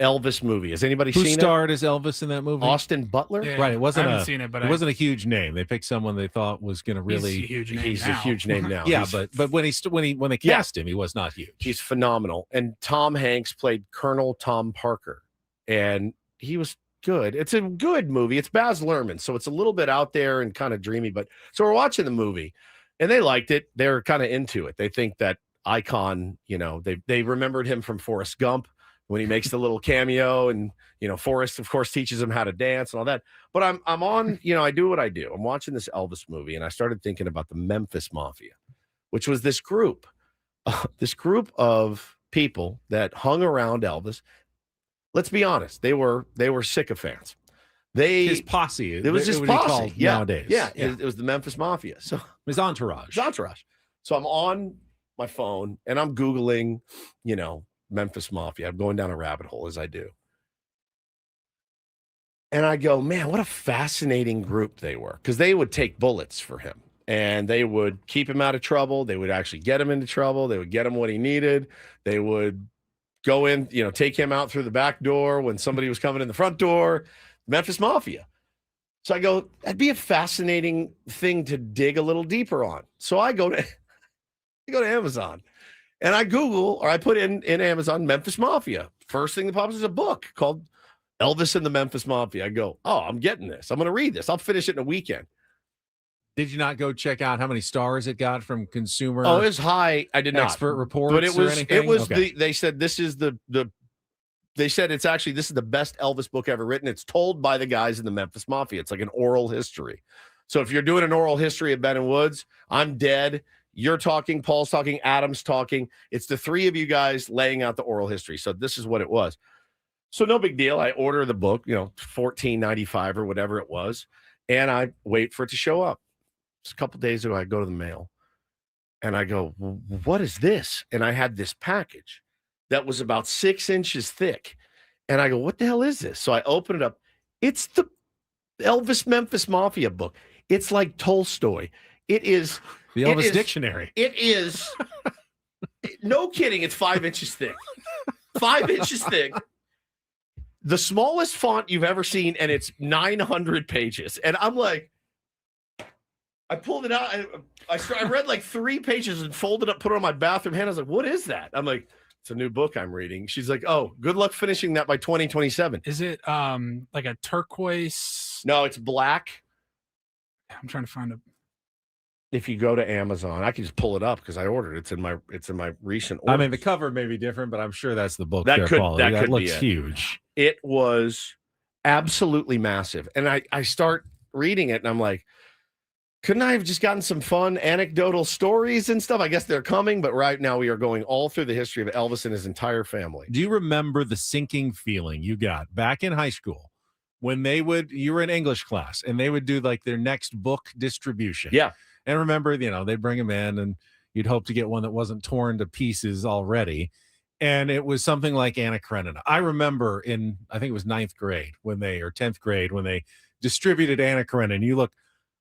Elvis movie. Has anybody Who seen it? starred as Elvis in that movie? Austin Butler. Yeah, Right. It wasn't I haven't seen it, but it wasn't a huge name. They picked someone they thought was going to really. He's a huge name He's now. a huge name now. Yeah, He's- but when they cast him, he was not huge. He's phenomenal. And Tom Hanks played Colonel Tom Parker, and he was good. It's a good movie. It's Baz Luhrmann, so it's a little bit out there and kind of dreamy. But so we're watching the movie, and they liked it. They're kind of into it. They think that icon, they remembered him from Forrest Gump when he makes the little cameo, and Forrest, of course, teaches him how to dance and all that. But I'm on, I do what I do. I'm watching this Elvis movie, and I started thinking about the Memphis Mafia, which was this group of people that hung around Elvis. Let's be honest, they were sycophants. His posse. It was his what he posse called yeah, nowadays. Yeah, it was the Memphis Mafia. So his entourage. His entourage. So I'm on my phone and I'm Googling, Memphis Mafia. I'm going down a rabbit hole as I do. And I go, man, what a fascinating group they were. Because they would take bullets for him. And they would keep him out of trouble. They would actually get him into trouble. They would get him what he needed. They would go in, take him out through the back door when somebody was coming in the front door. Memphis Mafia. So I go, that'd be a fascinating thing to dig a little deeper on. So I go to Amazon and I Google, or I put in Amazon Memphis Mafia. First thing that pops is a book called Elvis and the Memphis Mafia. I go, oh, I'm getting this. I'm going to read this. I'll finish it in a weekend. Did you not go check out how many stars it got from consumer? Oh, it was high. I did not. Expert reports, but it was. It was okay. They said this is the. They said this is the best Elvis book ever written. It's told by the guys in the Memphis Mafia. It's like an oral history. So if you're doing an oral history of Ben and Woods, I'm dead. You're talking. Paul's talking. Adam's talking. It's the three of you guys laying out the oral history. So this is what it was. So no big deal. I order the book, $14.95 or whatever it was, and I wait for it to show up. Just a couple days ago, I go to the mail, and I go, "What is this?" And I had this package that was about 6 inches thick, and I go, "What the hell is this?" So I open it up. It's the Elvis Memphis Mafia book. It's like Tolstoy. It is the Elvis dictionary. It is. No kidding. It's 5 inches thick. 5 inches thick. The smallest font you've ever seen, and it's 900 pages. And I'm like, I pulled it out. I read like 3 pages and folded up, put it on my bathroom hand. I was like, what is that? I'm like, it's a new book I'm reading. She's like, oh, good luck finishing that by 2027. Is it like a turquoise? No, it's black. I'm trying to find a. If you go to Amazon, I can just pull it up because I ordered it. It's in my recent order. I mean, the cover may be different, but I'm sure that's the book. That could looks be it. huge. It was absolutely massive. And I start reading it and I'm like, couldn't I have just gotten some fun anecdotal stories and stuff? I guess they're coming, but right now we are going all through the history of Elvis and his entire family. Do you remember the sinking feeling you got back in high school when you were in English class and they would do like their next book distribution? Yeah. And remember, they'd bring them in and you'd hope to get one that wasn't torn to pieces already. And it was something like Anna Karenina. I remember I think it was 9th grade or 10th grade when they distributed Anna Karenina. And you look,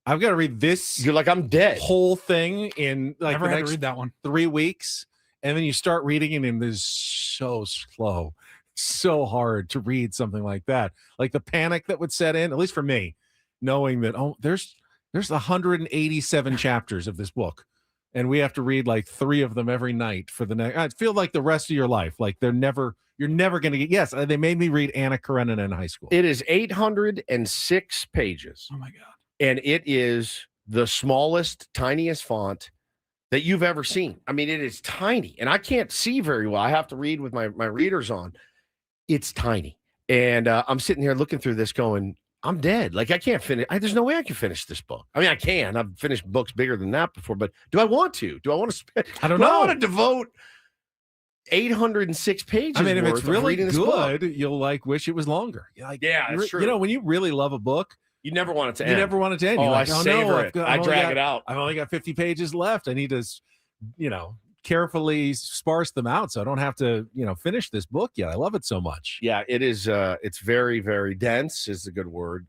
I've got to read this. You're like, I'm dead. Whole thing in like Never the had next to read that one. 3 weeks. And then you start reading it and it's so slow, so hard to read something like that. Like the panic that would set in, at least for me, knowing that, there's 187 chapters of this book. And we have to read like 3 of them every night for the next. I feel like the rest of your life, like you're never going to get. Yes, they made me read Anna Karenina in high school. It is 806 pages. Oh my God. And it is the smallest, tiniest font that you've ever seen. I mean, it is tiny. And I can't see very well. I have to read with my readers on. It's tiny. And I'm sitting here looking through this going, I'm dead. Like I can't finish. There's no way I can finish this book. I mean, I can. I've finished books bigger than that before, but do I want to? Do I want to spend? I don't know. I want to devote 806 pages. I mean, if worth it's really of reading this book. good, you'll wish it was longer. That's true. When you really love a book, you never want it to end. You never want it to end. Oh, You're like, I savor it. I drag it out. I've only got 50 pages left. I need to, carefully sparse them out so I don't have to, finish this book yet. I love it so much. Yeah, it is. It's very, very dense is a good word.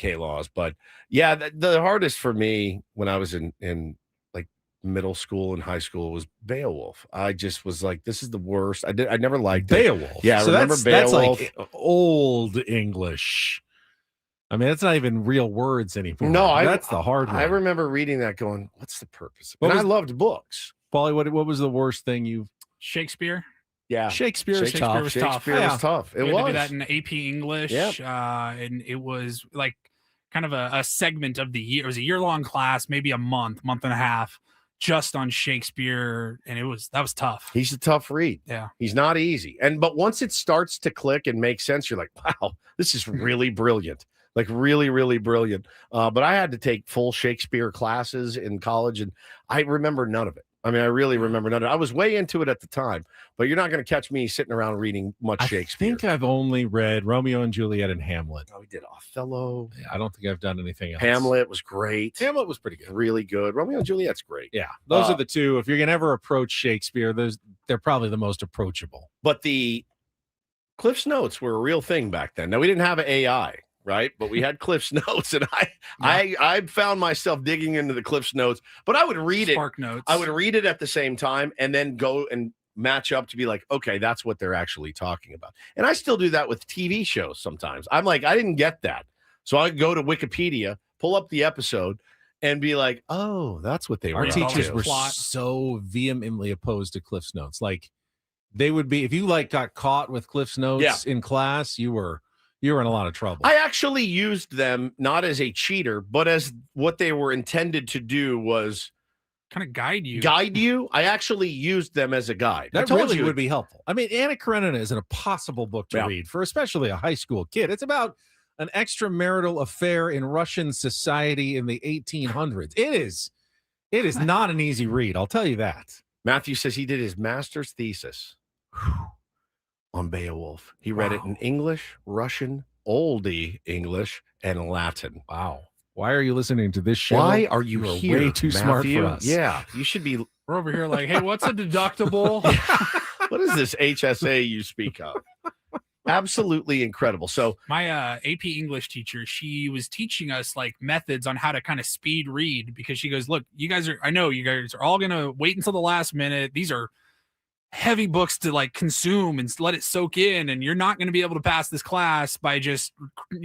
K-Laws. But yeah, the hardest for me when I was in like middle school and high school was Beowulf. I just was like, this is the worst. I never liked Beowulf. Yeah, I so remember that's Beowulf. like old English. I mean, it's not even real words anymore. No, that's the hard one. I remember reading that going, what's the purpose? And I loved books. Paulie, what was the worst thing you've... Shakespeare. Yeah. Shakespeare was tough. Was tough. Shakespeare was tough. It we had was. to do that in AP English. Yep. And it was like kind of a segment of the year. It was a year-long class, maybe a month and a half, just on Shakespeare. And that was tough. He's a tough read. Yeah. He's not easy. But once it starts to click and make sense, you're like, wow, this is really brilliant. Like really, really brilliant. But I had to take full Shakespeare classes in college, and I remember none of it. I mean, I really remember none of it. I was way into it at the time, but you're not going to catch me sitting around reading much Shakespeare. I think I've only read Romeo and Juliet and Hamlet. Oh, we did Othello. Yeah, I don't think I've done anything else. Hamlet was great. Hamlet was pretty good. Really good. Romeo and Juliet's great. Yeah, those are the two. If you're going to ever approach Shakespeare, they're probably the most approachable. But the Cliff's Notes were a real thing back then. Now, we didn't have AI. Right. But we had Cliff's Notes, and I found myself digging into the Cliff's Notes, but I would read Spark Notes. I would read it at the same time and then go and match up to be like, okay, that's what they're actually talking about. And I still do that with TV shows sometimes. I'm like, I didn't get that. So I go to Wikipedia, pull up the episode, and be like, oh, that's what they were. Our teachers to. were so vehemently opposed to Cliff's Notes. Like, they would be, if you got caught with Cliff's Notes in class, you were in a lot of trouble. I actually used them not as a cheater, but as what they were intended to do was kind of guide you. I actually used them as a guide. That really would be helpful. I mean, Anna Karenina is an impossible book to read for especially a high school kid. It's about an extramarital affair in Russian society in the 1800s. It is not an easy read. I'll tell you that. Matthew says he did his master's thesis on Beowulf. He read it in English, Russian, oldie English, and Latin. Wow. Why are you listening to this show? Why are you here? Way too smart for us. Yeah, you should be. We're over here like, hey, what's a deductible? What is this HSA you speak of? Absolutely incredible. So my AP English teacher, she was teaching us like methods on how to kind of speed read, because she goes, look, I know you guys are all going to wait until the last minute. These are heavy books to like consume and let it soak in, and you're not going to be able to pass this class by just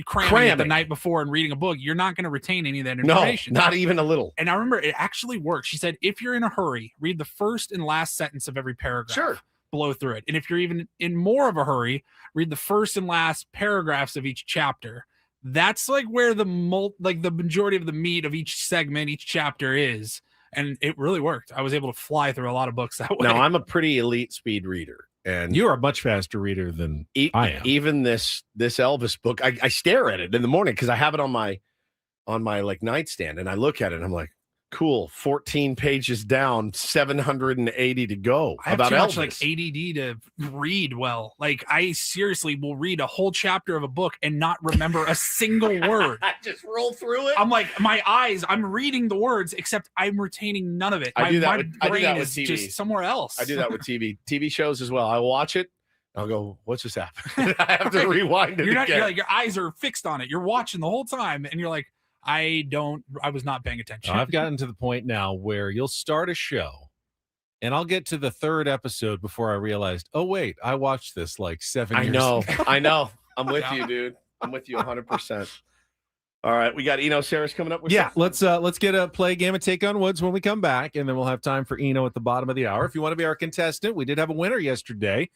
cramming it the night before and reading a book. You're not going to retain any of that information. No, not even a little. And I remember it actually worked. She said, if you're in a hurry, read the first and last sentence of every paragraph. Sure. Blow through it. And if you're even in more of a hurry, read the first and last paragraphs of each chapter. That's like where the majority of the meat of each segment, each chapter is. And it really worked. I was able to fly through a lot of books that way. Now, I'm a pretty elite speed reader. And you are a much faster reader than I am. Even this Elvis book, I stare at it in the morning because I have it on my like nightstand, and I look at it and I'm like, cool, 14 pages down, 780 to go. I have about too much Elvis. like ADD to read well. Like I seriously will read a whole chapter of a book and not remember a single word. Just roll through it. I'm like, I'm reading the words, except I'm retaining none of it. I do that with is TV. just somewhere else. I do that with TV shows as well. I watch it. I'll go, what's just happened? I have to rewind it again. You're like, your eyes are fixed on it. You're watching the whole time, and you're like, I was not paying attention. I've gotten to the point now where you'll start a show and I'll get to the third episode before I realized, oh, wait, I watched this like 7 years ago. I know. I'm with you, dude. I'm with you 100%. All right. We got Eno Sarris coming up with let's get a play game of Take on Woods when we come back, and then we'll have time for Eno at the bottom of the hour. If you want to be our contestant, we did have a winner yesterday.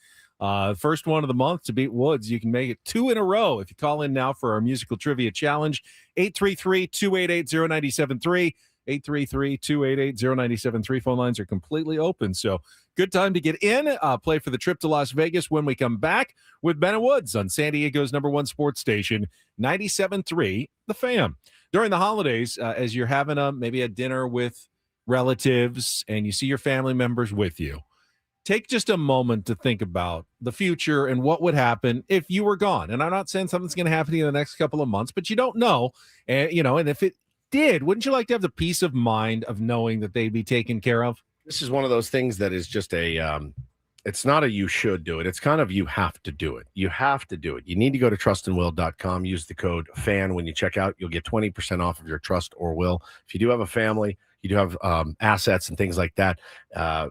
First one of the month to beat Woods. You can make it 2 in a row if you call in now for our musical trivia challenge. 833-288-0973. 833-288-0973. Phone lines are completely open. So good time to get in. Play for the trip to Las Vegas when we come back with Ben and Woods on San Diego's #1 sports station, 97.3 The Fan. During the holidays, as you're having maybe a dinner with relatives and you see your family members with you, take just a moment to think about the future and what would happen if you were gone. And I'm not saying something's going to happen in the next couple of months, but you don't know. And, and if it did, wouldn't you like to have the peace of mind of knowing that they'd be taken care of? This is one of those things that is just it's It's not a you should do it. It's kind of you have to do it. You have to do it. You need to go to trustandwill.com. Use the code FAN when you check out. You'll get 20% off of your trust or will. If you do have a family, you do have assets and things like that,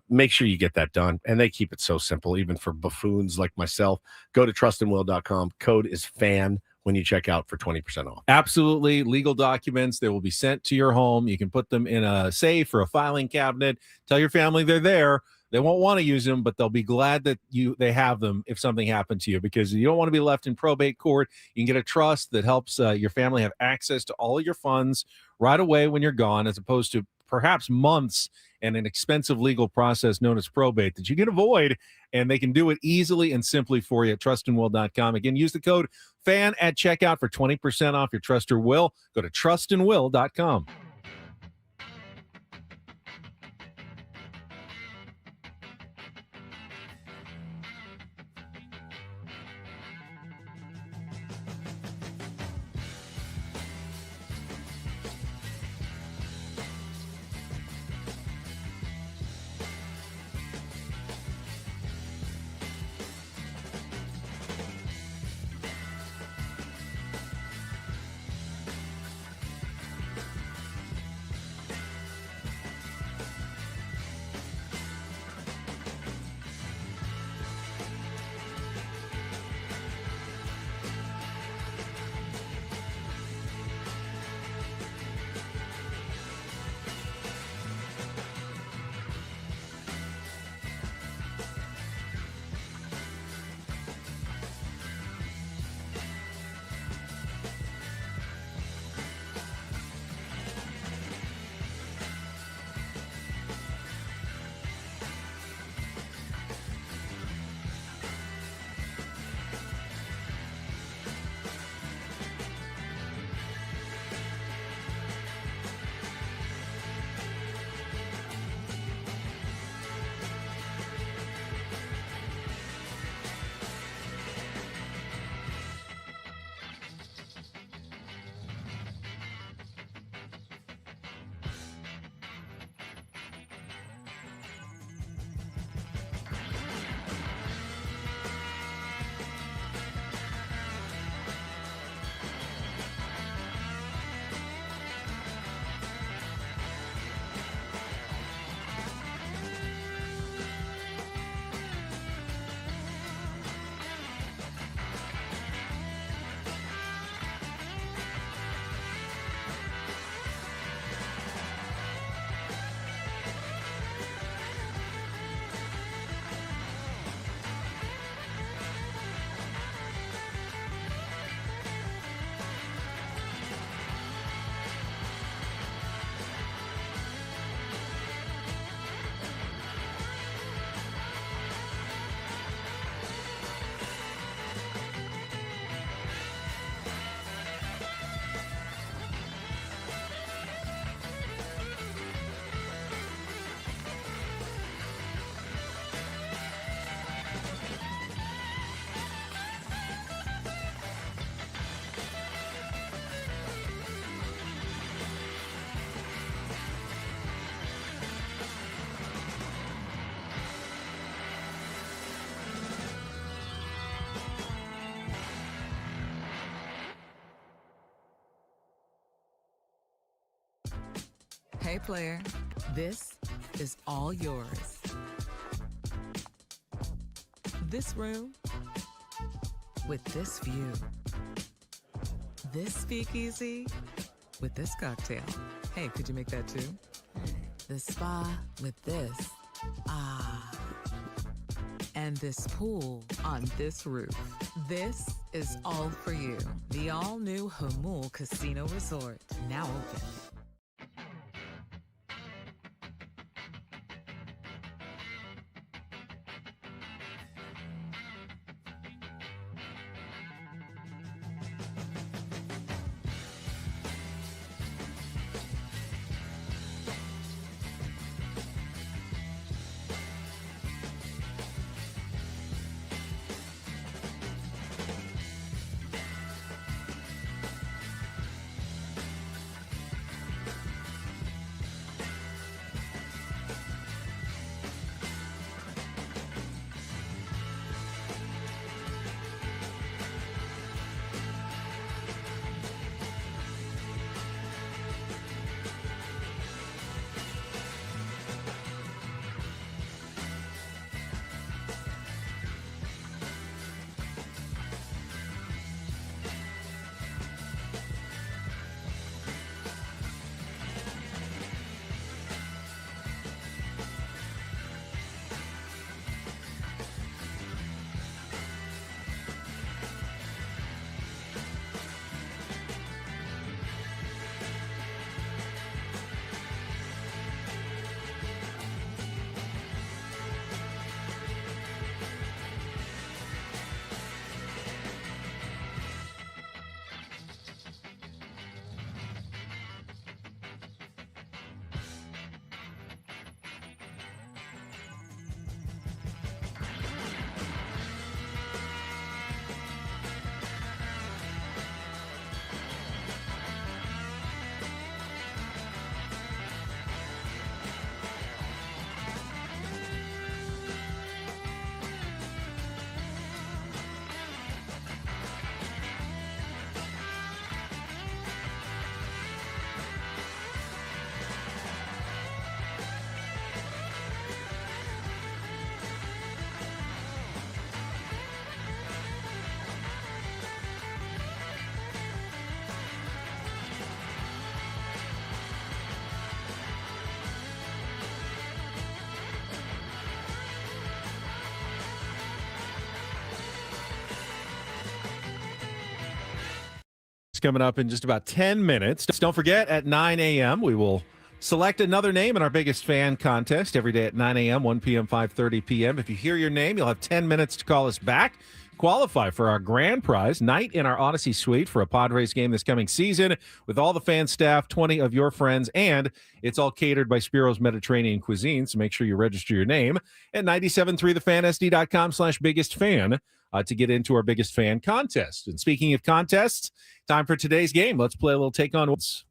make sure you get that done. And they keep it so simple, even for buffoons like myself. Go to trustandwill.com. Code is FAN when you check out for 20% off. Absolutely. Legal documents. They will be sent to your home. You can put them in a safe or a filing cabinet. Tell your family they're there. They won't want to use them, but they'll be glad that they have them if something happened to you, because you don't want to be left in probate court. You can get a trust that helps your family have access to all of your funds right away when you're gone, as opposed to perhaps months and an expensive legal process known as probate that you can avoid, and they can do it easily and simply for you at trustandwill.com. Again, use the code FAN at checkout for 20% off your trust or will. Go to trustandwill.com. Hey, player, this is all yours. This room with this view. This speakeasy with this cocktail. Hey, could you make that too? The spa with this. Ah. And this pool on this roof. This is all for you. The all-new Hamul Casino Resort, now open. It's coming up in just about 10 minutes. Don't forget, at 9 a.m., we will select another name in our biggest fan contest every day at 9 a.m., 1 p.m., 5:30 p.m. If you hear your name, you'll have 10 minutes to call us back. Qualify for our grand prize, night in our Odyssey Suite for a Padres game this coming season with all the fan staff, 20 of your friends, and it's all catered by Spiro's Mediterranean Cuisine, so make sure you register your name at 973thefansd.com/biggest-fan to get into our biggest fan contest. And speaking of contests, time for today's game. Let's play a little Take On Woods.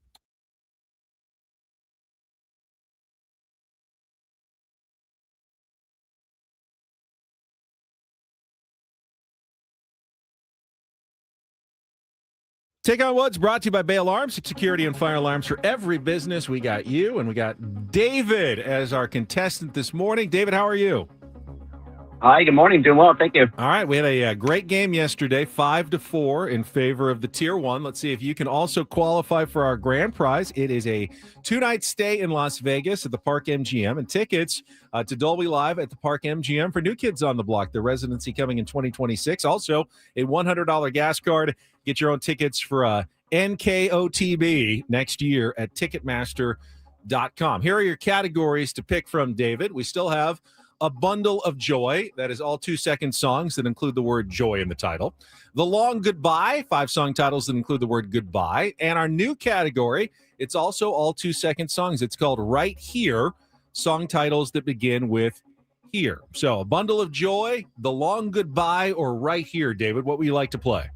Take On Woods brought to you by Bay Alarms, security and fire alarms for every business. We got you, and we got David as our contestant this morning. David, how are you? Hi, good morning. Doing well, thank you. All right, we had a great game yesterday, 5-4 in favor of the Tier 1. Let's see if you can also qualify for our grand prize. It is a 2-night stay in Las Vegas at the Park MGM and tickets to Dolby Live at the Park MGM for New Kids on the Block, their residency coming in 2026. Also, a $100 gas card. Get your own tickets for NKOTB next year at Ticketmaster.com. Here are your categories to pick from, David. We still have A Bundle of Joy. That is all 2-second songs that include the word joy in the title. The Long Goodbye, 5 song titles that include the word goodbye. And our new category, it's also all 2-second songs. It's called Right Here, song titles that begin with here. So A Bundle of Joy, The Long Goodbye, or Right Here, David. What would you like to play?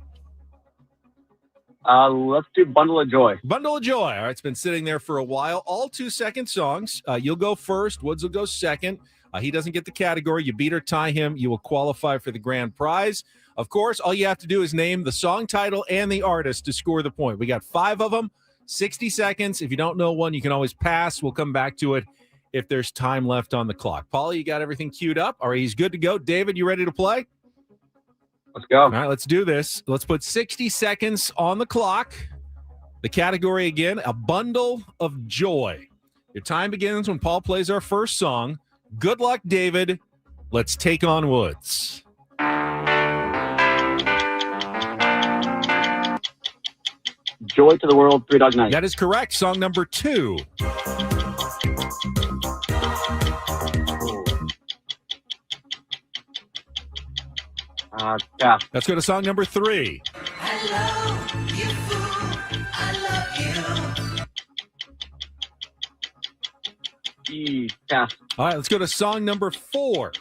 Let's do Bundle of Joy. Bundle of Joy. All right, it's been sitting there for a while. All 2-second songs. You'll go first. Woods will go second. He doesn't get the category. You beat or tie him, you will qualify for the grand prize. Of course, all you have to do is name the song title and the artist to score the point. We got 5 of them, 60 seconds. If you don't know one, you can always pass. We'll come back to it if there's time left on the clock. Paulie, you got everything queued up? All right, he's good to go. David, you ready to play? Let's go. All right, let's do this. Let's put 60 seconds on the clock. The category again, A Bundle of Joy. Your time begins when Paul plays our first song. Good luck, David. Let's take on Woods. Joy to the World, 3 Dog Night. That is correct. Song number 2. Yeah. Let's go to song number 3. I love you, fool. I love you. Yeah. All right, let's go to song number 4.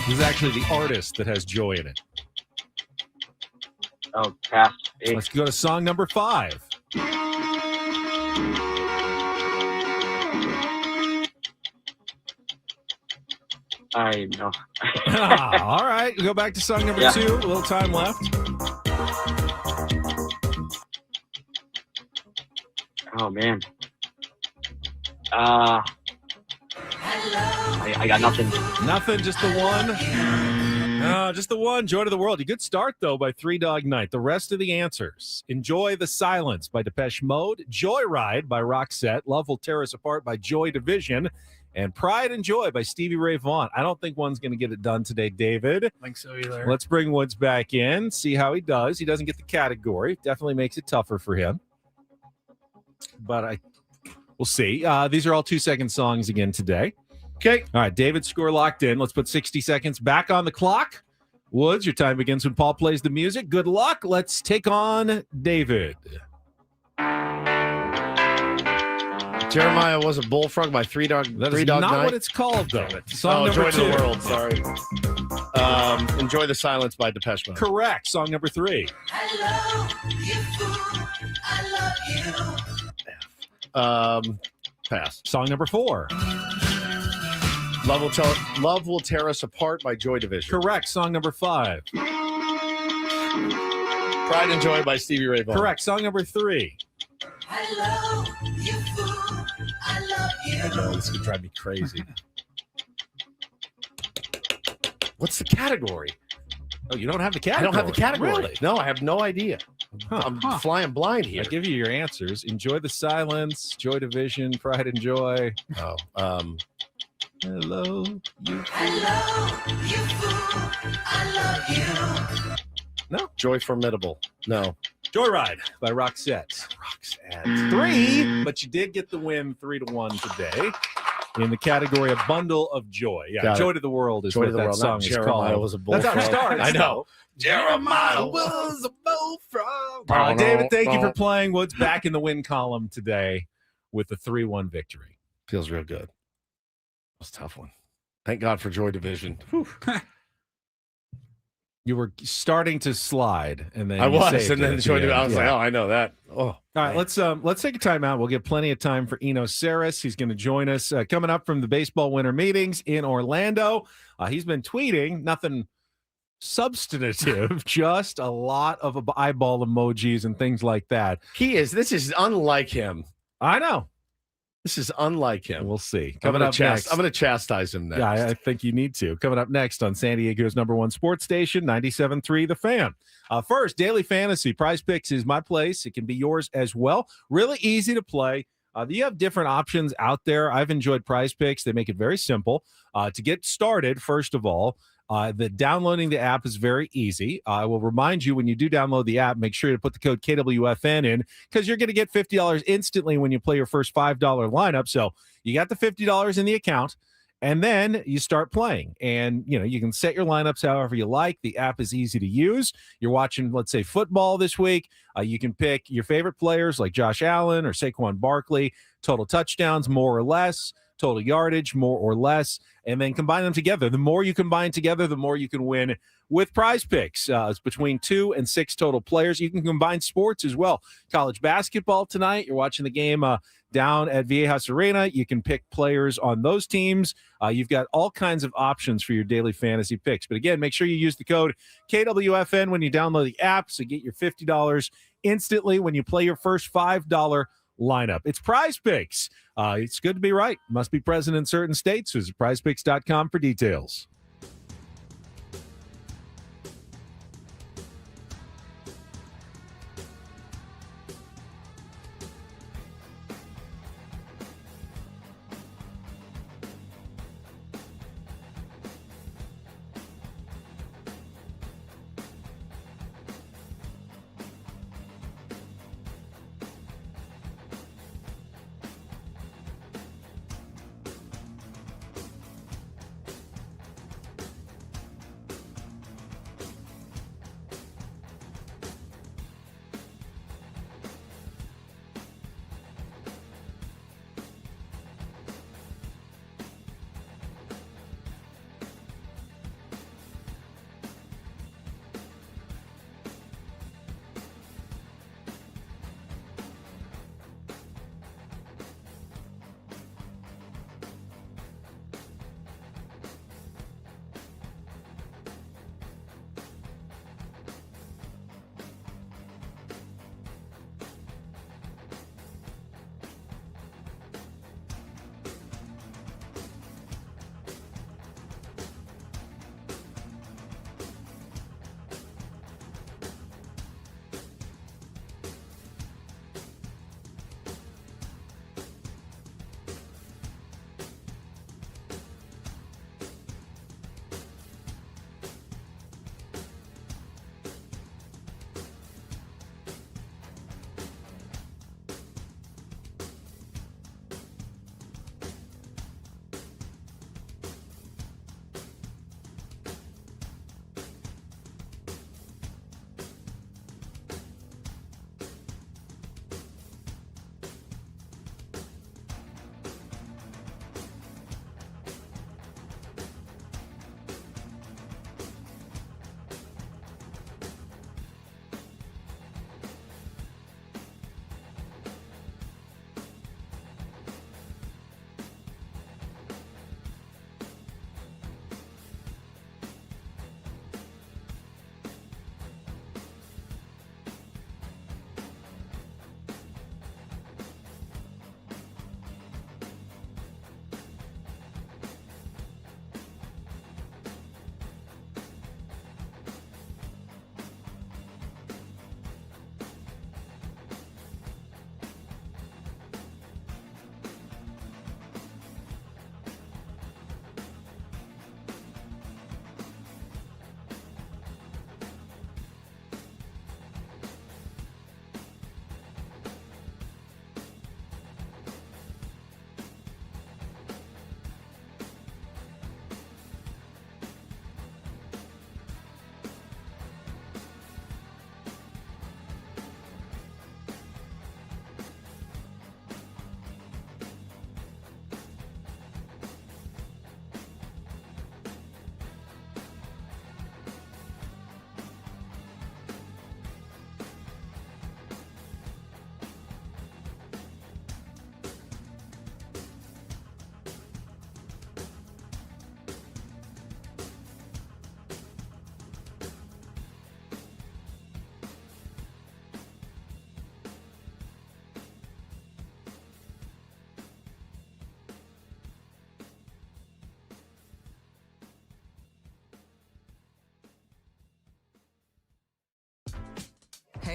This is actually the artist that has joy in it. Oh, pass. Let's go to song number 5. I know. All right, we'll go back to song number 2. A little time left. Oh, man. I got nothing. Nothing, just the one. Just the one. Joy to the World. A good start, though, by 3 Dog Night. The rest of the answers. Enjoy the Silence by Depeche Mode. Joyride by Roxette. Love Will Tear Us Apart by Joy Division. And Pride and Joy by Stevie Ray Vaughan. I don't think one's going to get it done today, David. I think so either. Let's bring Woods back in, see how he does. He doesn't get the category. Definitely makes it tougher for him. But we'll see. These are all 2-second songs again today. Okay. All right, David's score locked in. Let's put 60 seconds back on the clock. Woods, your time begins when Paul plays the music. Good luck. Let's take on David. Jeremiah Was a Bullfrog by Three Dog That Three is Dog not Night. what it's called, though. Song number Joy 2. to the World, sorry. Enjoy the Silence by Depeche Mode. Correct. Song number 3. I love you, fool. I love you. Pass. Song number 4. Love Will Tear Us Apart by Joy Division. Correct. Song number 5. Pride and Joy by Stevie Ray Vaughan. Correct. Song number 3. I love you, fool. I love you. I know, this could drive me crazy. What's the category? Oh, you don't have the category? I don't have the category. Really? No, I have no idea. I'm flying blind here. I give you your answers. Enjoy the Silence, Joy Division, Pride and Joy. Oh, hello, you. I love you, fool. I love you. No. Joy Formidable. No. Joyride by Roxette. Roxette. 3, but you did get the win 3-1 today in the category of Bundle of Joy. Yeah, Got Joy it. to the World is Joy what to the that World. song Not is Jeremiah called. was a That's how it bullfrog. starts. I know. Jeremiah was a bullfrog. David, thank you for playing. Woods back in the win column today with the 3-1 victory. Feels real good. That was a tough one. Thank God for Joy Division. Whew. You were starting to slide, and then I you was, saved and it then at Joy the Division. I end. was like, oh, I know that. Oh, all right. Let's take a timeout. We'll get plenty of time for Eno Sarris. He's going to join us coming up from the baseball winter meetings in Orlando. He's been tweeting nothing substantive, just a lot of eyeball emojis and things like that. This is unlike him. I know. This is unlike him. We'll see. I'm Coming up next. I'm going to chastise him next. Yeah, I think you need to. Coming up next on San Diego's #1 sports station, 97.3 The Fan. First, Daily Fantasy. Prize Picks is my place. It can be yours as well. Really easy to play. You have different options out there. I've enjoyed Prize Picks. They make it very simple. To get started, first of all, downloading the app is very easy. I will remind you when you do download the app, make sure to put the code KWFN in because you're going to get $50 instantly when you play your first $5 lineup. So you got the $50 in the account, and then you start playing. And you can set your lineups however you like. The app is easy to use. You're watching, let's say, football this week. You can pick your favorite players like Josh Allen or Saquon Barkley, total touchdowns, more or less, total yardage, more or less, and then combine them together. The more you combine together, the more you can win with Prize Picks. It's between 2 and 6 total players. You can combine sports as well. College basketball tonight. You're watching the game down at Viejas Arena. You can pick players on those teams. You've got all kinds of options for your daily fantasy picks. But again, make sure you use the code KWFN when you download the app so get your $50 instantly when you play your first $5 lineup. It's Prize Picks. It's good to be right. Must be present in certain states. Visit prizepicks.com for details.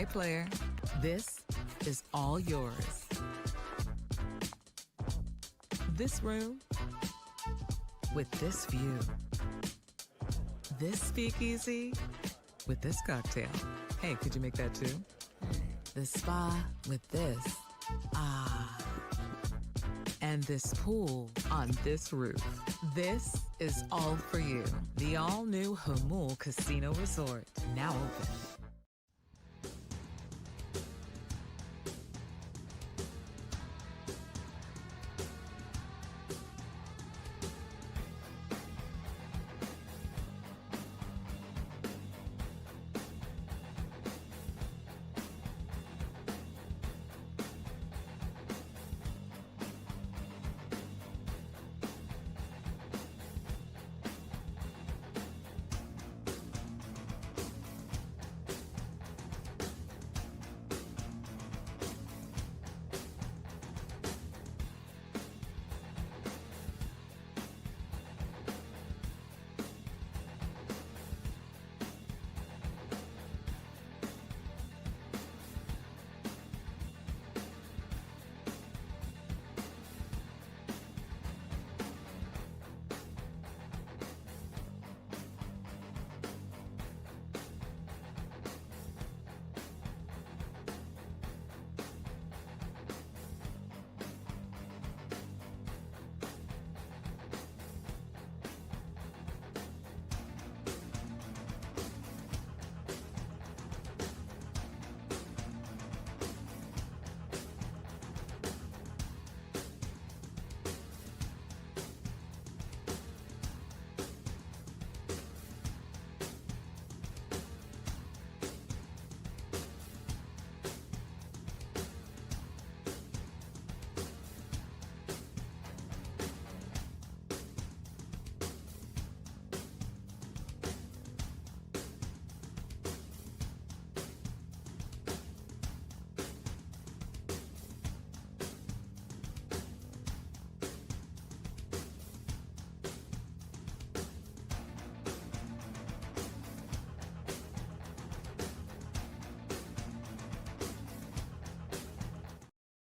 Okay, player. This is all yours. This room with this view. This speakeasy with this cocktail. Hey, could you make that too? The spa with this. Ah. And this pool on this roof. This is all for you. The all-new Hamul Casino Resort, now open.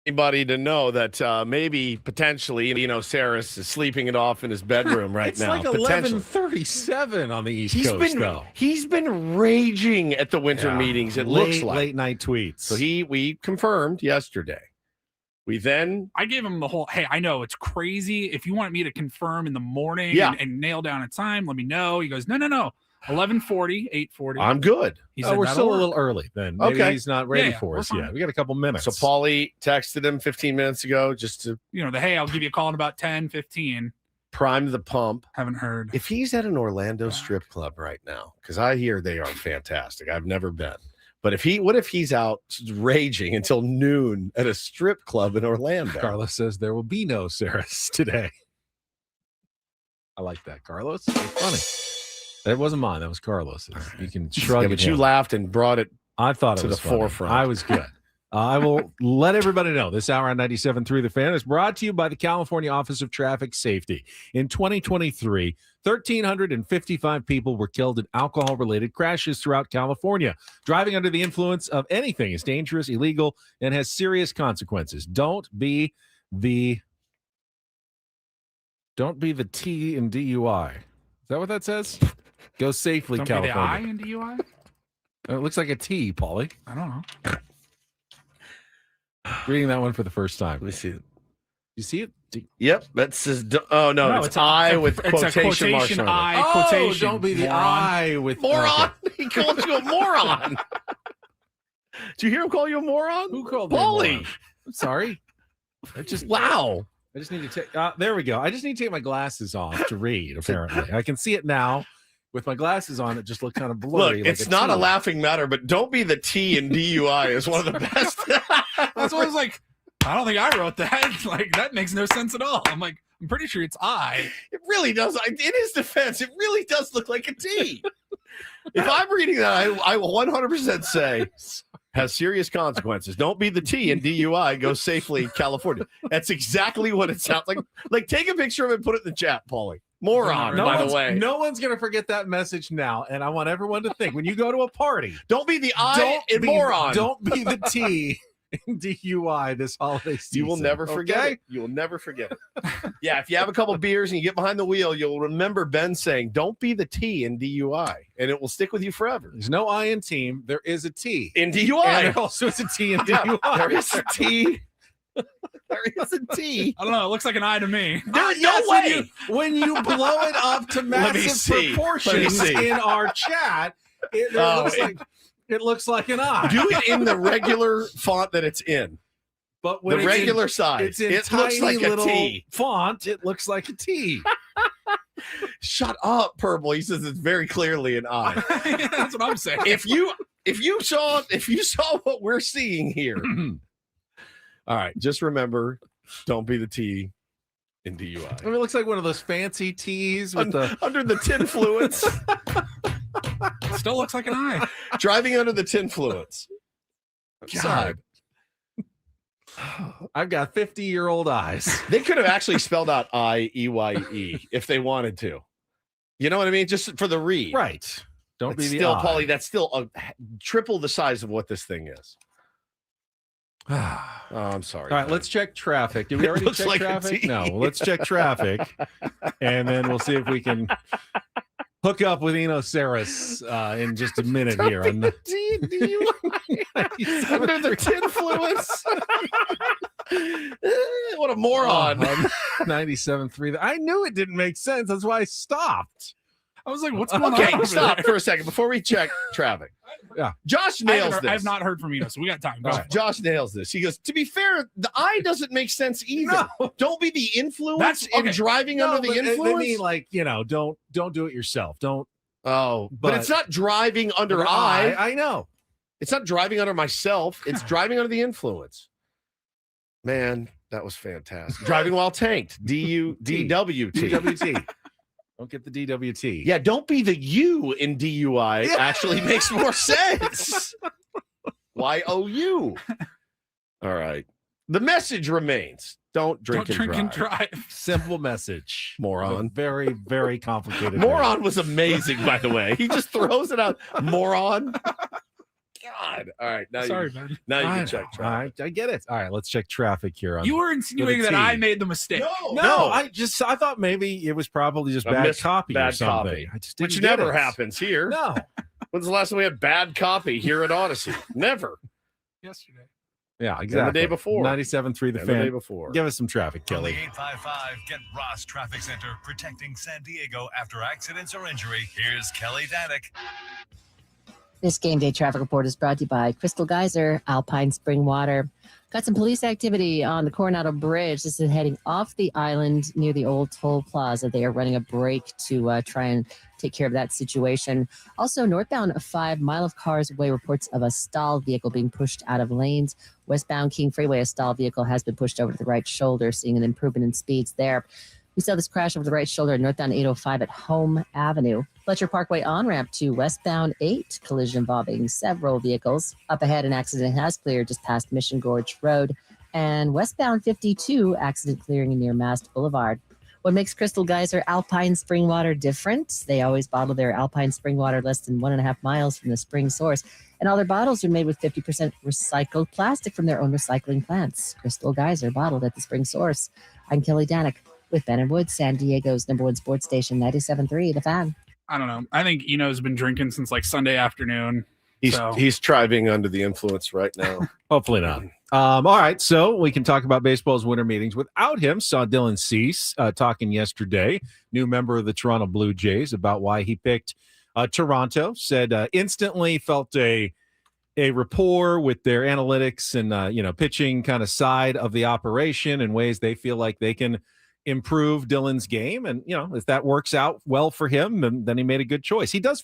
Anybody to know that maybe potentially Eno Sarris is sleeping it off in his bedroom right it's now. It's like 11:37 on the East Coast, though. He's been raging at the winter meetings. It looks like late night tweets. So we confirmed yesterday. I gave him the whole, hey, I know it's crazy. If you want me to confirm in the morning and nail down a time, let me know. He goes, no. 11:40, 8:40. I'm good. He said, we're still a little early then. Maybe he's not ready for us yet. We got a couple minutes. So Paulie texted him 15 minutes ago just to, hey, I'll give you a call in about 10, 15. Prime the pump. Haven't heard. If he's at an Orlando strip club right now, because I hear they are fantastic. I've never been. But what if he's out raging until noon at a strip club in Orlando? Carlos says there will be no Sarris today. I like that, Carlos. It's funny. That wasn't mine. That was Carlos's. You can shrug. Yeah, but you laughed and brought it. I thought it to was the funny. forefront. I was good. I will let everybody know this hour on 97.3 The Fan is brought to you by the California Office of Traffic Safety. In 2023, 1,355 people were killed in alcohol-related crashes throughout California. Driving under the influence of anything is dangerous, illegal, and has serious consequences. Don't be the T in DUI. Is that what that says? Go safely, Don't California. be the I in DUI? It looks like a T, Paulie. I don't know. Reading that one for the first time. Let me see it. You see it? Yep. That says, oh, no, it's I with quotation marks on it. I, quotation. Don't be the moron. I with moron. He called you a moron. Did you hear him call you a moron? Who called Paulie? me a moron? I'm sorry. I just wow. I just need to take. There we go. I just need to take my glasses off to read. Apparently, I can see it now. With my glasses on, it just looked kind of blurry. Look, like it's not T. a laughing matter, but don't be the T in DUI is one of the best. That's what I was like. I don't think I wrote that. Like, that makes no sense at all. I'm like, I'm pretty sure it's I. It really does. In his defense, it really does look like a T. If I'm reading that, I will 100% say has serious consequences. Don't be the T in DUI. Go safely, California. That's exactly what it sounds like. Like, take a picture of it and put it in the chat, Paulie. Moron, by the way. No one's going to forget that message now. And I want everyone to think when you go to a party, don't be the I in moron. Don't be the T in DUI this holiday season. You will never forget it. You will never forget it. Yeah, if you have a couple beers and you get behind the wheel, you'll remember Ben saying, don't be the T in DUI, and it will stick with you forever. There's no I in team. There is a T. In DUI. And there also is a T in DUI. There is a T. There is a T. I don't know. It looks like an I to me. There's no way. When you blow it up to massive proportions in our chat, it looks like an I. Do it in the regular font that it's in. But when the regular size, it looks like a T font. It looks like a T. Shut up, Purple. He says it's very clearly an I. That's what I'm saying. If you saw what we're seeing here, all right, just remember, don't be the T in DUI. I mean, it looks like one of those fancy T's with under the tin fluids. Still looks like an I. Driving under the tin fluids. God. I've got 50-year-old eyes. They could have actually spelled out I-E-Y-E if they wanted to. You know what I mean? Just for the read. Right. Don't It's be still, the I. Paulie, that's still triple the size of what this thing is. Oh, I'm sorry. All right, let's check traffic. Did we It already looks check like a traffic? T. No, let's check traffic, and then we'll see if we can hook up with Eno Sarris in just a minute here. On the Under the tin fluids. What a moron. 97.3. I knew it didn't make sense. That's why I stopped. I was like, what's going on? Okay, stop for a second before we check traffic. Yeah. Josh nails this. I have not heard from Eno, so we got time. Go ahead. Josh nails this. He goes, to be fair, the I doesn't make sense either. No. Don't be the influence in driving under the influence. They mean, like, don't do it yourself. Don't. Oh, but it's not driving under I know. It's not driving under myself. It's driving under the influence. Man, that was fantastic. Driving while tanked. DWT. DWT. Don't get the DWT. Yeah, don't be the U in DUI. Yeah. Actually makes more sense. YOU. All right. The message remains. Don't drink and drive. Simple message. Moron. But very, very complicated. Moron was amazing, by the way. He just throws it out. Moron. God. All right. Now Sorry, man. Now you can check traffic. I get it. All right, let's check traffic here. You were insinuating that I made the mistake. No. I thought maybe it was probably just bad copy or something. I just didn't Which get never it. happens here. No. When's the last time we had bad copy here at Odyssey? Never. Yesterday. Yeah, And exactly. the day before. 97.3 The And Fan. the day before. Give us some traffic, On the Kelly. 855 Get Ross Traffic Center, protecting San Diego after accidents or injury. Here's Kelly Danick. This game day traffic report is brought to you by Crystal Geyser, Alpine Spring Water. Got some police activity on the Coronado Bridge. This is heading off the island near the old toll plaza. They are running a break to try and take care of that situation. Also, northbound a 5 mile of cars away, reports of a stalled vehicle being pushed out of lanes. Westbound King Freeway, a stalled vehicle has been pushed over to the right shoulder, seeing an improvement in speeds there. We saw this crash over the right shoulder northbound 805 at Home Avenue. Fletcher Parkway on-ramp to westbound 8, collision involving several vehicles. Up ahead, an accident has cleared just past Mission Gorge Road. And westbound 52, accident clearing near Mast Boulevard. What makes Crystal Geyser Alpine Spring Water different? They always bottle their Alpine Spring Water less than 1.5 miles from the spring source. And all their bottles are made with 50% recycled plastic from their own recycling plants. Crystal Geyser, bottled at the spring source. I'm Kelly Danick with Ben and Wood, San Diego's #1 sports station, 97.3 The Fan. I don't know. I think Eno's been drinking since like Sunday afternoon. He's driving under the influence right now. Hopefully not. All right, so we can talk about baseball's winter meetings without him. Saw Dylan Cease talking yesterday, new member of the Toronto Blue Jays, about why he picked Toronto. Said instantly felt a rapport with their analytics and pitching kind of side of the operation and ways they feel like they can improve Dylan's game. And if that works out well for him, then he made a good choice. He does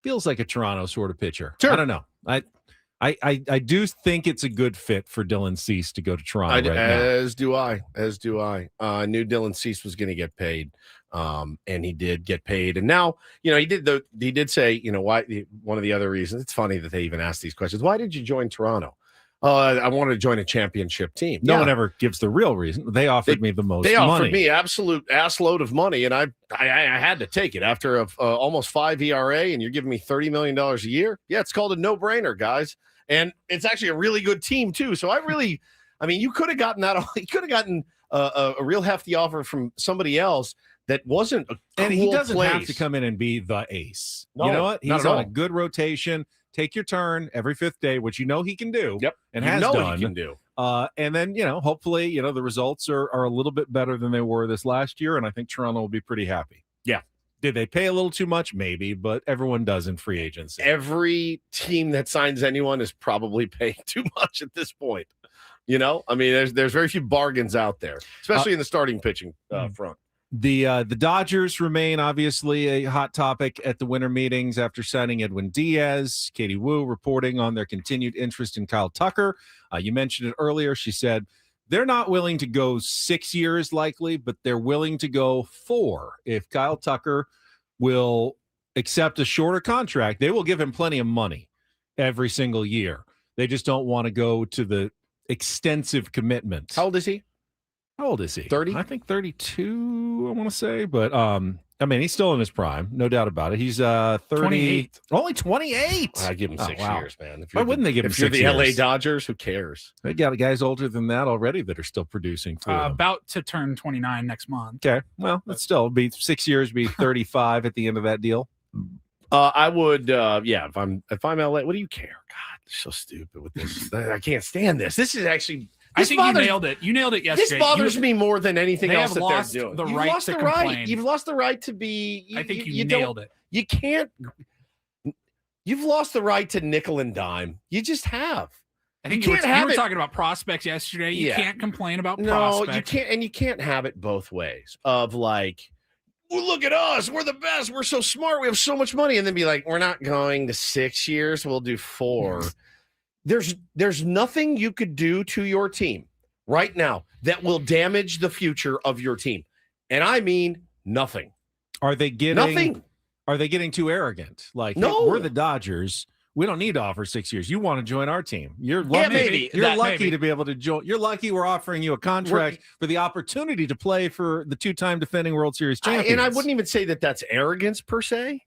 feels like a Toronto sort of pitcher. Sure. I don't know. I do think it's a good fit for Dylan Cease to go to Toronto As do I. I knew Dylan Cease was going to get paid, and he did get paid. And now, he did say, why? One of the other reasons. It's funny that they even ask these questions. Why did you join Toronto? I wanted to join a championship team. No one ever gives the real reason. They offered me the most They offered money. me absolute ass load of money, and I had to take it after a almost 5 ERA, and you're giving me $30 million a year. Yeah, it's called a no-brainer, guys. And it's actually a really good team, too. So you could have gotten that. You could have gotten a real hefty offer from somebody else that wasn't a cool And he doesn't place. have to come in and be the ace. No, you know what? not He's at on all. a good rotation. Take your turn every fifth day, which you know he can do. Yep. And You has know done. he can do. And then, hopefully, the results are a little bit better than they were this last year. And I think Toronto will be pretty happy. Yeah. Did they pay a little too much? Maybe, but everyone does in free agency. Every team that signs anyone is probably paying too much at this point. There's very few bargains out there, especially in the starting pitching front. The Dodgers remain obviously a hot topic at the winter meetings after signing Edwin Diaz. Katie Wu reporting on their continued interest in Kyle Tucker. You mentioned it earlier. She said they're not willing to go 6 years likely, but they're willing to go 4. If Kyle Tucker will accept a shorter contract, they will give him plenty of money every single year. They just don't want to go to the extensive commitment. How old is he? How old is he? 30? I think 32, I want to say. But, he's still in his prime. No doubt about it. He's 30. 28. Only 28. I give him 6 wow. years, man. Why wouldn't they give him 6 years? If you're the LA Dodgers, who cares? They got guys older than that already that are still producing for them. About to turn 29 next month. Okay. Well, it's still be 6 years, be 35 at the end of that deal. I would, if I'm LA, what do you care? God, they're so stupid with this. I can't stand this. This is actually... I think you nailed it. You nailed it yesterday. This bothers me more than anything else that lost they're doing. the You've right lost to the complain. right. You've lost the right to be. I think you nailed it. You can't. You've lost the right to nickel and dime. You just have. I think you you can't were have it. talking about prospects yesterday. You Yeah. can't complain about No, prospects. you can't, and you can't have it both ways. Of like, well, look at us. We're the best. We're so smart. We have so much money, and then be like, we're not going to 6 years. We'll do 4. There's nothing you could do to your team right now that will damage the future of your team. And I mean nothing. Are they getting Nothing. Are they getting too arrogant? Like, No. hey, we're the Dodgers. We don't need to offer 6 years. You want to join our team. You're lucky. Yeah, maybe. You're That lucky maybe. to be able to join. You're lucky we're offering you a contract for the opportunity to play for the 2-time defending World Series champions. And I wouldn't even say that that's arrogance per se.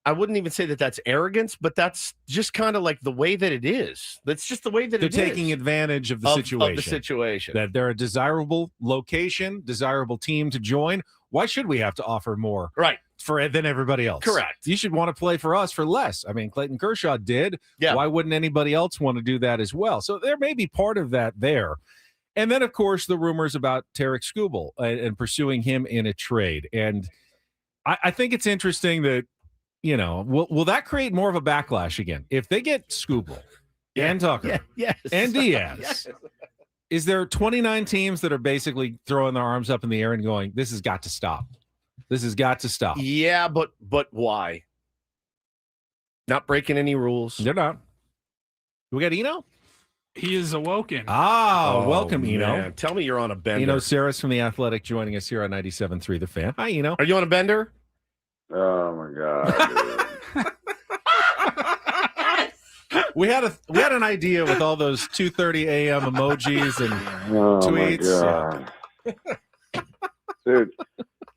I wouldn't even say that that's arrogance, but that's just kind of like the way that it is. That's just the way that They're it taking is. advantage of the situation. Of the situation. That they're a desirable location, desirable team to join. Why should we have to offer more Right. than everybody else? Correct. You should want to play for us for less. I mean, Clayton Kershaw did. Yeah. Why wouldn't anybody else want to do that as well? So there may be part of that there. And then, of course, the rumors about Tarek Skubal and pursuing him in a trade. And I think it's interesting that, will that create more of a backlash again? If they get Skubal and Tucker Yes. and Diaz, Yes. is there 29 teams that are basically throwing their arms up in the air and going, this has got to stop? This has got to stop. Yeah, but why? Not breaking any rules. They're not. We got Eno? He is awoken. Oh, welcome, Eno. Man. Tell me you're on a bender. Eno Sarris from The Athletic joining us here on 97.3 The Fan. Hi, Eno. Are you on a bender? Oh my god! We had an idea with all those 2:30 a.m. emojis and tweets. My god. Dude,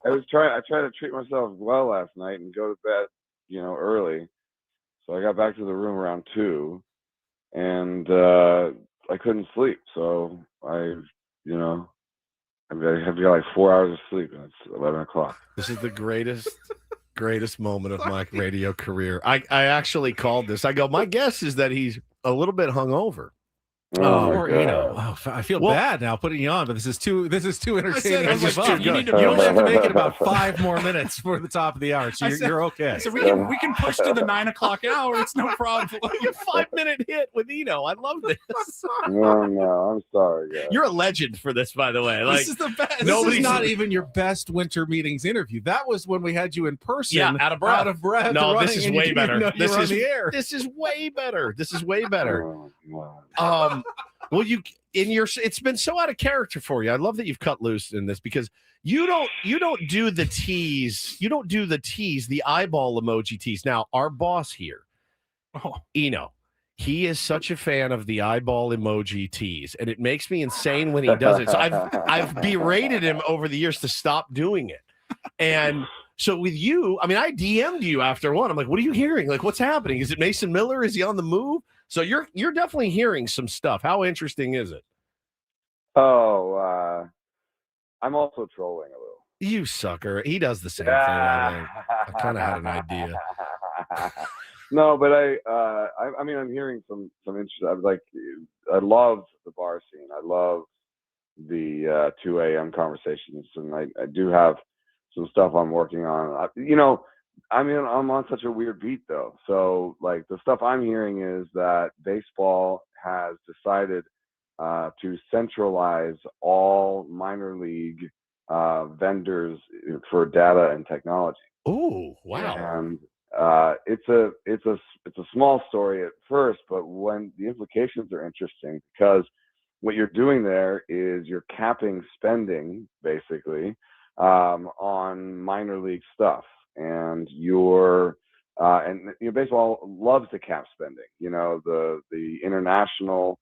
I tried to treat myself well last night and go to bed, early. So I got back to the room around 2, and I couldn't sleep. So I have got like 4 hours of sleep, and it's 11 o'clock. This is the greatest moment of my radio career. I actually called this. I go, my guess is that he's a little bit hungover. Or Eno. Oh, I feel bad now putting you on, but this is too entertaining. I was like, you only have to make it about 5 more minutes for the top of the hour, so you're okay. So we can push to the 9 o'clock hour. It's no problem. 5-minute hit with Eno. I love this. No, I'm sorry, guys. You're a legend for this, by the way. Like, This is the best. This nobody's- is not even your best winter meetings interview. That was when we had you in person. Yeah, out of breath. No, running, this is and you way didn't better. even know you This were is on the air. This is way better. This is way better. Oh, wow. Well, it's been so out of character for you. I love that you've cut loose in this because you don't do the tease. You don't do the tease, the eyeball emoji tease. Now, our boss here, Eno, He is such a fan of the eyeball emoji tease, and it makes me insane when he does it. So I've berated him over the years to stop doing it. And so with you, I mean, I DM'd you after one. I'm like, what are you hearing? Like, what's happening? Is it Mason Miller? Is he on the move? So you're definitely hearing some stuff. How interesting is it? Oh, I'm also trolling a little. You sucker. He does the same thing, I think. I kind of had an idea. No, but I mean, I'm hearing some interest. I love the bar scene. I love the 2 a.m. conversations, and I do have some stuff I'm working on. I'm on such a weird beat though. So like the stuff I'm hearing is that baseball has decided to centralize all minor league vendors for data and technology. Oh, wow. And it's a small story at first, but when the implications are interesting, because what you're doing there is you're capping spending basically on minor league stuff, and baseball loves to cap spending. The international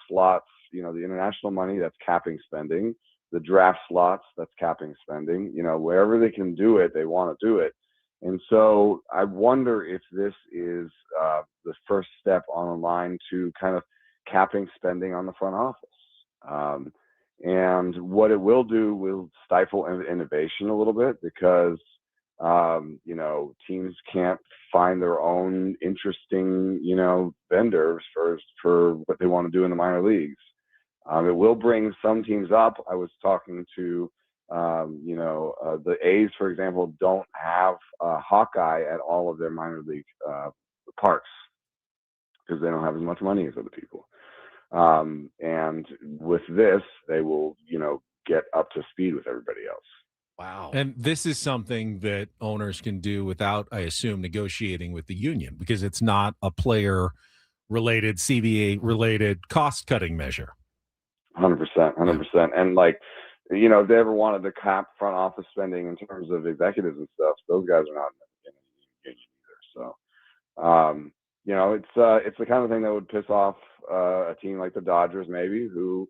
slots, the international money, that's capping spending. The draft slots, that's capping spending. Wherever they can do it, they want to do it. And so I wonder if this is the first step on the line to kind of capping spending on the front office. And what it will do will stifle innovation a little bit, because teams can't find their own interesting vendors for what they want to do in the minor leagues. It will bring some teams up. I was talking to the A's, for example, don't have Hawkeye at all of their minor league parks because they don't have as much money as other people. And with this, they will, get up to speed with everybody else. Wow. And this is something that owners can do without, I assume, negotiating with the union, because it's not a player-related, CBA-related cost-cutting measure. 100%. And if they ever wanted to cap front office spending in terms of executives and stuff, those guys are not in the union either. So, it's the kind of thing that would piss off a team like the Dodgers, maybe, who,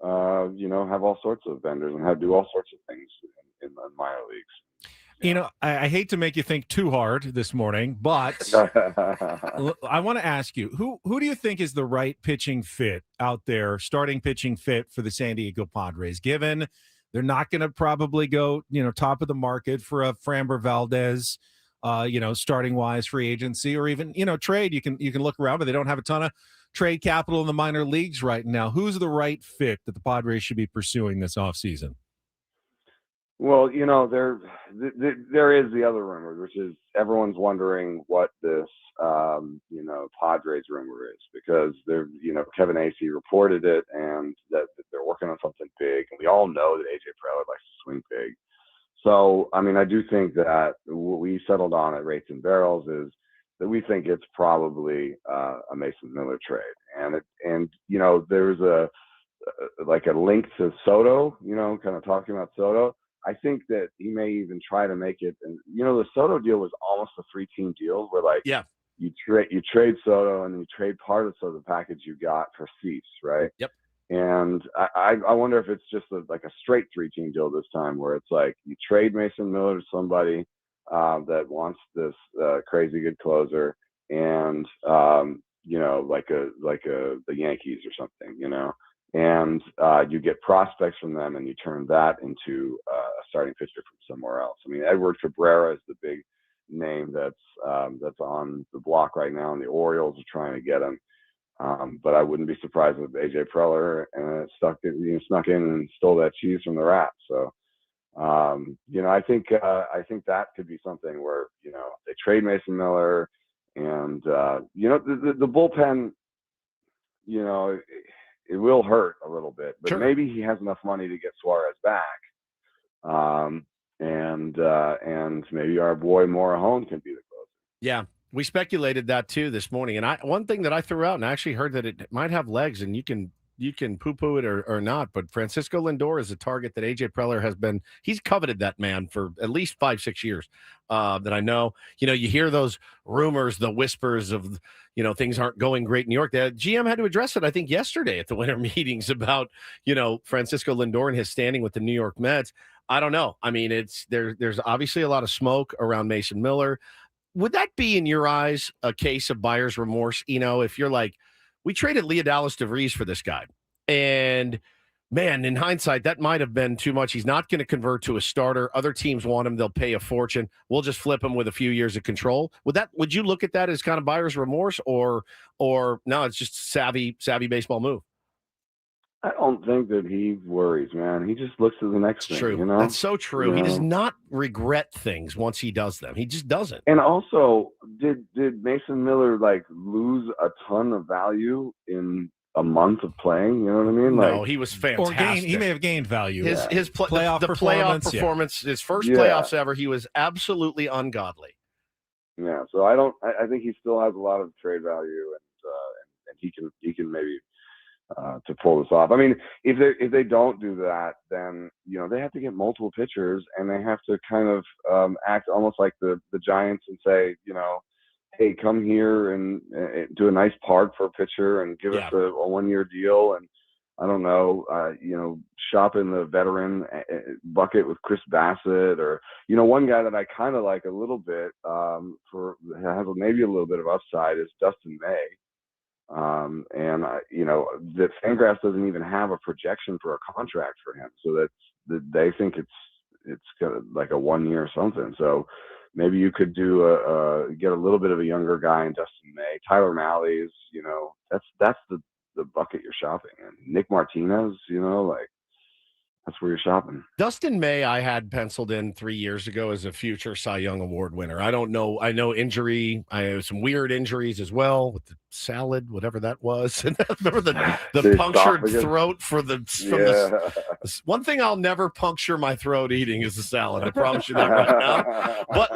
have all sorts of vendors and do all sorts of things in the minor leagues. I hate to make you think too hard this morning, but I want to ask you, who do you think is the right pitching fit out there, starting pitching fit for the San Diego Padres, given they're not going to probably go, top of the market for a Framber Valdez, starting wise free agency, or even, trade. You can look around, but they don't have a ton of trade capital in the minor leagues right now. Who's the right fit that the Padres should be pursuing this offseason? Well, there is the other rumor, which is everyone's wondering what this, Padres rumor is, because Kevin Acee reported it, and that they're working on something big, and we all know that AJ Preller likes to swing big. So, I mean, I do think that what we settled on at Rates and Barrels is that we think it's probably a Mason Miller trade, and there's a link to Soto, kind of talking about Soto. I think that he may even try to make it, and the Soto deal was almost a 3-team deal where you trade Soto and then you trade part of the package you got for Cease, right? Yep. And I wonder if it's just a straight 3-team deal this time, where it's like you trade Mason Miller to somebody that wants this crazy good closer, and the Yankees or something, and you get prospects from them, and you turn that into a starting pitcher from somewhere else. I mean, Edward Cabrera is the big name that's on the block right now, and the Orioles are trying to get him. But I wouldn't be surprised if AJ Preller snuck in and stole that cheese from the Rats. So, I think that could be something where they trade Mason Miller, and the bullpen, it will hurt a little bit, but maybe he has enough money to get Suarez back. And maybe our boy Morejon can be the closer. Yeah, we speculated that too this morning. And one thing that I threw out, and I actually heard that it might have legs, and you can you can poo-poo it or not, but Francisco Lindor is a target that AJ Preller has been. He's coveted that man for at least 5-6 years. That I know. You hear those rumors, the whispers of things aren't going great in New York. The GM had to address it, I think, yesterday at the winter meetings about Francisco Lindor and his standing with the New York Mets. I don't know. I mean, there's obviously a lot of smoke around Mason Miller. Would that be, in your eyes, a case of buyer's remorse? If you're like, we traded Leonidas DeVries for this guy, and man, in hindsight, that might have been too much. He's not going to convert to a starter. Other teams want him; they'll pay a fortune. We'll just flip him with a few years of control. Would you look at that as kind of buyer's remorse, or no? It's just savvy baseball move. I don't think that he worries, man. He just looks to the next thing. True. That's so true. He does not regret things once he does them. He just doesn't. And also, did Mason Miller lose a ton of value in a month of playing? You know what I mean? No, he was fantastic. He may have gained value. His playoff performance, his first playoffs ever, he was absolutely ungodly. Yeah. So I think he still has a lot of trade value, and he can maybe. To pull this off. I mean, if they don't do that, then they have to get multiple pitchers, and they have to kind of act almost like the Giants and say, hey, come here and do a nice part for a pitcher and give us a 1-year deal, and I don't know, shop in the veteran bucket with Chris Bassett, or one guy that I kind of like a little bit has maybe a little bit of upside is Dustin May. That Fangraphs doesn't even have a projection for a contract for him, so that they think it's kind of like a 1 year or something. So maybe you could get a little bit of a younger guy in Dustin May. Tyler Malley's, that's the bucket you're shopping in. Nick Martinez, that's where you're shopping. Dustin May, I had penciled in 3 years ago as a future Cy Young Award winner. I don't know. I know injury. I have some weird injuries as well with the salad, whatever that was. And remember the punctured throat from the one thing I'll never puncture my throat eating is the salad. I promise you that right now. But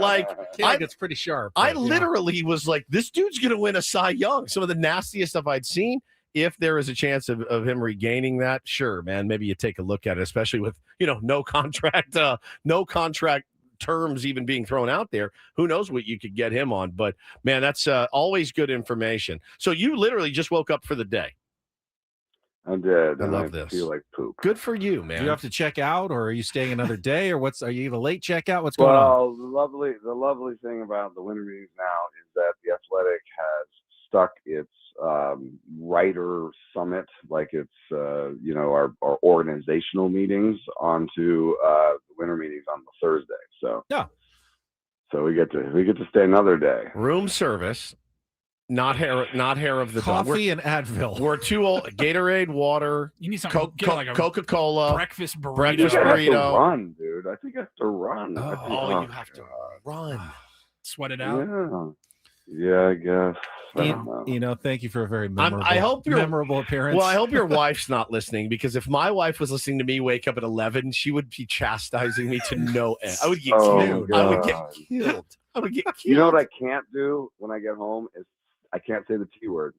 it's pretty sharp. I literally was like, this dude's going to win a Cy Young. Some of the nastiest stuff I'd seen. If there is a chance of him regaining that, sure, man, maybe you take a look at it, especially with, no contract terms even being thrown out there. Who knows what you could get him on? But, man, that's always good information. So you literally just woke up for the day. I did. I love this. Feel like poop. Good for you, man. Do you have to check out, or are you staying another day, or are you a late checkout? What's going on? Well, the lovely thing about the winter meetings now is that the Athletic has stuck its writer summit, like it's our organizational meetings, onto the winter meetings on the Thursday. So so we get to stay another day. Room service, not hair of the dog. Coffee and Advil. We're too old. Gatorade, water. You need something. Coca-Cola, breakfast burrito. Breakfast I burrito. have to run, dude. I think I have to run. You have to run. Sweat it out. Yeah, I guess. Thank you for a very memorable, memorable appearance. Well, I hope your wife's not listening, because if my wife was listening to me wake up at 11, she would be chastising me to no end. I would get killed. I would get killed. I would get killed. You know what I can't do when I get home is I can't say the T word.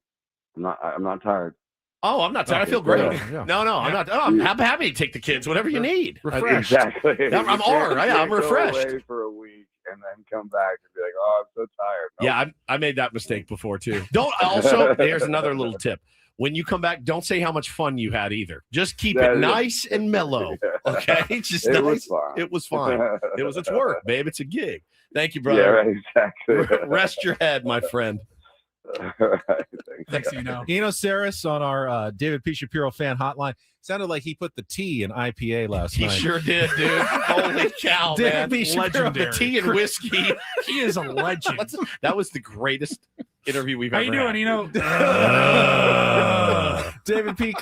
I'm not tired. Oh, I'm not tired. I feel great. Yeah. No, I'm not. Oh, I'm happy to take the kids. Whatever you need. Refreshed. Exactly. I'm refreshed. Go away for a week and then come back and be like, oh, I'm so tired. Nope. Yeah, I made that mistake before too. Also, here's another little tip. When you come back, don't say how much fun you had either. Just keep it nice and mellow. Okay? It's nice. It was fine. It's work, babe. It's a gig. Thank you, brother. Yeah, right, exactly. Rest your head, my friend. Thanks, Eno. Eno Sarris on our David P. Shapiro fan hotline. Sounded like he put the T in IPA last night. He sure did, dude. Holy cow, man. Legendary. The tea and whiskey. He is a legend. That was the greatest interview we've ever had. How you doing, Eno? David P.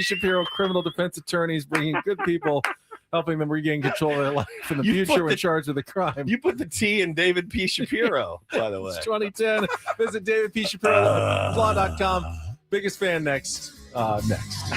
Shapiro, criminal defense attorneys, bringing good people, helping them regain control of their life in the future in charge of the crime. You put the T in David P. Shapiro, by the way. It's 2010. Visit DavidPShapiro.com. Biggest fan next. Next.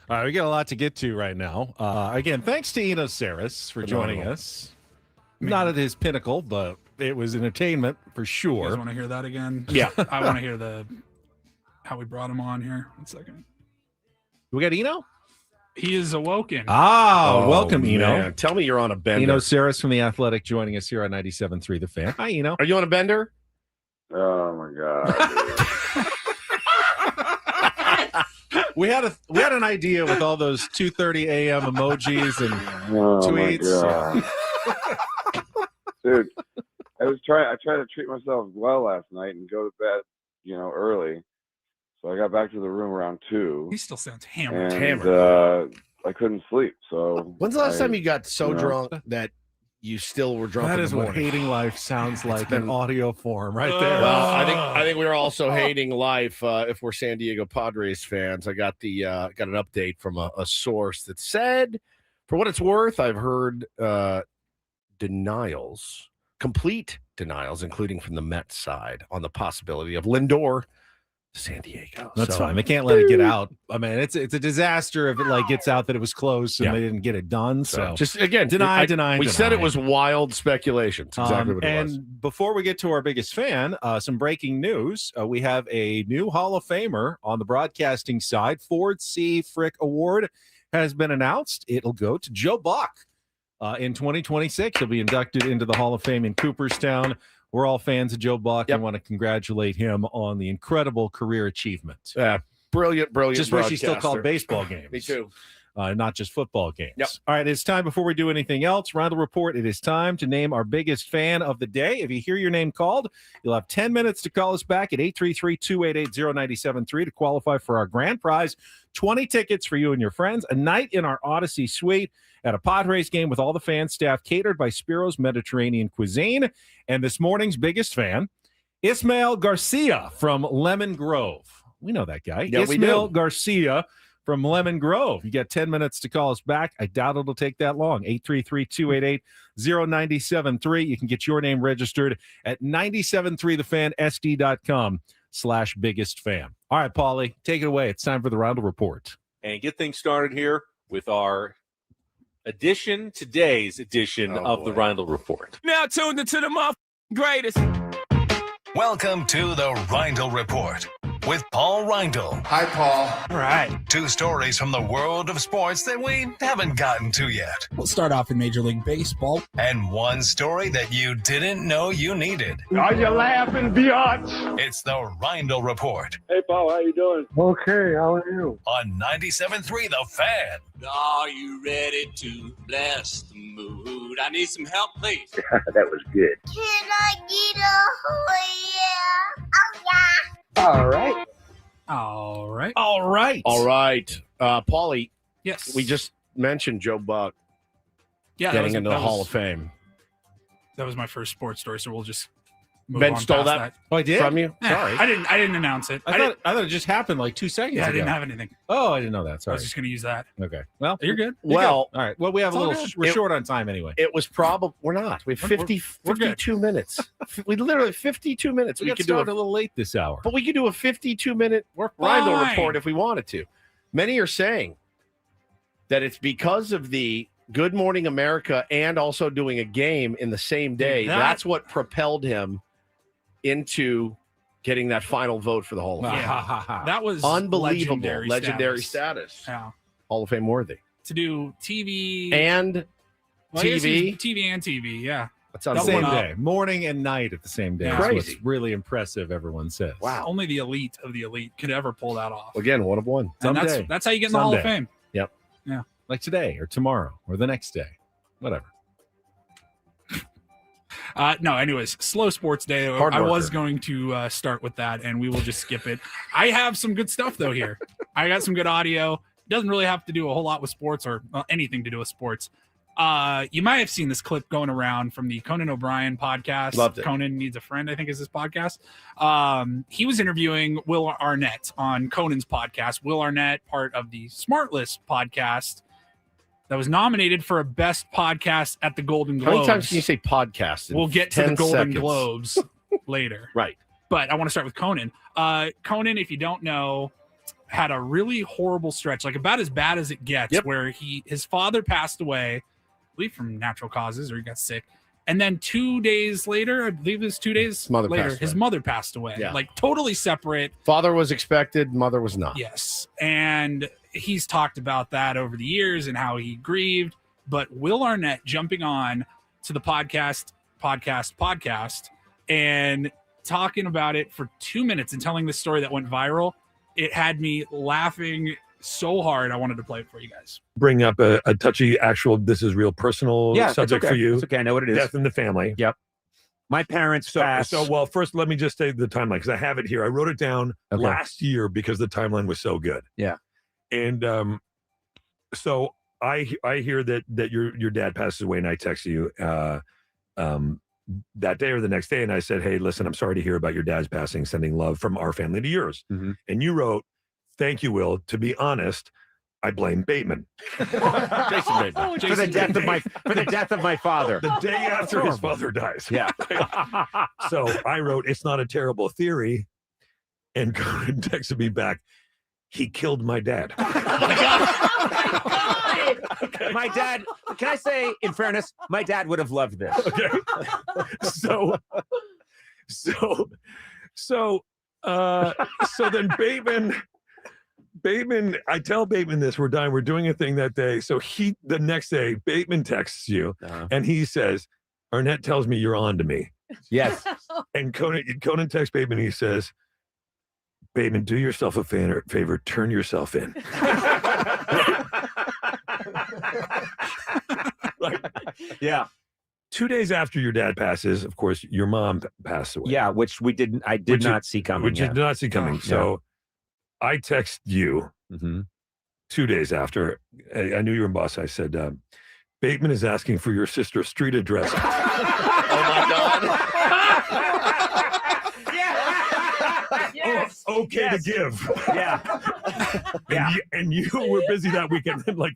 All right, we got a lot to get to right now. Again, thanks to Eno Sarris for joining us. Not at his pinnacle, but it was entertainment for You sure. guys want to hear that again? Yeah. I want to hear how we brought him on here. 1 second. We got Eno? He is awoken. Welcome, Eno. Man. Tell me you're on a bender. Eno Sarris from The Athletic joining us here on 97.3 The Fan. Hi, Eno. Are you on a bender? Oh my god. We had an idea with all those 2:30 a.m. emojis and tweets. Dude, I tried to treat myself well last night and go to bed, early. So I got back to the room around 2. He still sounds hammered. And I couldn't sleep. So when's the last time you got so drunk that you still were drunk? That in is the what morning? hating life sounds like in audio form, right there. Well, I think we're also hating life if we're San Diego Padres fans. I got an update from a source that said, for what it's worth, I've heard complete denials, including from the Mets side, on the possibility of Lindor to San Diego. That's fine. They can't let it get out. I mean, it's a disaster if it gets out that it was close and they didn't get it done. So just again, deny. We said it was wild speculation. It's exactly what it was. And before we get to our biggest fan, some breaking news. We have a new Hall of Famer on the broadcasting side. Ford C. Frick Award has been announced. It'll go to Joe Buck. In 2026, he'll be inducted into the Hall of Fame in Cooperstown. We're all fans of Joe Buck and want to congratulate him on the incredible career achievement. Yeah, brilliant. Just wish he still called baseball games. Me too. Not just football games. Yep. All right, it's time before we do anything else. Reindl Report, it is time to name our biggest fan of the day. If you hear your name called, you'll have 10 minutes to call us back at 833-288-0973 to qualify for our grand prize, 20 tickets for you and your friends, a night in our Odyssey suite at a Padres game with all the fan staff catered by Spiro's Mediterranean Cuisine. And this morning's biggest fan, Ismael Garcia from Lemon Grove. We know that guy. Yeah, Ismael we do. Garcia from Lemon Grove. You got 10 minutes to call us back. I doubt it'll take that long. 833-288-0973. You can get your name registered at 973thefan.sd.com/biggest fan. All right, Paulie, take it away. It's time for the Reindl Report. And get things started here with our today's edition of the Reindl Report. Now tuned into the greatest. Welcome to the Reindl Report with Paul Reindl. Hi, Paul. All right. 2 stories from the world of sports that we haven't gotten to yet. We'll start off in Major League Baseball. And 1 story that you didn't know you needed. Are you laughing, biatch? It's the Reindl Report Hey, Paul, how you doing? Okay, how are you? on 97.3 The Fan. Are you ready to bless the mood? I need some help, please. That was good. Can I get a yeah? Oh, yeah. All right. All right. All right. Paulie, Yes. we just mentioned Joe Buck that getting into the was- Hall of Fame. That was my first sports story, so we'll just move Ben on stole past that Oh, I did? from you? Eh, Sorry. I didn't announce it. I thought it just happened like 2 seconds Yeah, I ago. didn't have anything. Oh, I didn't know that. I Sorry. was just going to use that. Okay. Well, You're good. Well, all right. Well, we have a It's all little. good. We're short on time anyway. it was probably we're not. We have We're 52 minutes. We literally 52 minutes. We got could do started a little late this hour. but we could do a 52-minute We're Reindl fine. report if we wanted to. Many are saying that it's because of the Good Morning America and also doing a game in the same day. That's what propelled him into getting that final vote for the Hall of Fame. Yeah. That was Unbelievable. legendary status. Yeah. Hall of Fame worthy. To do TV And well, I guess TV. it was TV and TV. Yeah. That's The That same one up. day, morning and night at the same day. Yeah. That's Crazy. what's really impressive. Everyone says. Wow. Only the elite of the elite could ever pull that off. Again, one of one. And Someday. that's how you get in the Hall of Someday. Fame. Yep. Yeah. Like today or tomorrow or the next day, whatever. No, anyways, slow sports day. Hard I was worker. going to start with that, and we will just skip it. I have some good stuff, though, here. I got some good audio. Doesn't really have to do a whole lot with sports or anything to do with sports. You might have seen this clip going around from the Conan O'Brien podcast. Loved it. Conan Needs a Friend, I think is his podcast. He was interviewing Will Arnett on Conan's podcast. Will Arnett, part of the Smart List podcast, that was nominated for a best podcast at the Golden How Globes. many times can you say podcast? in We'll get to the 10 Golden seconds? Globes later. Right. But I want to start with Conan. Conan, if you don't know, had a really horrible stretch, like about as bad as it gets, where his father passed away, I believe from natural causes, or he got sick. And then 2 days later, I believe it was 2 days later, his mother passed away. Yeah. Like totally separate. Father was expected, mother was not. Yes. And he's talked about that over the years and how he grieved. But Will Arnett jumping on to the podcast, and talking about it for 2 minutes and telling the story that went viral, it had me laughing so hard. I wanted to play it for you guys. Bring up a touchy, actual, this is real personal subject for you. It's okay. I know what it is. Death in the family. Yep. My parents passed. So, well, first, let me just say the timeline, because I have it here. I wrote it down last year because the timeline was so good. Yeah. And so I hear that your dad passes away, and I text you that day or the next day, and I said, hey, listen, I'm sorry to hear about your dad's passing, sending love from our family to yours. And you wrote, thank you, Will. To be honest, I blame Bateman. Jason Bateman. For the death of my father. The day after his father dies. Yeah. So I wrote, it's not a terrible theory. And Conan texted me back, he killed my dad. My dad, can I say, in fairness, my dad would have loved this. Okay. So then Bateman, I tell Bateman this, we're doing a thing that day. So the next day, Bateman texts you and he says, Arnett tells me you're on to me. Yes. And Conan texts Bateman, he says, Bateman, do yourself a favor, turn yourself in. Yeah. 2 days after your dad passes, of course, your mom passed away. Yeah, which I did not see coming. Which you did not see coming. So I text you 2 days after. I knew you were in Boston. I said, Bateman is asking for your sister's street address. Oh, my God. Yes. Okay to give. Yeah. And you were busy that weekend. And like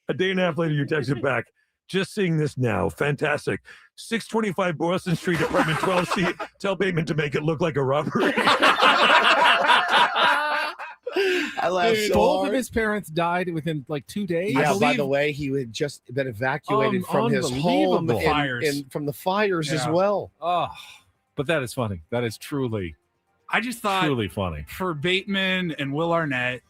a day and a half later, you texted back, just seeing this now. Fantastic. 625 Boylston Street, apartment 12C. Tell Bateman to make it look like a robbery. I laughed so Both hard. of his parents died within like 2 days. Yeah, by the way, he had just been evacuated from his home and from the fires as well. Oh, but that is funny. That is truly, I just thought truly funny. For Bateman and Will Arnett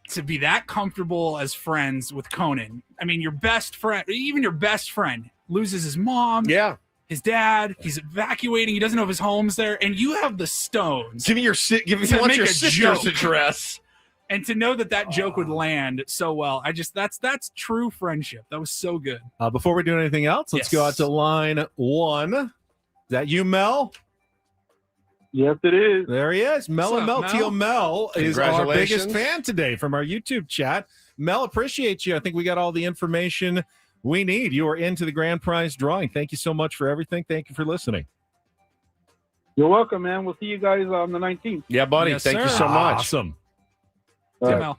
to be that comfortable as friends with Conan. I mean, your best friend, even your best friend, loses his mom. Yeah. His dad, he's evacuating. He doesn't know if his home's there, and you have the stones. Give me your sister's address. And to know that joke would land so well, that's true friendship. That was so good. Before we do anything else, let's go out to line one. Is that you, Mel? Yes, it is. There he is. Mel and Mel. Teal Mel is our biggest Congratulations. fan today from our YouTube chat. Mel, appreciate you. I think we got all the information we need. You are into the grand prize drawing. Thank you so much for everything. Thank you for listening. You're welcome, man. We'll see you guys on the 19th. Yeah, buddy. Yes, Thank you sir. so much. Awesome. Yeah, Mel.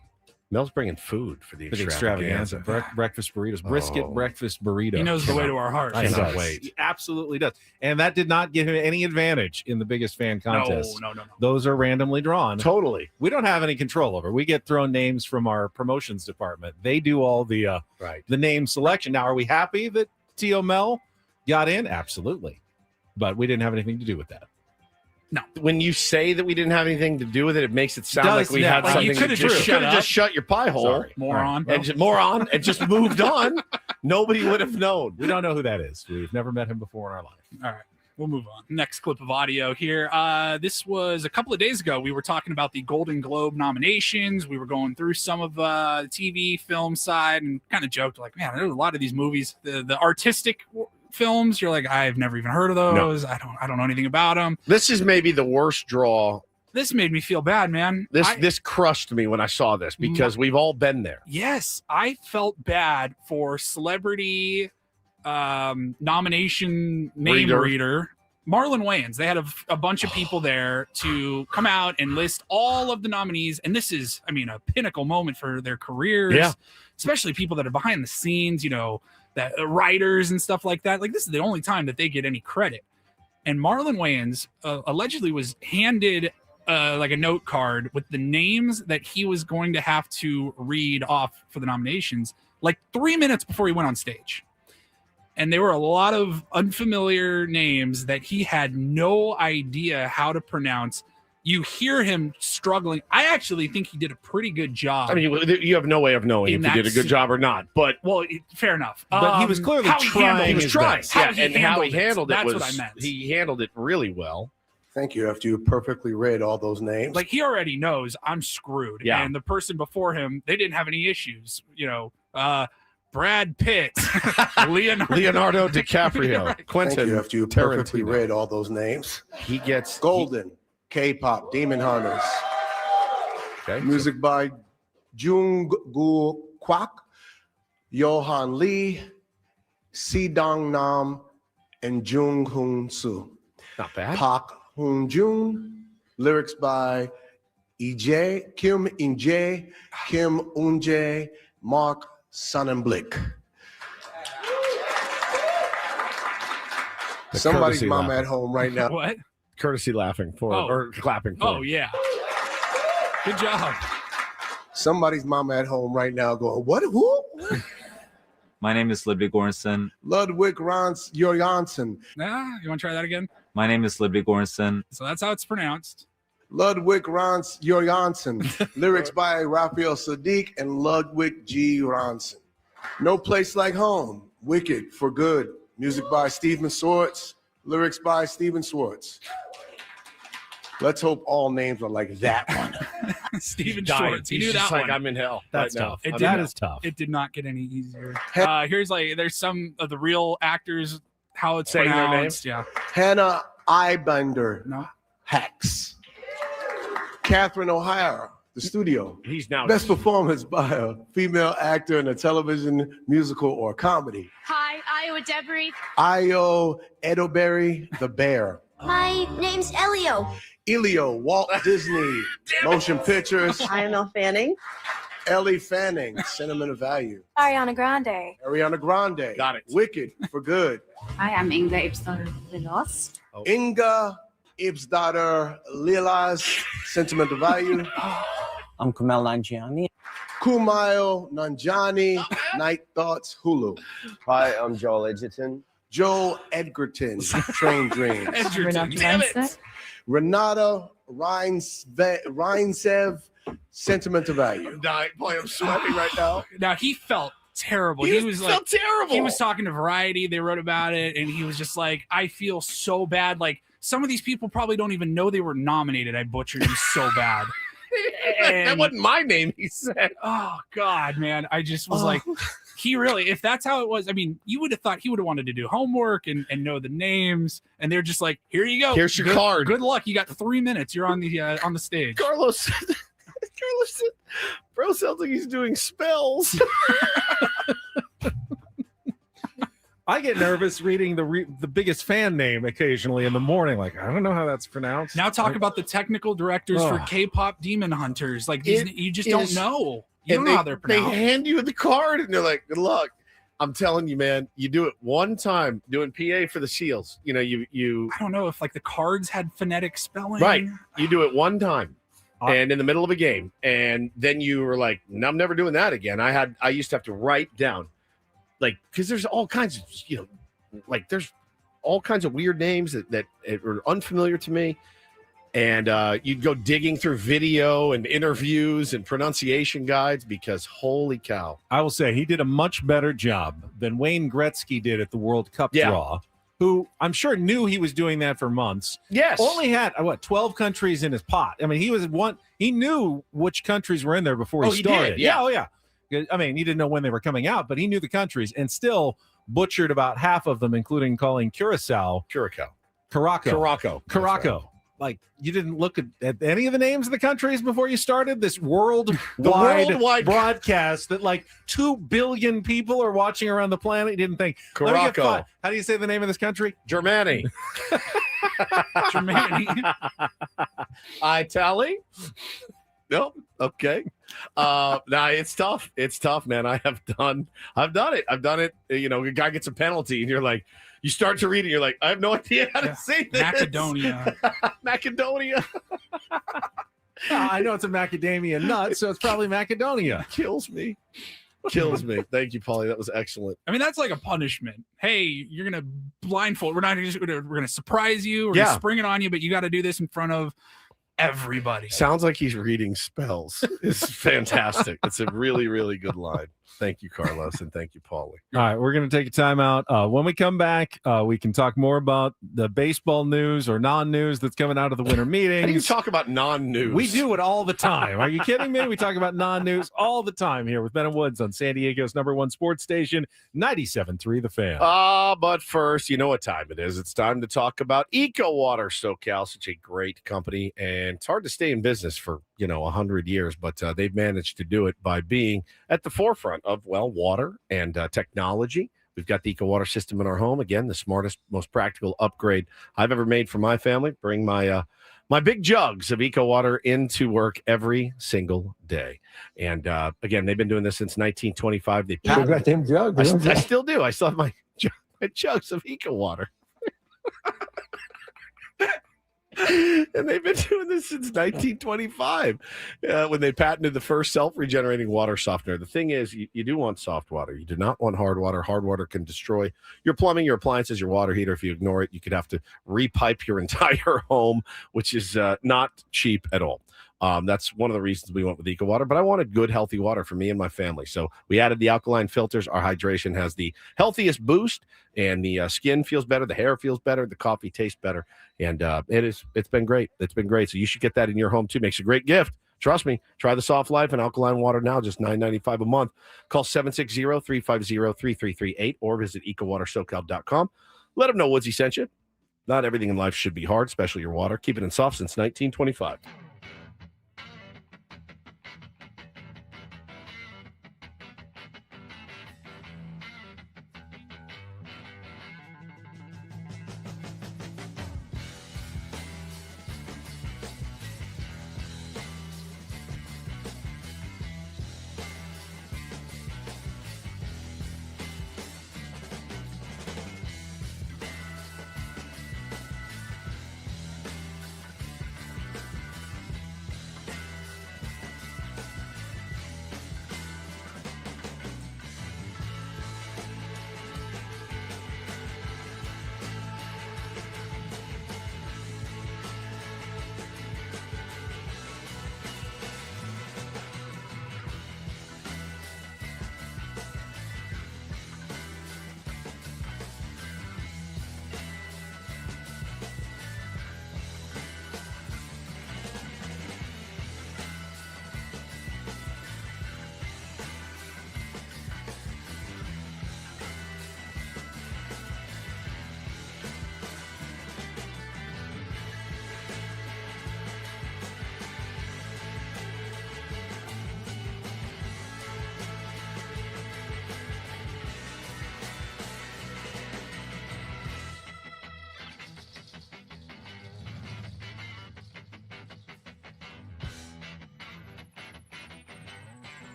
Mel's bringing food for the For the extravaganza. breakfast burritos, brisket breakfast burrito. He knows the way to our hearts. I He cannot does. wait. He absolutely does. And that did not give him any advantage in the biggest fan contest. No. Those are randomly drawn. Totally. We don't have any control over. We get thrown names from our promotions department. They do all the the name selection. Now, are we happy that T.O. Mel got in? Absolutely. But we didn't have anything to do with that. No. When you say that we didn't have anything to do with it, it makes it sound Does like we now. had Like, something. you coulda to just shut up. shut your pie hole. Sorry. Moron. Moron, and just moved on. Nobody would have known. We don't know who that is. We've never met him before in our life. All right. We'll move on. Next clip of audio here. This was a couple of days ago. We were talking about the Golden Globe nominations. We were going through some of the TV film side and kind of joked like, man, there's a lot of these movies, the artistic films. You're like, I've never even heard of those. No. I don't know anything about them. This is maybe the worst draw. This made me feel bad, man. This crushed me when I saw this because we've all been there. Yes, I felt bad for celebrity nomination name reader Marlon Wayans. They had a bunch of people there to come out and list all of the nominees, and this is, I mean, a pinnacle moment for their careers. Yeah. Especially people that are behind the scenes, that writers and stuff like that. Like, this is the only time that they get any credit. And Marlon Wayans allegedly was handed like a note card with the names that he was going to have to read off for the nominations like 3 minutes before he went on stage. And there were a lot of unfamiliar names that he had no idea how to pronounce. You hear him struggling. I actually think he did a pretty good job. I mean, you have no way of knowing if he did a good job or not. But fair enough. But he was clearly trying. He was trying. How he handled it. That's was, what I meant. He handled it really well. Thank you. After you perfectly read all those names, Like he already knows I'm screwed. Yeah. And the person before him, they didn't have any issues. Brad Pitt, Leonardo DiCaprio, Right. Quentin Thank you. After you perfectly Tarantino. read all those names, He gets Golden, K-pop, Demon Hunters. Okay. Music by Jungkook Kwak, Johan Lee, Si Dong Nam, and Jung Hoon Soo. Not bad. Park Hoon Jun. Lyrics by EJ, Kim In-jae, Kim Un-jae, Mark Sonnenblick. Somebody's courtesy mama laugh. at home right now. What? Courtesy laughing for or clapping for. Oh, yeah. Good job. Somebody's mama at home right now going, what? Who? My name is Ludwig Göransson. Ludwig Göransson. Nah, you want to try that again? My name is Ludwig Göransson. So that's how it's pronounced. Ludwig Göransson. Lyrics by Raphael Sadiq and Ludwig G. Göransson. No Place Like Home. Wicked for Good. Music by Stephen Swartz. Lyrics by Stephen Swartz. Let's hope all names are like that one. Stephen Died. Schwartz. He He's knew just that like, one. I'm in hell. That's right now. tough. It That did- is tough. It did not get any easier. Here's there's some of the real actors, how it's Saying their pronounced. names? Yeah. Hannah Eibender. No. Hacks. Catherine O'Hara. The Studio. He's now Best performance by a female actor in a television, musical, or comedy. Hi, Iowa Debris. Io Edoberry, The Bear. My name's Elio. Elio, Walt Disney, Motion Pictures. Lionel Fanning. Ellie Fanning, Sentimental Value. Ariana Grande. Ariana Grande. Got it. Wicked for Good. Hi, I'm Inga Ibsdottir Lilas. Inga Ibsdottir Lilas, Sentimental Value. I'm Kumail Nanjiani. Kumail Nanjiani, Night Thoughts, Hulu. Hi, I'm Joel Edgerton. Joel Edgerton, Train Dreams. Edgerton. Damn it. Renata Reinsev, Sentimental Value. Boy, I'm sweating right now. Now he felt terrible. He was felt like terrible. He was talking to Variety. They wrote about it, and he was just like, "I feel so bad. Like some of these people probably don't even know they were nominated. I butchered them so bad." That wasn't my name, he said. Oh God, man! I just was like, he really. If that's how it was, I mean, you would have thought he would have wanted to do homework and know the names, and they're just like, "Here you go. Here's your card. Good luck. You got 3 minutes. You're on the stage." Carlos said, bro sounds like he's doing spells. I get nervous reading the biggest fan name occasionally in the morning. Like, I don't know how that's pronounced. Now talk about the technical directors for Oh. K-pop Demon Hunters. Like these, you just don't know. You don't And know how they're they pronounced. hand you the card and they're like, good luck. I'm telling you, man, you do it one time doing PA for the Seals. You know, you I don't know if like the cards had phonetic spelling. right. You do it one time and in the middle of a game. And then you were like, no, I'm never doing that again. I used to have to write down like, because there's all kinds of, like there's all kinds of weird names that are unfamiliar to me. And you'd go digging through video and interviews and pronunciation guides because holy cow. I will say he did a much better job than Wayne Gretzky did at the World Cup Yeah. draw, who I'm sure knew he was doing that for months. Yes. Only had 12 countries in his pot. I mean, he knew which countries were in there before he he started. did, yeah. Oh yeah. I mean, he didn't know when they were coming out, but he knew the Countries and still butchered about half of them, including calling Curacao. Like, you didn't look at any of the names of the countries before you started this worldwide broadcast that like 2 billion people are watching around the planet. You didn't think, let me get Curacao. how do you say the name of this country? Germany. Germany. Italy? No. Okay. Nah, it's tough. It's tough, man. I've done it. You know, a guy gets a penalty and you're like, You start to read it, you're like, I have no idea how to say this. Macedonia. Macedonia. I know it's a macadamia nut, so it's probably Macedonia. Kills me. Kills me. Thank you, Paulie. That was excellent. I mean, that's like a punishment. Hey, you're gonna blindfold. We're gonna surprise you. We're gonna spring it on you, but you got to do this in front of everybody. Sounds like he's reading spells. It's fantastic. It's a really, really good line. Thank you, Carlos, and thank you, Paulie. All right, we're going to take a time out. When we come back, we can talk more about the baseball news or non-news that's coming out of the winter meetings. How do you talk about non-news? We do it all the time. Are you kidding me? We talk about non-news all the time here with Ben and Woods on San Diego's #1 sports station, 97.3 The Fan. But first, you know what time it is. It's time to talk about Eco Water SoCal, such a great company. And it's hard to stay in business for, 100 years, but they've managed to do it by being at the forefront of, water and technology. We've got the Eco Water system in our home. Again, the smartest, most practical upgrade I've ever made for my family. Bring my my big jugs of Eco Water into work every single day. And again, they've been doing this since 1925. They got them jugs. I still do. I still have my jugs of Eco Water. And they've been doing this since 1925 when they patented the first self-regenerating water softener. The thing is, you do want soft water. You do not want hard water. Hard water can destroy your plumbing, your appliances, your water heater. If you ignore it, you could have to repipe your entire home, which is not cheap at all. That's one of the reasons we went with Eco Water, but I wanted good, healthy water for me and my family. So we added the alkaline filters. Our hydration has the healthiest boost, and the skin feels better. The hair feels better. The coffee tastes better. And it's been great. It's been great. So you should get that in your home too. Makes a great gift. Trust me. Try the Soft Life and alkaline water now, just $9.95 a month. Call 760-350-3338 or visit ecowatersocal.com. Let them know Woodsy sent you. Not everything in life should be hard, especially your water. Keep it in soft since 1925.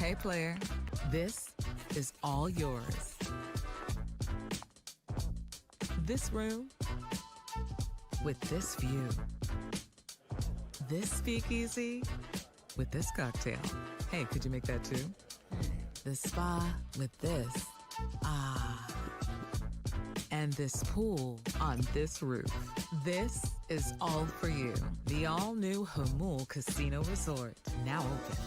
Hey, player, this is all yours. This room with this view. This speakeasy with this cocktail. Hey, could you make that too? The spa with this. Ah. And this pool on this roof. This is all for you. The all-new Hamul Casino Resort, now open.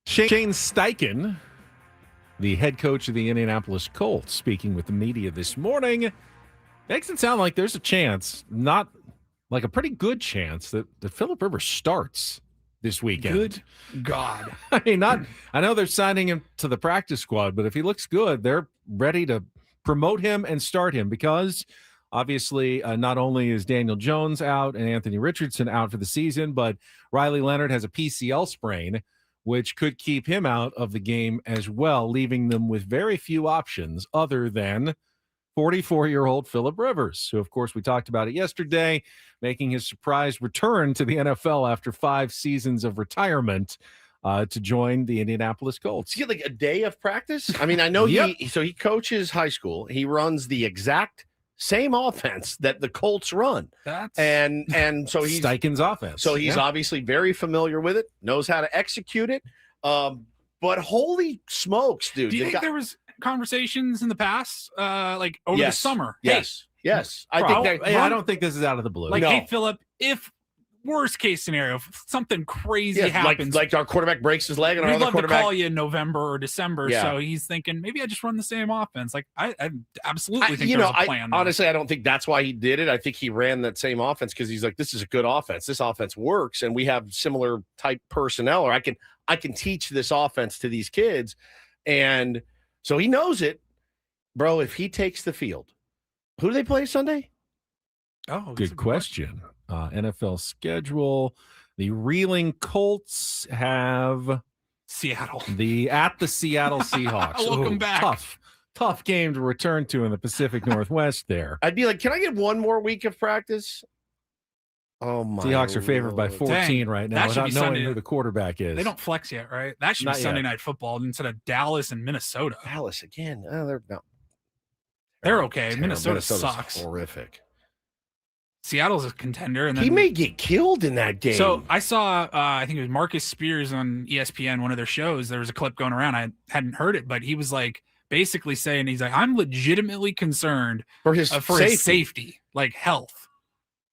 Shane Steichen, the head coach of the Indianapolis Colts, speaking with the media this morning, makes it sound like there's a chance, not like a pretty good chance, that Phillip Rivers starts this weekend. Good God. I mean, I know they're signing him to the practice squad, but if he looks good, they're ready to promote him and start him because obviously not only is Daniel Jones out and Anthony Richardson out for the season, but Riley Leonard has a PCL sprain, which could keep him out of the game as well, leaving them with very few options other than 44-year-old Phillip Rivers, who, of course, we talked about it yesterday, making his surprise return to the NFL after 5 seasons of retirement to join the Indianapolis Colts. Does he get like a day of practice? I mean, I know he coaches high school. He runs the exact same offense that the Colts run. And so he's Steichen's offense. So he's obviously very familiar with it, knows how to execute it. But holy smokes, dude. Do you think there was conversations in the past, like over the summer? Yes. Yes. I don't think this is out of the blue. Like, hey, Phillip, if worst case scenario, if something crazy happens, like our quarterback breaks his leg and our we'd other love quarterback to call you in November or December. So he's thinking maybe I just run the same offense. Like I absolutely think there's a plan. Honestly, I don't think that's why he did it. I think he ran that same offense because he's like, this is a good offense. This offense works, and we have similar type personnel, or I can teach this offense to these kids. And so he knows it. Bro, if he takes the field, who do they play Sunday? Oh, good question. NFL schedule. The reeling Colts have Seattle. At the Seattle Seahawks. Welcome back. Tough game to return to in the Pacific Northwest there. I'd be like, can I get one more week of practice? Oh, my Seahawks are favored by 14 Dang, right now that should without be knowing Sunday. who the quarterback is. They don't flex yet, right? That should Not be Sunday yet. Night Football instead of Dallas and Minnesota. Dallas again. Oh, they're not. They're okay. Terrible. Minnesota Minnesota's sucks. Horrific. Seattle's a contender. And then, He may get killed in that game. So I saw, I think it was Marcus Spears on ESPN, one of their shows. There was a clip going around. I hadn't heard it, but he was like basically saying, he's like, I'm legitimately concerned for his safety, like health.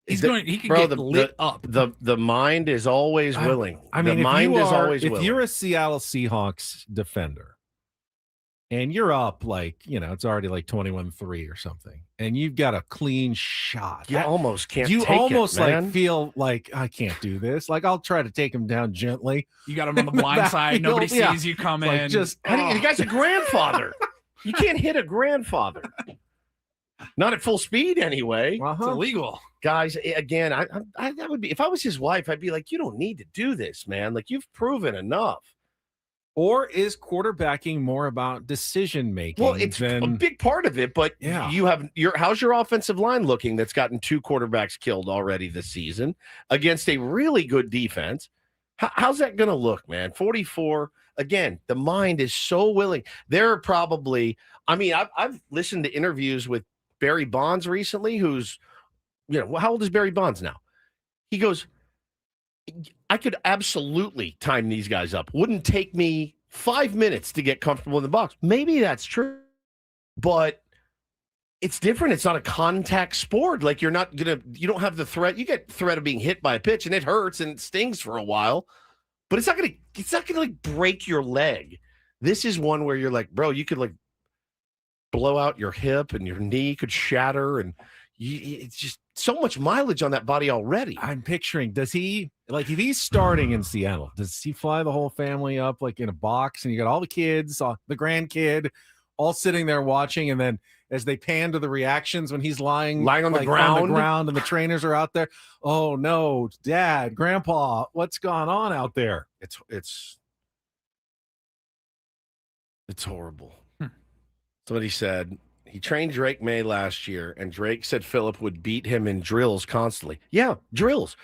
He could get lit up. The mind is always willing. I mean, the mind is always if willing. you're a Seattle Seahawks defender and you're up it's already like 21-3 or something, and you've got a clean shot. You almost can't You take it, almost man. feel like I can't do this. Like I'll try to take him down gently. You got him on the blind side. Nobody sees you come Like, in. just The guy's a grandfather. You can't hit a grandfather. Not at full speed, anyway. It's illegal. Guys, again, I that would be, if I was his wife, I'd be like, you don't need to do this, man. Like, you've proven enough. Or is quarterbacking more about decision making? Well, it's a big part of it, but you have how's your offensive line looking that's gotten 2 quarterbacks killed already this season against a really good defense? How's that going to look, man? 44. Again, the mind is so willing. There are probably, I've listened to interviews with Barry Bonds recently, who's, how old is Barry Bonds now? He goes, I could absolutely time these guys up. Wouldn't take me 5 minutes to get comfortable in the box. Maybe that's true, but it's different. It's not a contact sport. Like you don't have the threat. You get threat of being hit by a pitch and it hurts and it stings for a while, but it's not going to like break your leg. This is one where you're like, bro, you could like blow out your hip and your knee could shatter, and it's just so much mileage on that body already. I'm picturing, does he, if he's starting in Seattle, does he fly the whole family up like in a box, and you got all the kids, the grandkid, all sitting there watching, and then as they pan to the reactions when he's lying on the ground, and the trainers are out there, oh no, Dad, Grandpa, what's going on out there? It's horrible. Somebody said he trained Drake May last year, and Drake said Phillip would beat him in drills constantly. Yeah, drills.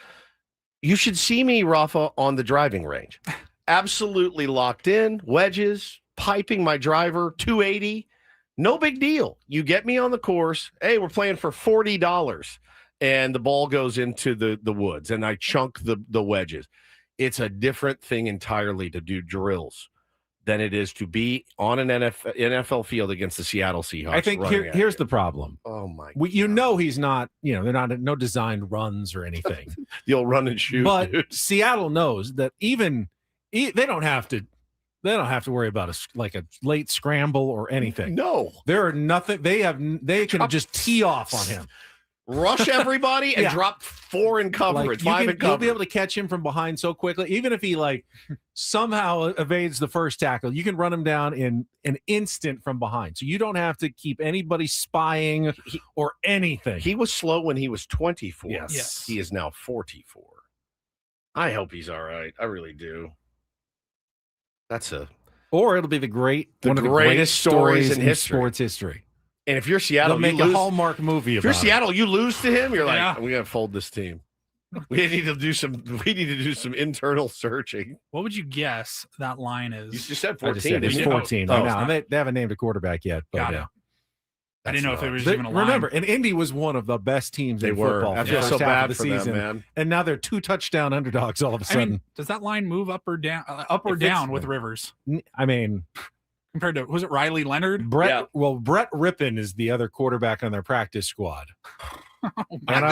You should see me, Rafa, on the driving range. Absolutely locked in, wedges, piping my driver, 280. No big deal. You get me on the course. Hey, we're playing for $40, and the ball goes into the woods, and I chunk the wedges. It's a different thing entirely to do drills than it is to be on an NFL field against the Seattle Seahawks. I think here's the problem. Oh my! He's not. They're not no designed runs or anything. The old run and shoot. But dude. Seattle knows that they don't have to. They don't have to worry about a late scramble or anything. No, there are nothing. They can just tee off on him. Rush everybody and drop 4 in coverage, 5 in coverage. You'll be able to catch him from behind so quickly. Even if he somehow evades the first tackle, you can run him down in an instant from behind. So you don't have to keep anybody spying or anything. He was slow when he was 24. Yes. He is now 44. I hope he's all right. I really do. Or it'll be one of the greatest stories in sports history. And if you're Seattle, they'll make a Hallmark movie about it. If you're Seattle, you lose to him, you're like, we gotta fold this team. We need to do some internal searching. What would you guess that line is? You just said 14. I just said it's 14 right now. And they haven't named a quarterback yet. But Got it. I didn't know if it was even a line. Remember, and Indy was one of the best teams in football. I feel so bad for them, man. And now they're 2 touchdown underdogs all of a sudden. Does that line move up or down with Rivers? I mean, compared to, was it Riley Leonard? Brett Rippon is the other quarterback on their practice squad. And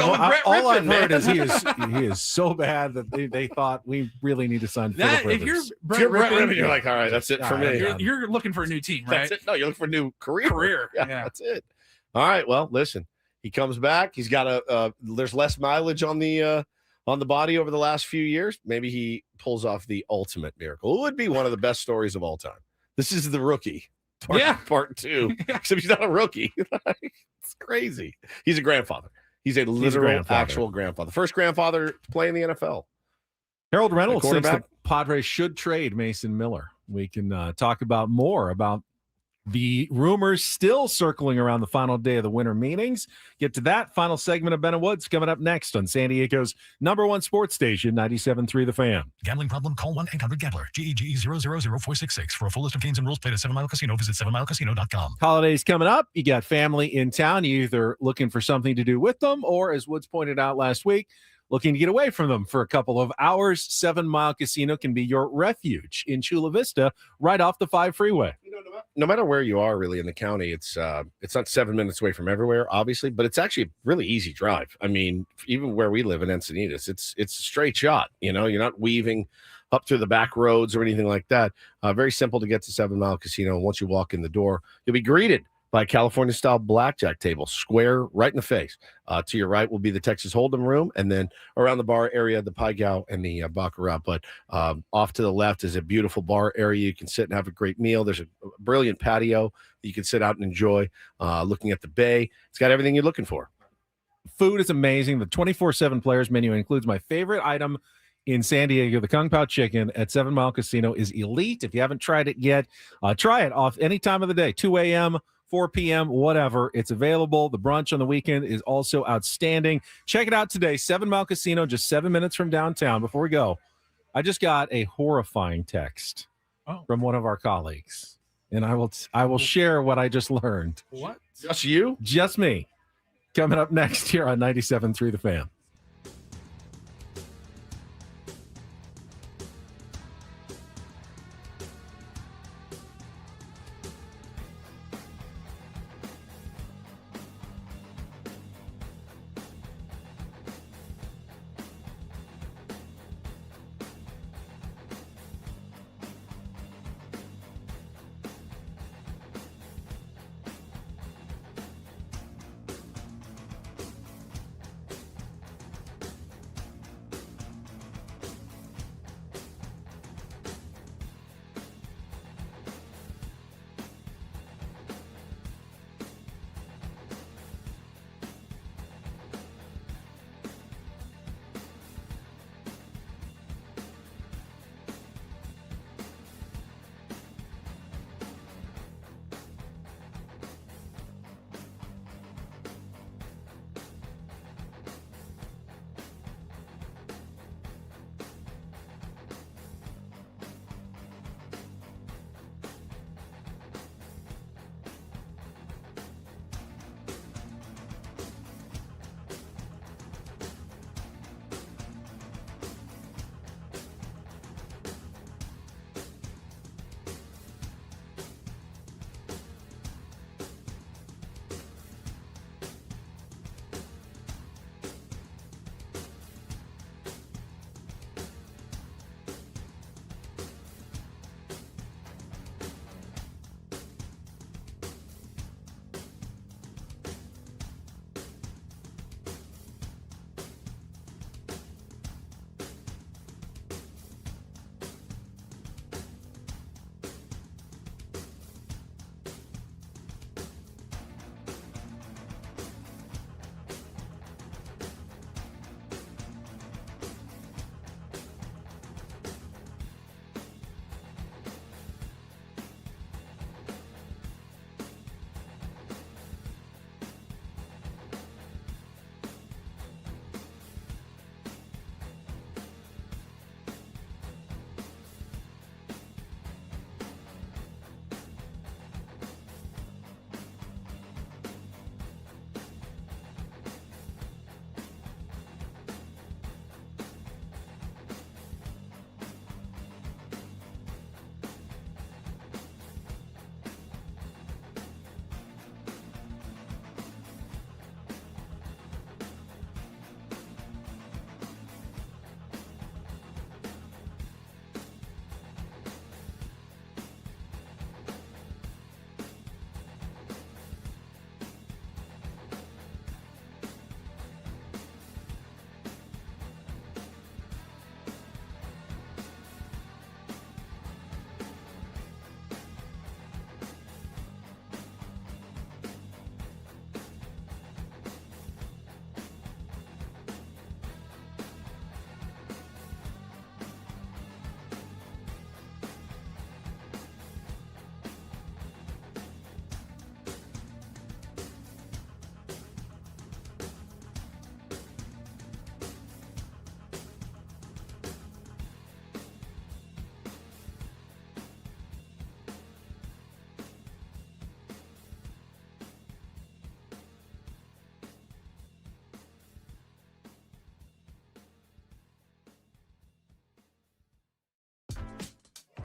all I've heard is he is so bad that they thought we really need to sign Phillip Rivers. If you're Brett Rippon, you're like, all right, that's it for me. You're looking for a new team, right? That's it. No, you're looking for a new career. Yeah, that's it. All right, well, listen, he comes back. He's got there's less mileage on the body over the last few years. Maybe he pulls off the ultimate miracle. It would be one of the best stories of all time. This is the rookie. Part 2. Except he's not a rookie. It's crazy. He's a grandfather. He's a literal, actual grandfather. First grandfather to play in the NFL. Harold Reynolds Padres should trade Mason Miller. We can talk about more about the rumors still circling around the final day of the winter meetings. Get to that final segment of Ben and Woods coming up next on San Diego's #1 sports station, 97.3 The Fan. Gambling problem? Call 1-800-GAMBLER. GEGE 000466. For a full list of games and rules, play at 7 Mile Casino. Visit 7milecasino.com. Holidays coming up. You got family in town. You either looking for something to do with them, or as Woods pointed out last week, looking to get away from them for a couple of hours. 7 Mile Casino can be your refuge in Chula Vista, right off the 5 freeway. No matter where you are, really in the county, it's not 7 minutes away from everywhere, obviously, but it's actually a really easy drive. I mean, even where we live in Encinitas, it's a straight shot. You know, you're not weaving up through the back roads or anything like that. Very simple to get to 7 Mile Casino. And once you walk in the door, you'll be greeted by a California-style blackjack table, square right in the face. To your right will be the Texas Hold'em room, and then around the bar area, the Pai Gow and the Baccarat. But off to the left is a beautiful bar area. You can sit and have a great meal. There's a brilliant patio that you can sit out and enjoy, looking at the bay. It's got everything you're looking for. Food is amazing. The 24/7 players menu includes my favorite item in San Diego. The Kung Pao chicken at 7 Mile Casino is elite. If you haven't tried it yet, try it off any time of the day, 2 a.m., 4 p.m., whatever. It's available. The brunch on the weekend is also outstanding. Check it out today. 7 Mile Casino, just 7 minutes from downtown. Before we go, I just got a horrifying text from one of our colleagues, and I will share what I just learned. What? Just you? Just me. Coming up next here on 97.3 The Fan.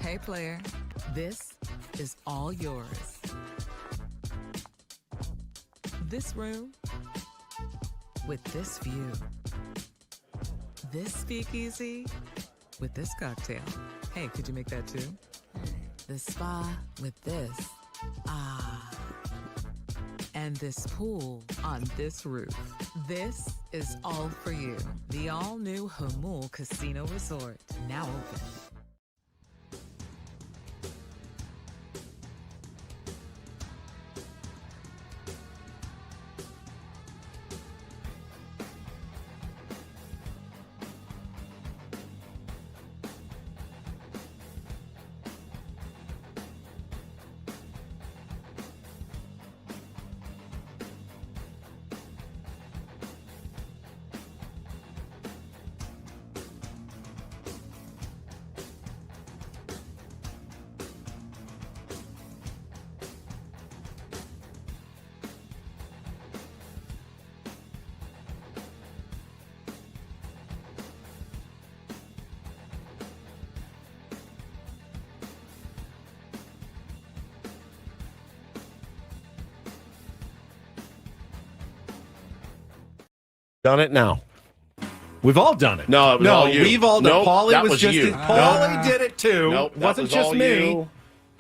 Hey, player, this is all yours. This room with this view. This speakeasy with this cocktail. Hey, could you make that too? The spa with this. Ah. And this pool on this roof. This is all for you. The all-new Hamul Casino Resort, now open. Done it now. We've all done it. No, it was all you. We've all done. Nope, Paulie that was just you. Paulie did it too. Nope, it that wasn't was just all me. you.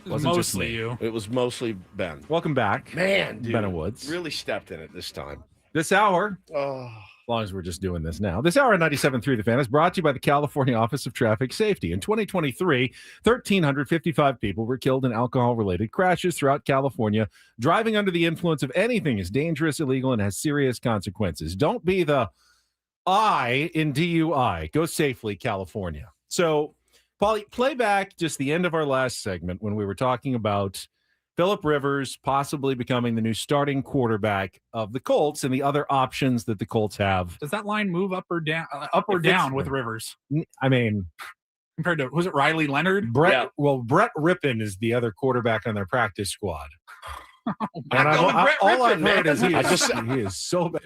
It was mostly you. It was mostly Ben. Welcome back, Man, dude, Ben Woods. really stepped in it this time. This hour, Oh. as long as we're just doing this now. This hour at 97.3 The Fan is brought to you by the California Office of Traffic Safety. In 2023, 1,355 people were killed in alcohol-related crashes throughout California. Driving under the influence of anything is dangerous, illegal, and has serious consequences. Don't be the I in DUI. Go safely, California. So, Paulie, play back just the end of our last segment when we were talking about Phillip Rivers possibly becoming the new starting quarterback of the Colts and the other options that the Colts have. Does that line move up or down with Rivers? I mean, compared to, was it Riley Leonard? Brett Rippon is the other quarterback on their practice squad. And all I've heard is he is so bad.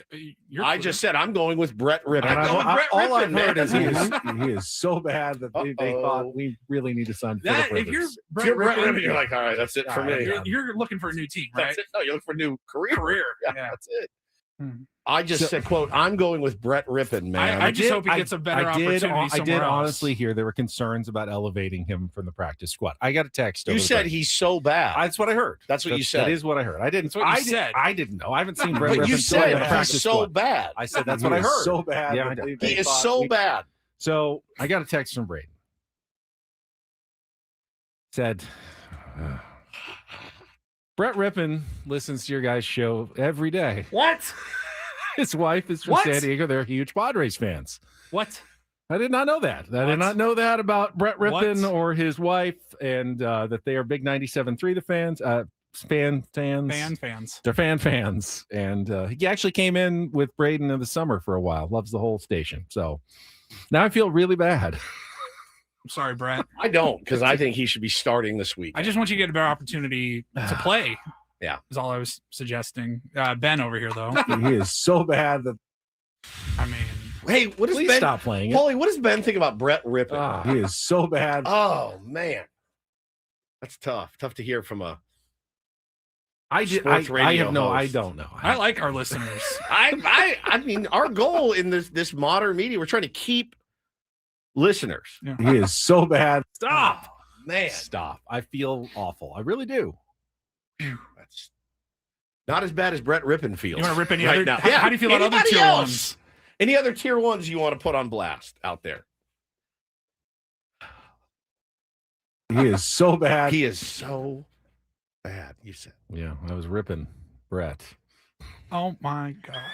I just said I'm going with Brett Rippon. And all I've heard is he is so bad that they thought we really need to sign Phillip Rivers. If you're Brett Rippon, you're like, all right, that's it for me. You're looking for a new team, right? That's it. No, you're looking for a new career. Yeah, that's it. Hmm. I just said, quote, I'm going with Brett Rippon, man. I just hope he gets a better opportunity somewhere I did else. honestly hear there were concerns about elevating him from the practice squad. I got a text. You said he's so bad. That's what I heard. That's what you said. That is what I heard. I didn't. That's what you said. I didn't know. I haven't seen Brett Rippon you play on said a practice he's so squad. bad. I said that's what I heard. So bad. Yeah, He is so bad. So I got a text from Braden. Said, Brett Rippon listens to your guys' show every day. What? His wife is from San Diego. They're huge Padres fans. What? I did not know that. I did not know that about Brett Rippon What? or his wife, and that they are big 97.3 The Fans. Fans. They're fans. And he actually came in with Braden in the summer for a while. Loves the whole station. So now I feel really bad. I'm sorry, Brett. I don't, because I think he should be starting this week. I just want you to get a better opportunity to play. Yeah. Is all I was suggesting. Ben over here, though. He is so bad that. I mean, hey, what does Please Ben stop playing it. Paulie, what does Ben think about Brett Rippon? He is so bad. Oh man, that's tough. Tough to hear from a. I sports radio have no. host. I don't know. I like our listeners. I mean, our goal in this modern media, we're trying to keep listeners. Yeah. He is so bad. Stop, man. Stop. I feel awful. I really do. That's not as bad as Brett Rippon feels. You want to rip any right other? now. How do you feel about other Anybody tier else? ones? Any other tier ones you want to put on blast out there? He is so bad. He is so bad. You said. Yeah, I was ripping Brett. Oh my god.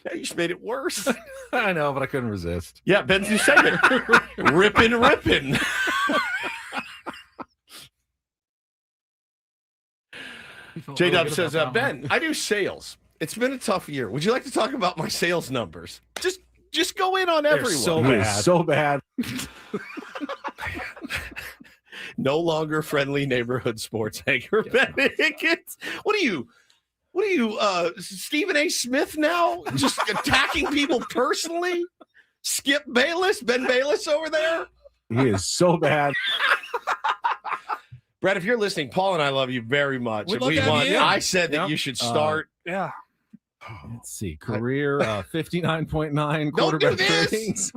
Yeah, you just made it worse. I know, but I couldn't resist. Yeah, Ben's new segment. Rippin'. J-Dub says, Ben, I do sales. It's been a tough year. Would you like to talk about my sales numbers? Just go in on everyone. So bad. So bad. No longer friendly neighborhood sports anchor. Ben Higgins. What are you, Stephen A. Smith now? Just attacking people personally? Skip Bayless, Ben Bayless over there. He is so bad. Brett, if you're listening, Paul and I love you very much. We And love we having want. you. I said that you should start. Yeah. Let's see. Career 59.9 Don't do quarterback this. ratings.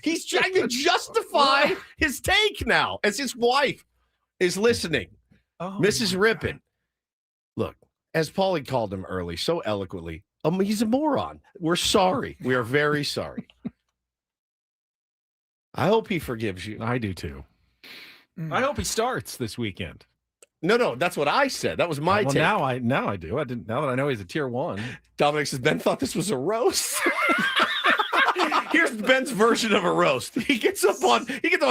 He's trying to justify his take now as his wife is listening. Mrs. Rippon. Look, as Paulie called him early so eloquently, he's a moron. We're sorry. We are very sorry. I hope he forgives you. I do too. I hope he starts this weekend. No, that's what I said. That was my well, take. now I do. I didn't. Now that I know he's a tier 1. Dominic says Ben thought this was a roast. Here's Ben's version of a roast. He gets on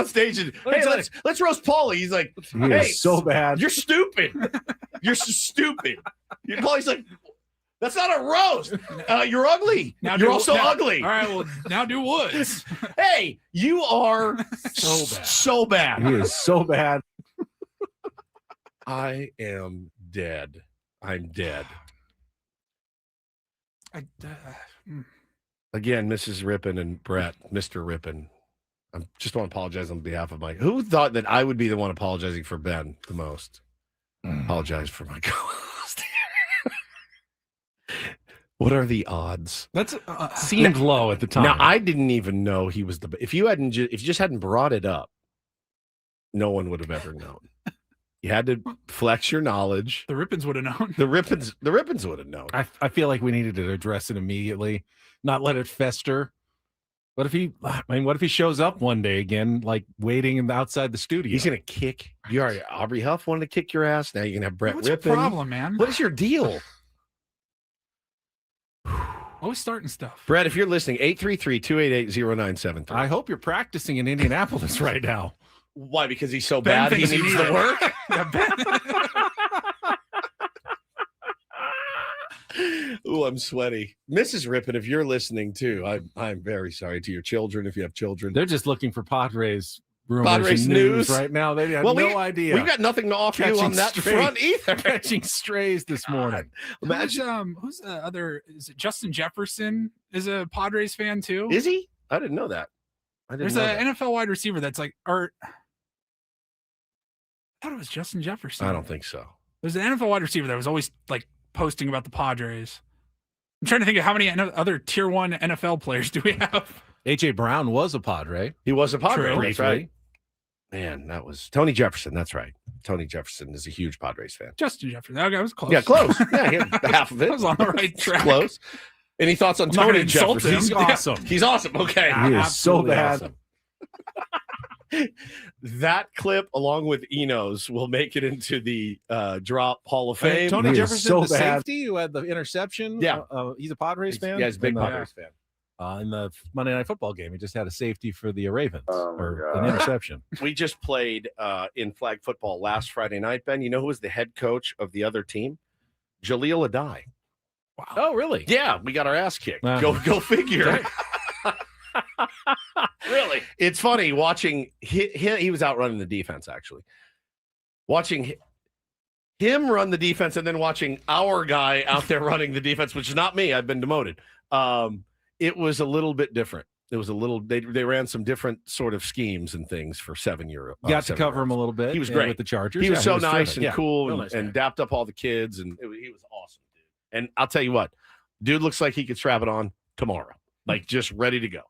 stage and hey, let's roast Paulie. He's like, He hey, is so bad. You're stupid. You're so stupid. Paulie's like, that's not a roast. You're ugly. You're also ugly. All right, well, now do Woods. Hey, you are So bad. So bad. He is so bad. I am dead. I'm dead. Again, Mrs. Rippon and Brett, Mr. Rippon. I just want to apologize on behalf of who thought that I would be the one apologizing for Ben the most? Apologize for my co-host. What are the odds? That's seemed low at the time. Now I didn't even know he was if you just hadn't brought it up, no one would have ever known. You had to flex your knowledge. The Rippons would have known. The Rippons would have known. I feel like we needed to address it immediately, not let it fester. What if he shows up one day again, like waiting outside the studio? He's gonna kick. You already Aubrey Huff wanted to kick your ass. Now you're gonna have Brett What's Rippon. your problem, man? What is your deal? Always starting stuff. Brett, if you're listening, 833-288-0973. I hope you're practicing in Indianapolis right now. Why? Because he's so Ben bad he thinks needs you the need it. work? Yeah, Ben. Ooh, I'm sweaty. Mrs. Rippon, if you're listening too, I'm very sorry to your children if you have children. They're just looking for Padres rumors Padres and news right now. They have no idea. We've got nothing to offer you on that front either. Catching strays this morning. Imagine. Who's the other? Is it Justin Jefferson? Is a Padres fan too? Is he? I didn't know that. There's an NFL wide receiver that's like, I thought it was Justin Jefferson. I don't think so. There's an NFL wide receiver that was always like posting about the Padres. I'm trying to think of how many other tier 1 NFL players do we have? AJ Brown was a Padre. He was a Padre. True. That's right. Man, that was Tony Jefferson. That's right. Tony Jefferson is a huge Padres fan. Justin Jefferson. Okay, I was close. Yeah, close. Yeah, he had half of it. I was on the right track. Close. Any thoughts on I'm not Tony gonna insult Jefferson? him. He's awesome. He's awesome. Okay. He is so bad. Awesome. That clip, along with Eno's, will make it into the Drop Hall of Fame. Tony He is Jefferson, so the bad. safety who had the interception. Yeah. He's a Padres fan. Yeah, he's a big Padres fan. In the Monday Night Football game, he just had a safety for the Ravens or God. an interception. We just played in flag football last Friday night, Ben. You know who was the head coach of the other team? Jaleel Adai. Wow. Oh, really? Yeah, we got our ass kicked. Wow. Go figure. Really? It's funny watching he was out running the defense, actually. Watching him run the defense and then watching our guy out there running the defense, which is not me. I've been demoted. It was a little bit different. It was a little they ran some different sort of schemes and things for 7 year. Got to cover him a little bit. He was great with the Chargers. He was so nice terrific. and Yeah, cool real and, nice and guy. dapped up all the kids, and he was awesome, dude. And I'll tell you what, dude looks like he could strap it on tomorrow, like just ready to go.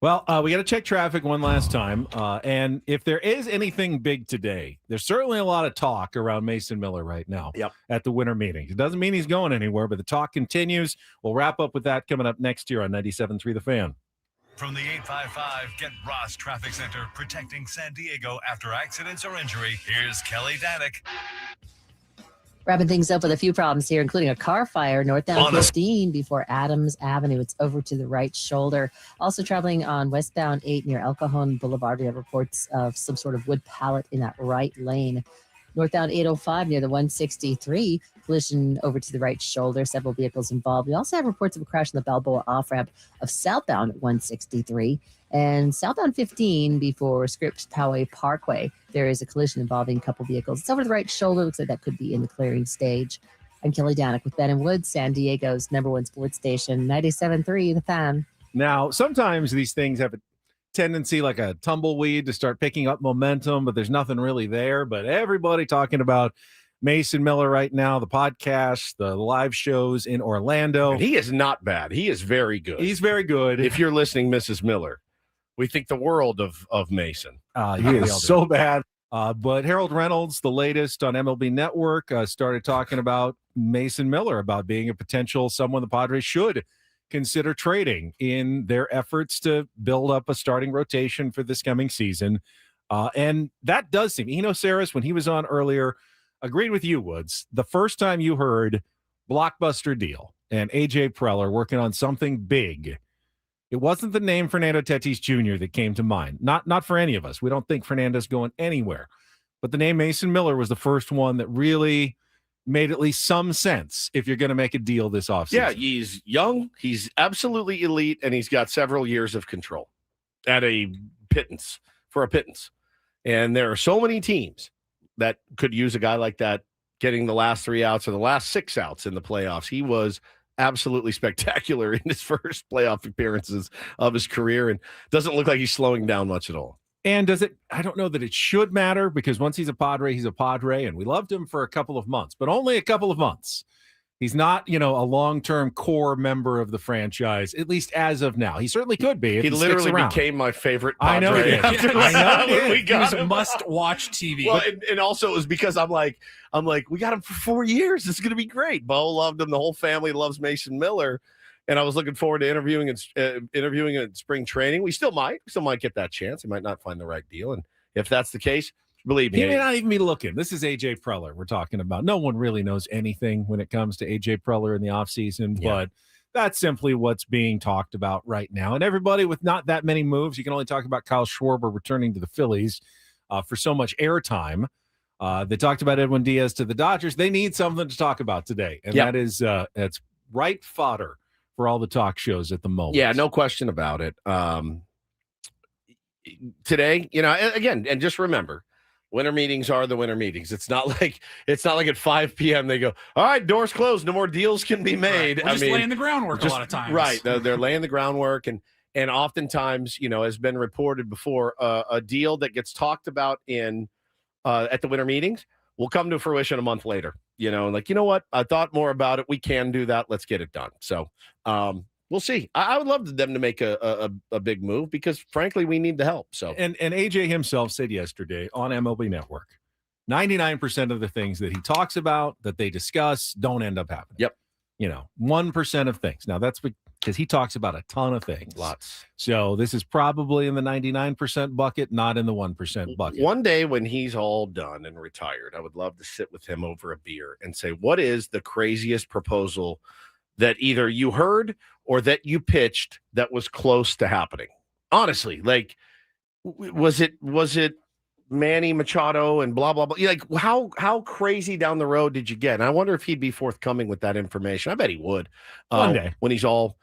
Well, we got to check traffic one last time. And if there is anything big today, there's certainly a lot of talk around Mason Miller right now at the winter meetings. It doesn't mean he's going anywhere, but the talk continues. We'll wrap up with that coming up next year on 97.3 The Fan. From the 855 Get Ross Traffic Center, protecting San Diego after accidents or injury, here's Kelly Danick. Wrapping things up with a few problems here, including a car fire northbound 15 before Adams Avenue. It's over to the right shoulder. Also traveling on westbound 8 near El Cajon Boulevard. We have reports of some sort of wood pallet in that right lane. Northbound 805 near the 163, collision over to the right shoulder. Several vehicles involved. We also have reports of a crash in the Balboa off-ramp of southbound 163. And southbound 15 before Scripps Poway Parkway, there is a collision involving a couple vehicles. It's over the right shoulder. Looks like that could be in the clearing stage. I'm Kelly Danick with Ben and Woods, San Diego's #1 sports station, 97.3 The Fan. Now, sometimes these things have a tendency, like a tumbleweed, to start picking up momentum, but there's nothing really there. But everybody talking about Mason Miller right now, the podcast, the live shows in Orlando. And he is not bad. He is very good. He's very good. If you're listening, Mrs. Miller, we think the world of Mason. He is so bad. But Harold Reynolds, the latest on MLB Network, started talking about Mason Miller, about being a potential someone the Padres should consider trading in their efforts to build up a starting rotation for this coming season. And that does seem, Eno Sarris, when he was on earlier, agreed with you, Woods. The first time you heard blockbuster deal and AJ Preller working on something big, it wasn't the name Fernando Tatis Jr. that came to mind. Not for any of us. We don't think Fernando's going anywhere. But the name Mason Miller was the first one that really made at least some sense if you're going to make a deal this offseason. Yeah, he's young, he's absolutely elite, and he's got several years of control at a pittance. And there are so many teams that could use a guy like that getting the last 3 outs or the last 6 outs in the playoffs. He was absolutely spectacular in his first playoff appearances of his career and doesn't look like he's slowing down much at all. And does it? I don't know that it should matter, because once he's a Padre, and we loved him for a couple of months, but only a couple of months. He's not, a long-term core member of the franchise, at least as of now. He certainly could be. If he literally sticks around. became my favorite Padre. I know he did. He was a must-watch TV. Well, and also it was because I'm like, we got him for 4 years. This is going to be great. Bo loved him. The whole family loves Mason Miller. And I was looking forward to interviewing in spring training. We still might get that chance. He might not find the right deal. And if that's the case, believe me. He may not even be looking. This is AJ Preller we're talking about. No one really knows anything when it comes to AJ Preller in the offseason, but that's simply what's being talked about right now. And everybody with not that many moves, you can only talk about Kyle Schwarber returning to the Phillies for so much airtime. They talked about Edwin Diaz to the Dodgers. They need something to talk about today. And that is that's right fodder for all the talk shows at the moment. Yeah, no question about it. Today, again, and just remember, winter meetings are the winter meetings. It's not like at 5 p.m. they go, all right, doors closed, no more deals can be made. Right. We're just laying the groundwork a lot of times. Right. They're laying the groundwork. And oftentimes, has been reported before, a deal that gets talked about at the winter meetings will come to fruition a month later. You know what? I thought more about it. We can do that. Let's get it done. So we'll see. I would love them to make a big move because, frankly, we need the help. So and AJ himself said yesterday on MLB Network, 99% of the things that he talks about, that they discuss, don't end up happening. Yep. 1% of things. Now, that's because he talks about a ton of things. Lots. So this is probably in the 99% bucket, not in the 1% bucket. One day when he's all done and retired, I would love to sit with him over a beer and say, what is the craziest proposal that either you heard or that you pitched that was close to happening? Honestly, like, was it Manny Machado and blah, blah, blah? Like, how crazy down the road did you get? And I wonder if he'd be forthcoming with that information. I bet he would one day when he's all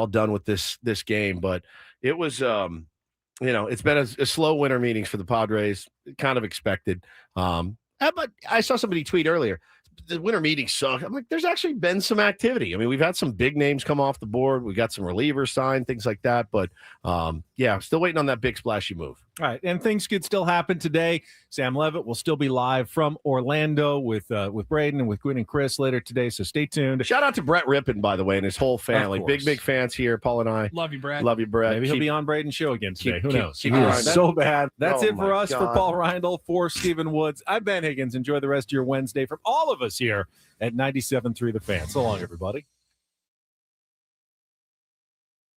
done with this game. But it was, it's been a slow winter meetings for the Padres, kind of expected. But I saw somebody tweet earlier, the winter meetings suck. I'm like, there's actually been some activity. I mean, we've had some big names come off the board. We got some relievers signed, things like that. But still waiting on that big splashy move. All right, and things could still happen today. Sam Levitt will still be live from Orlando with Braden and with Gwen and Chris later today, so stay tuned. Shout out to Brett Rippon, by the way, and his whole family. Big fans here. Paul and I. Love you, Brett. Love you, Brett. Maybe he'll be on Braden's show again today. Who knows? Keep so bad. That's it for us. God. For Paul Reindl, for Stephen Woods, I'm Ben Higgins. Enjoy the rest of your Wednesday from all of us here at 97.3 The Fan. So long, everybody.